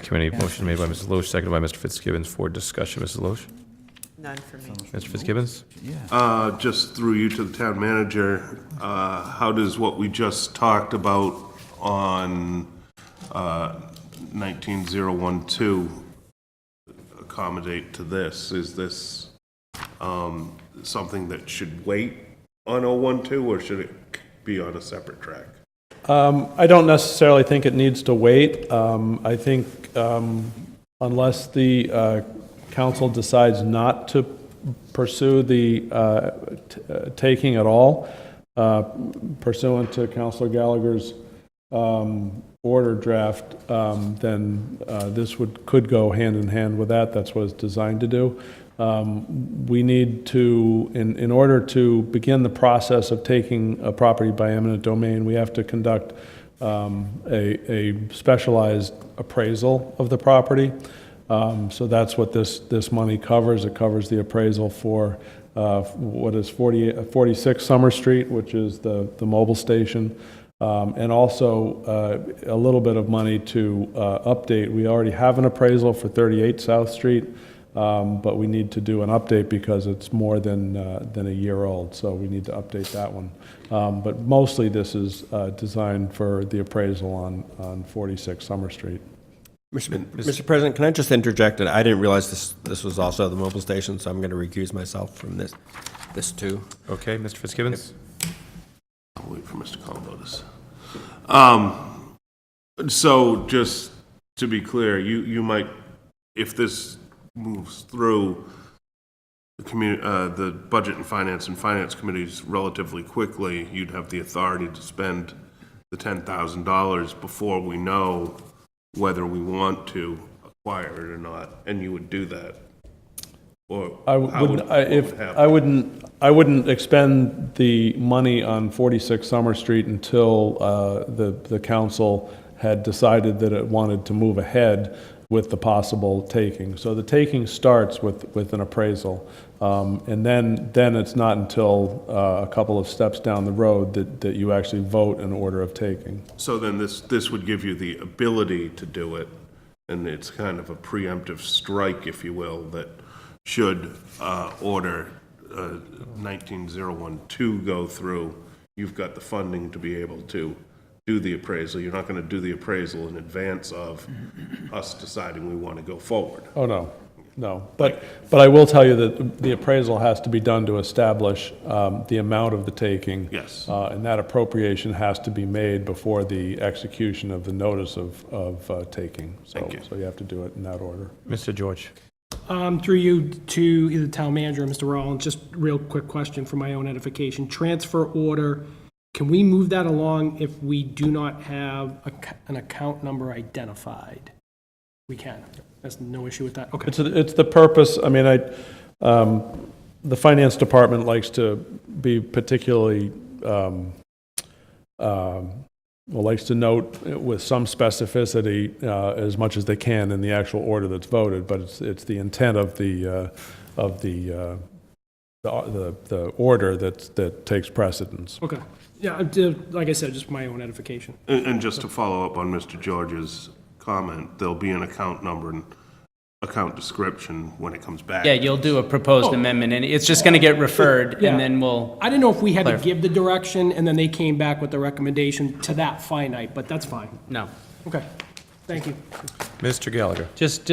Committee, motion made by Mrs. Loesch, seconded by Mr. Fitzgibbons for discussion. Mrs. Loesch? None for me. Mr. Fitzgibbons? Just through you to the town manager, how does what we just talked about on 19012 accommodate to this? Is this something that should wait on 012, or should it be on a separate track? I don't necessarily think it needs to wait. I think unless the council decides not to pursue the taking at all, pursuant to Councilor Gallagher's order draft, then this could go hand in hand with that. That's what it's designed to do. We need to, in order to begin the process of taking a property by eminent domain, we have to conduct a specialized appraisal of the property. So that's what this money covers. It covers the appraisal for what is 46 Summer Street, which is the mobile station, and also a little bit of money to update. We already have an appraisal for 38 South Street, but we need to do an update because it's more than a year old, so we need to update that one. But mostly this is designed for the appraisal on 46 Summer Street. Mr. President, can I just interject? I didn't realize this was also the mobile station, so I'm going to recuse myself from this too. Okay, Mr. Fitzgibbons? I'll wait for Mr. Columbotus. So just to be clear, you might, if this moves through the Budget and Finance Committees relatively quickly, you'd have the authority to spend the $10,000 before we know whether we want to acquire it or not, and you would do that. Or I wouldn't expend the money on 46 Summer Street until the council had decided that it wanted to move ahead with the possible taking. So the taking starts with an appraisal, and then it's not until a couple of steps down the road that you actually vote an order of taking. So then this would give you the ability to do it, and it's kind of a preemptive strike, if you will, that should order 19012 go through, you've got the funding to be able to do the appraisal. You're not going to do the appraisal in advance of us deciding we want to go forward. Oh, no. But I will tell you that the appraisal has to be done to establish the amount of the taking. Yes. And that appropriation has to be made before the execution of the notice of taking. Thank you. So you have to do it in that order. Mr. George? Through you to either the town manager or Mr. Rollins, just real quick question for my own edification. Transfer order, can we move that along if we do not have an account number identified? We can. There's no issue with that? Okay. It's the purpose, I mean, the finance department likes to be particularly, likes to note with some specificity as much as they can in the actual order that's voted, but it's the intent of the order that takes precedence. Okay. Yeah, like I said, just my own edification. And just to follow up on Mr. George's comment, there'll be an account number and account description when it comes back. Yeah, you'll do a proposed amendment, and it's just going to get referred, Yeah. and then we'll. I didn't know if we had to Clarify. give the direction and then they came back with the recommendation to that finite, but that's fine. No. Okay. Thank you. Mr. Gallagher? Just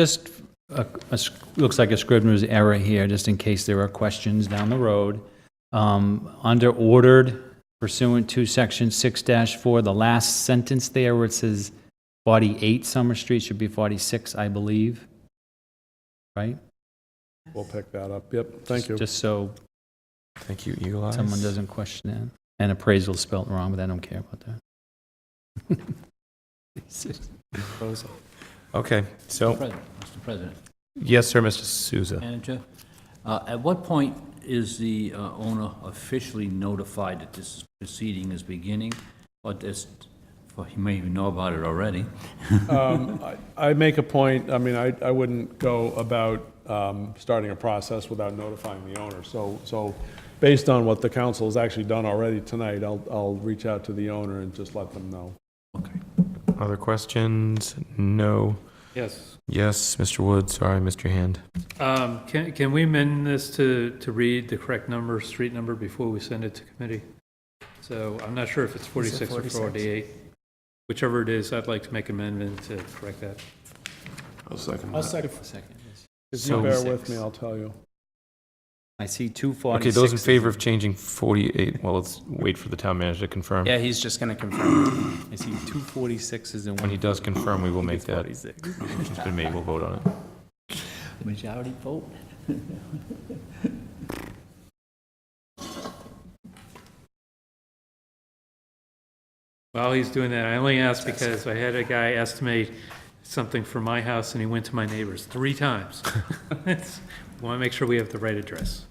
looks like a Scrivener's error here, just in case there are questions down the road. Under ordered pursuant to section 6-4, the last sentence there where it says 48 Summer Street should be 46, I believe. Right? We'll pick that up. Yep, thank you. Just so Thank you, Eagle Eyes. someone doesn't question it. And appraisal spelled wrong, but I don't care about that. Okay, so, Mr. President, yes, sir, Mr. Souza. Manager, at what point is the owner officially notified that this proceeding is beginning? Or just, well, he may even know about it already. I make a point, I mean, I wouldn't go about starting a process without notifying the owner. So based on what the council has actually done already tonight, I'll reach out to the owner and just let them know. Okay. Other questions? No. Yes. Yes, Mr. Wood, sorry, missed your hand. Can we amend this to read the correct number, street number, before we send it to committee? So I'm not sure if it's 46 or 48. Whichever it is, I'd like to make amendment to correct that. I'll second I'll that. second. If you bear with me, I'll tell you. I see 246. Okay, those in favor of changing 48, well, let's wait for the town manager to confirm. Yeah, he's just going to confirm. I see 246s and When he does confirm, we will make that. 46. Motion's been made, we'll vote on it. The majority vote? While he's doing that, I only asked because I had a guy estimate something for my house, and he went to my neighbor's 3 times. We want to make sure we have the right address.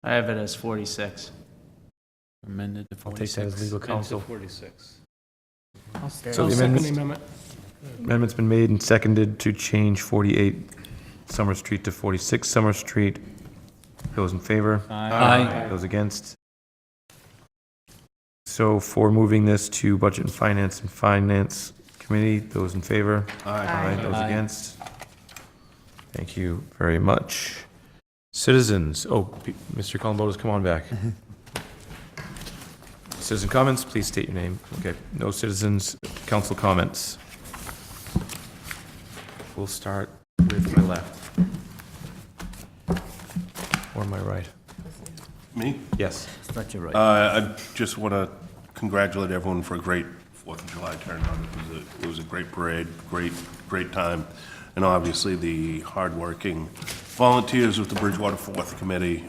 I have it as 46. Amended to I'll take that 46. as legal counsel. 46. So I'll the second the amendment's, amendment. amendment's been made and seconded to change 48 Summer Street to 46 Summer Street. Those in favor? Aye. Those against? So for moving this to Budget and Finance Committee, those in favor? Aye. Those Aye. against? Thank you very much. Citizens, Mr. Columbotus, come on back. Citizen comments, please state your name. Okay, no citizens, council comments. We'll start with my left. Or my right. Me? Yes. Start your right. I just want to congratulate everyone for a great 4th of July turnout. It was a great parade, great time. And obviously, the hardworking volunteers with the Bridgewater 4th Committee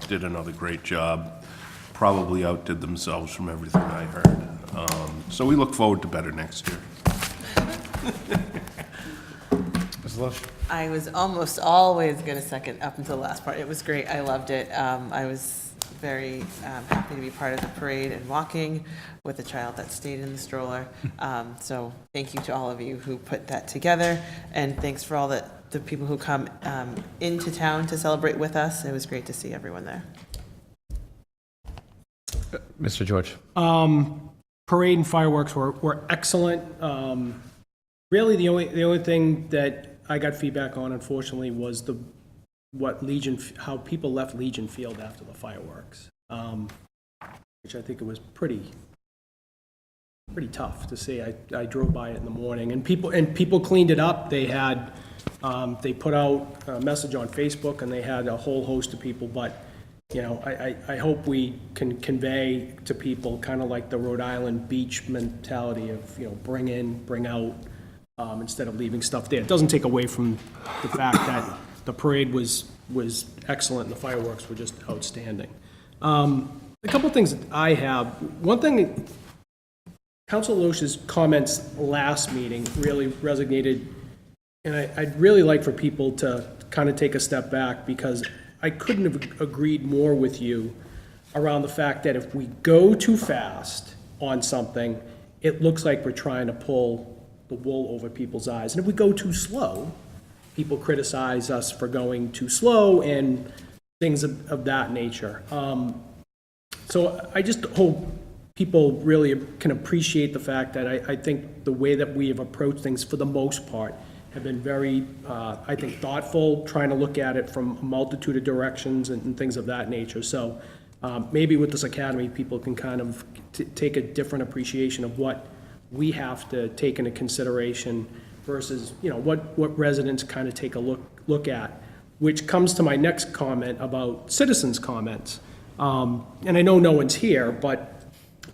did another great job. Probably outdid themselves from everything I heard. So we look forward to better next year. Ms. Lush? I was almost always going to second up until the last part. It was great. I loved it. I was very happy to be part of the parade and walking with a child that stayed in the stroller. So thank you to all of you who put that together, and thanks for all the people who come into town to celebrate with us. It was great to see everyone there. Mr. George? Parade and fireworks were excellent. Really, the only thing that I got feedback on, unfortunately, was how people left Legion Field after the fireworks, which I think it was pretty tough to see. I drove by it in the morning, and people cleaned it up. They had they put out a message on Facebook, and they had a whole host of people. But I hope we can convey to people kind of like the Rhode Island beach mentality of bring in, bring out, instead of leaving stuff there. It doesn't take away from the fact that the parade was excellent and the fireworks were just outstanding. A couple of things that I have. One thing, Council Loesch's comments last meeting really resonated, and I'd really like for people to kind of take a step back, because I couldn't have agreed more with you around the fact that if we go too fast on something, it looks like we're trying to pull the wool over people's eyes. And if we go too slow, people criticize us for going too slow and things of that nature. So I just hope people really can appreciate the fact that I think the way that we have approached things for the most part have been very, I think, thoughtful, trying to look at it from a multitude of directions and things of that nature. So maybe with this academy, people can kind of take a different appreciation of what we have to take into consideration versus, what residents kind of take a look at, which comes to my next comment about citizens' comments. And I know no one's here, but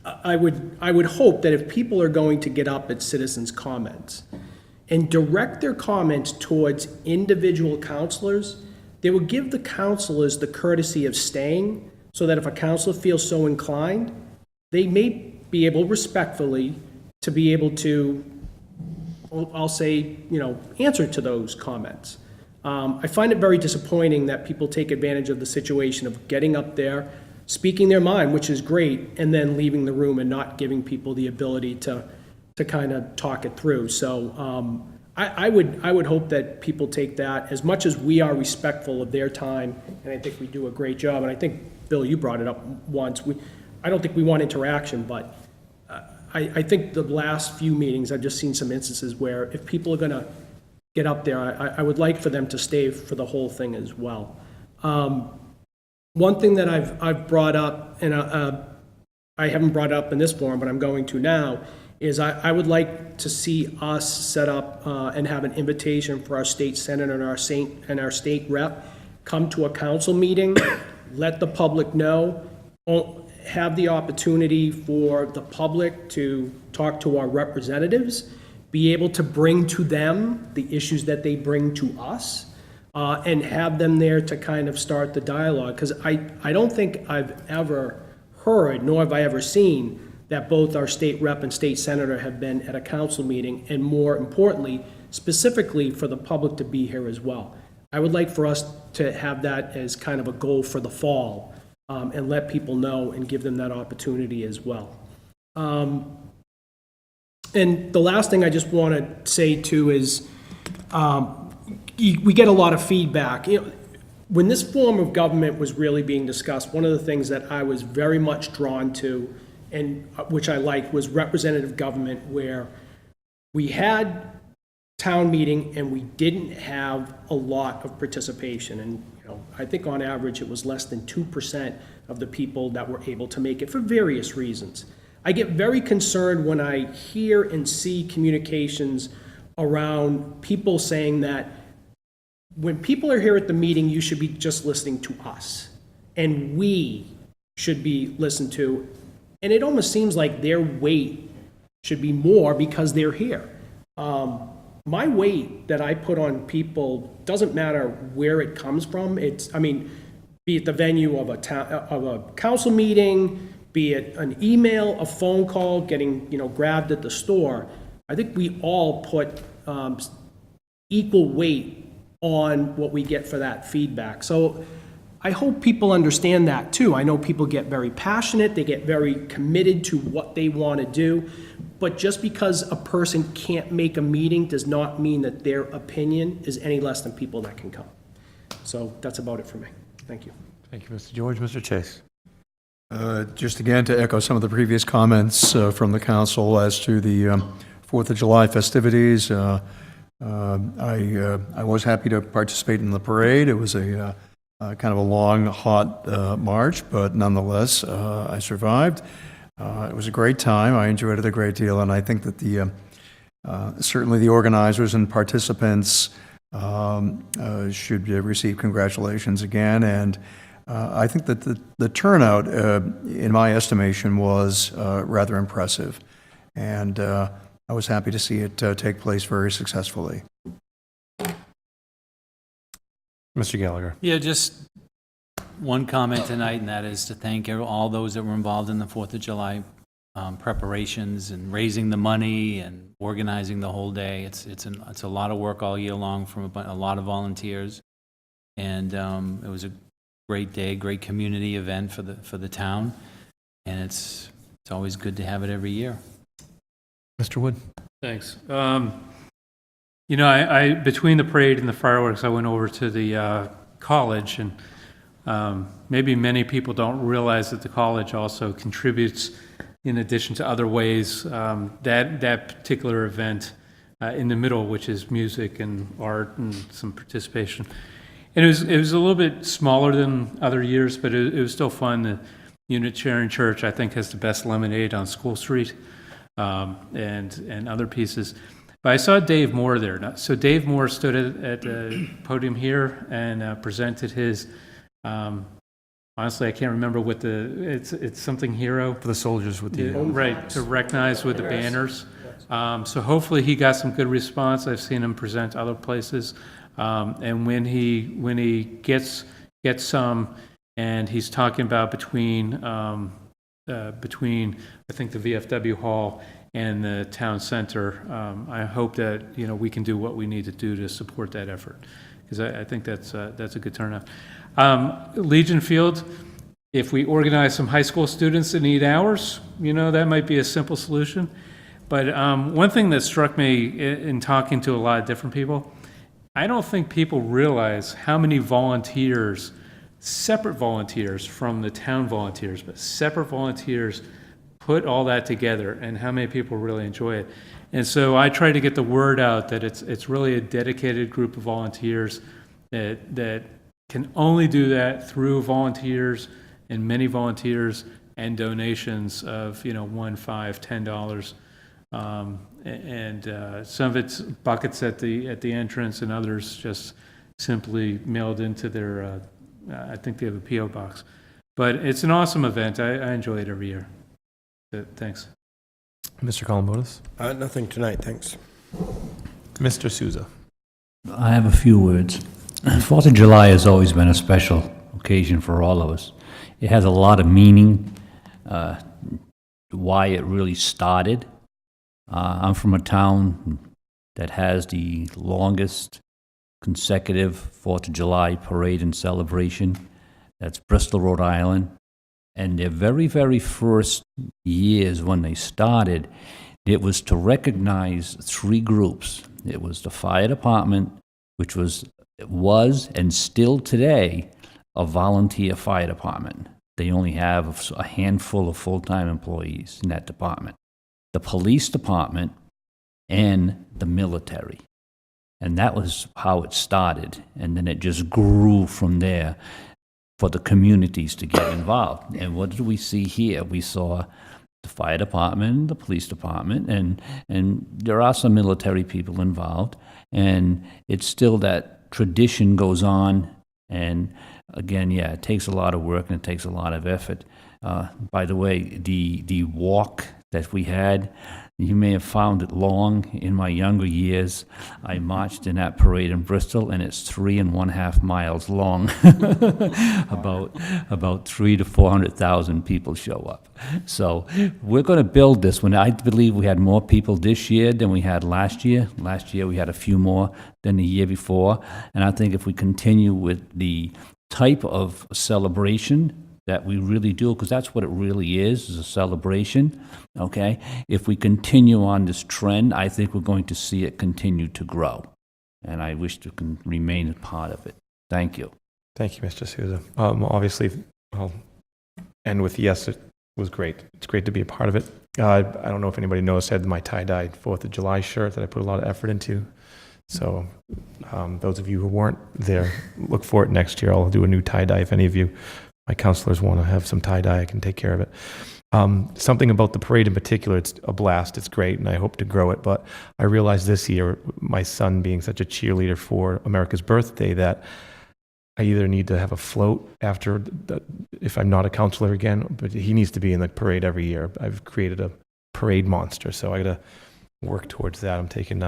I would hope that if people are going to get up at citizens' comments and direct their comments towards individual counselors, they will give the counselors the courtesy of staying, so that if a counselor feels so inclined, they may be able respectfully to be able to, I'll say, answer to those comments. I find it very disappointing that people take advantage of the situation of getting up there, speaking their mind, which is great, and then leaving the room and not giving people the ability to kind of talk it through. So I would hope that people take that, as much as we are respectful of their time, and I think we do a great job. And I think, Bill, you brought it up once. I don't think we want interaction, but I think the last few meetings, I've just seen some instances where if people are going to get up there, I would like for them to stay for the whole thing as well. One thing that I've brought up, and I haven't brought up in this forum, but I'm going to now, is I would like to see us set up and have an invitation for our state senator and our state rep come to a council meeting, let the public know, have the opportunity for the public to talk to our representatives, be able to bring to them the issues that they bring to us, and have them there to kind of start the dialogue. Because I don't think I've ever heard, nor have I ever seen, that both our state rep and state senator have been at a council meeting, and more importantly, specifically for the public to be here as well. I would like for us to have that as kind of a goal for the fall, and let people know and give them that opportunity as well. And the last thing I just want to say too is, we get a lot of feedback. You know, when this form of government was really being discussed, one of the things that I was very much drawn to, and which I liked, was representative government, where we had town meeting and we didn't have a lot of participation. And I think on average it was less than 2% of the people that were able to make it for various reasons. I get very concerned when I hear and see communications around people saying that when people are here at the meeting, you should be just listening to us, and we should be listened to. And it almost seems like their weight should be more because they're here. My weight that I put on people doesn't matter where it comes from. Be it the venue of a council meeting, be it an email, a phone call, getting, grabbed at the store. I think we all put equal weight on what we get for that feedback. So I hope people understand that too. I know people get very passionate, they get very committed to what they want to do, but just because a person can't make a meeting does not mean that their opinion is any less than people that can come. So that's about it for me. Thank you. Thank you, Mr. George. Mr. Chase. Just again to echo some of the previous comments from the council as to the 4th of July festivities. I was happy to participate in the parade. It was a kind of a long, hot march, but nonetheless, I survived. It was a great time. I enjoyed it a great deal, and I think that certainly the organizers and participants should receive congratulations again. And I think that the turnout, in my estimation, was rather impressive, and I was happy to see it take place very successfully. Mr. Gallagher. Yeah, just one comment tonight, and that is to thank all those that were involved in the 4th of July preparations and raising the money and organizing the whole day. It's a lot of work all year long from a lot of volunteers, and it was a great day, great community event for the town, and it's always good to have it every year. Mr. Wood. Thanks. I between the parade and the fireworks, I went over to the college, and maybe many people don't realize that the college also contributes, in addition to other ways, that particular event in the middle, which is music and art and some participation. And it was a little bit smaller than other years, but it was still fun. The Unitarian Church, I think, has the best lemonade on School Street, and other pieces. But I saw Dave Moore there. So Dave Moore stood at the podium here and presented his. Honestly, I can't remember what it's something hero For the soldiers with the... right, to recognize with the banners. So hopefully he got some good response. I've seen him present other places, and when he gets some, and he's talking about between I think the VFW hall and the town center. I hope that we can do what we need to do to support that effort, because I think that's a good turnout. Legion Field, if we organize some high school students that need hours, that might be a simple solution. But one thing that struck me in talking to a lot of different people, I don't think people realize how many volunteers, separate volunteers from the town volunteers, but separate volunteers put all that together, and how many people really enjoy it. And so I try to get the word out that it's really a dedicated group of volunteers that can only do that through volunteers and many volunteers and donations of $1, $5, $10, and some of it's buckets at the entrance, and others just simply mailed into their I think they have a PO box. But it's an awesome event. I enjoy it every year. Thanks. Mr. Columbotus. Nothing tonight, thanks. Mr. Souza. I have a few words. 4th of July has always been a special occasion for all of us. It has a lot of meaning, why it really started. I'm from a town that has the longest consecutive 4th of July parade and celebration. That's Bristol, Rhode Island. And their very, very first years when they started, it was to recognize 3 groups. It was the fire department, which was and still today a volunteer fire department. They only have a handful of full-time employees in that department. The police department and the military. And that was how it started. And then it just grew from there for the communities to get involved. And what did we see here? We saw the fire department, the police department, and there are some military people involved. And it's still that tradition goes on. And again, yeah, it takes a lot of work and it takes a lot of effort. By the way, the walk that we had, you may have found it long. In my younger years, I marched in that parade in Bristol, and it's 3.5 miles long. about 300,000 to 400,000 people show up. So we're going to build this one. I believe we had more people this year than we had last year. Last year we had a few more than the year before, and I think if we continue with the type of celebration that we really do, because that's what it really is a celebration, okay? If we continue on this trend, I think we're going to see it continue to grow. And I wish to remain a part of it. Thank you. Thank you, Mr. Souza. Obviously, I'll end with yes, it was great. It's great to be a part of it. I don't know if anybody noticed, I had my tie-dye 4th of July shirt that I put a lot of effort into. So those of you who weren't there, look for it next year. I'll do a new tie-dye. If any of you, my counselors, want to have some tie-dye, I can take care of it. Something about the parade in particular, it's a blast, it's great, and I hope to grow it. But I realized this year, my son being such a cheerleader for America's birthday, that I either need to have a float after, if I'm not a counselor again, but he needs to be in the parade every year. I've created a parade monster, so I got to work towards that. I'm taking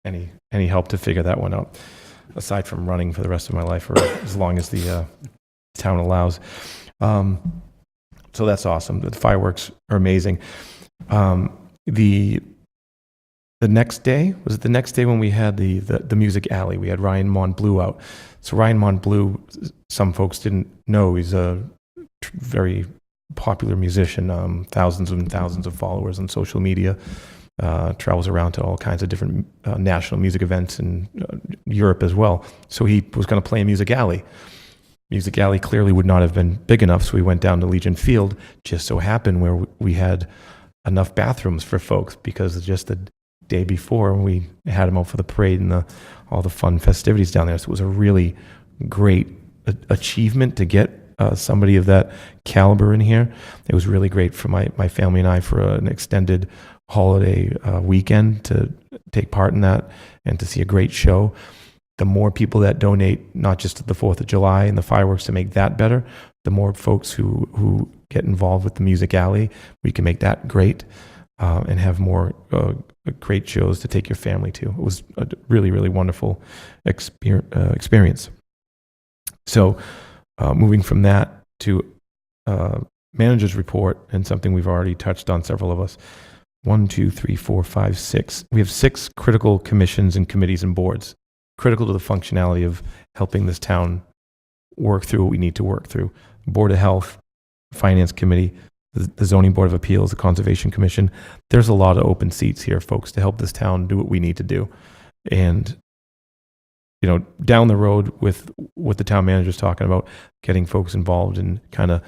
any help to figure that one out, aside from running for the rest of my life, or as long as the town allows. So that's awesome. The fireworks are amazing. The next day, was it the next day when we had the music alley? We had Ryan Monbleu out. So Ryan Monbleu, some folks didn't know, he's a very popular musician, thousands and thousands of followers on social media, travels around to all kinds of different national music events in Europe as well. So he was going to play a music alley. Music Alley clearly would not have been big enough, so we went down to Legion Field. Just so happened where we had enough bathrooms for folks, because just the day before we had them out for the parade and all the fun festivities down there. So it was a really great achievement to get somebody of that caliber in here. It was really great for my family and I for an extended holiday weekend to take part in that and to see a great show. The more people that donate, not just to the 4th of July and the fireworks to make that better, the more folks who get involved with the Music Alley, we can make that great and have more great shows to take your family to. It was a really, really wonderful experience. So moving from that to manager's report, and something we've already touched on, several of us. 1, 2, 3, 4, 5, 6. We have 6 critical commissions and committees and boards, critical to the functionality of helping this town work through what we need to work through. Board of Health, Finance Committee, the Zoning Board of Appeals, the Conservation Commission. There's a lot of open seats here, folks, to help this town do what we need to do. And, you know, down the road with what the town manager's talking about, getting folks involved and kind of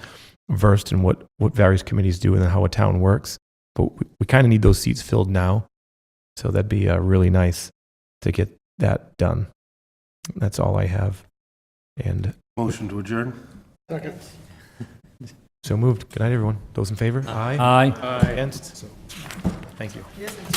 versed in what various committees do and how a town works. But we kind of need those seats filled now. So that'd be really nice to get that done. That's all I have. And Motion to adjourn? Second. so moved. Good night, everyone. Those in favor? Aye. Aye. Against? Thank you.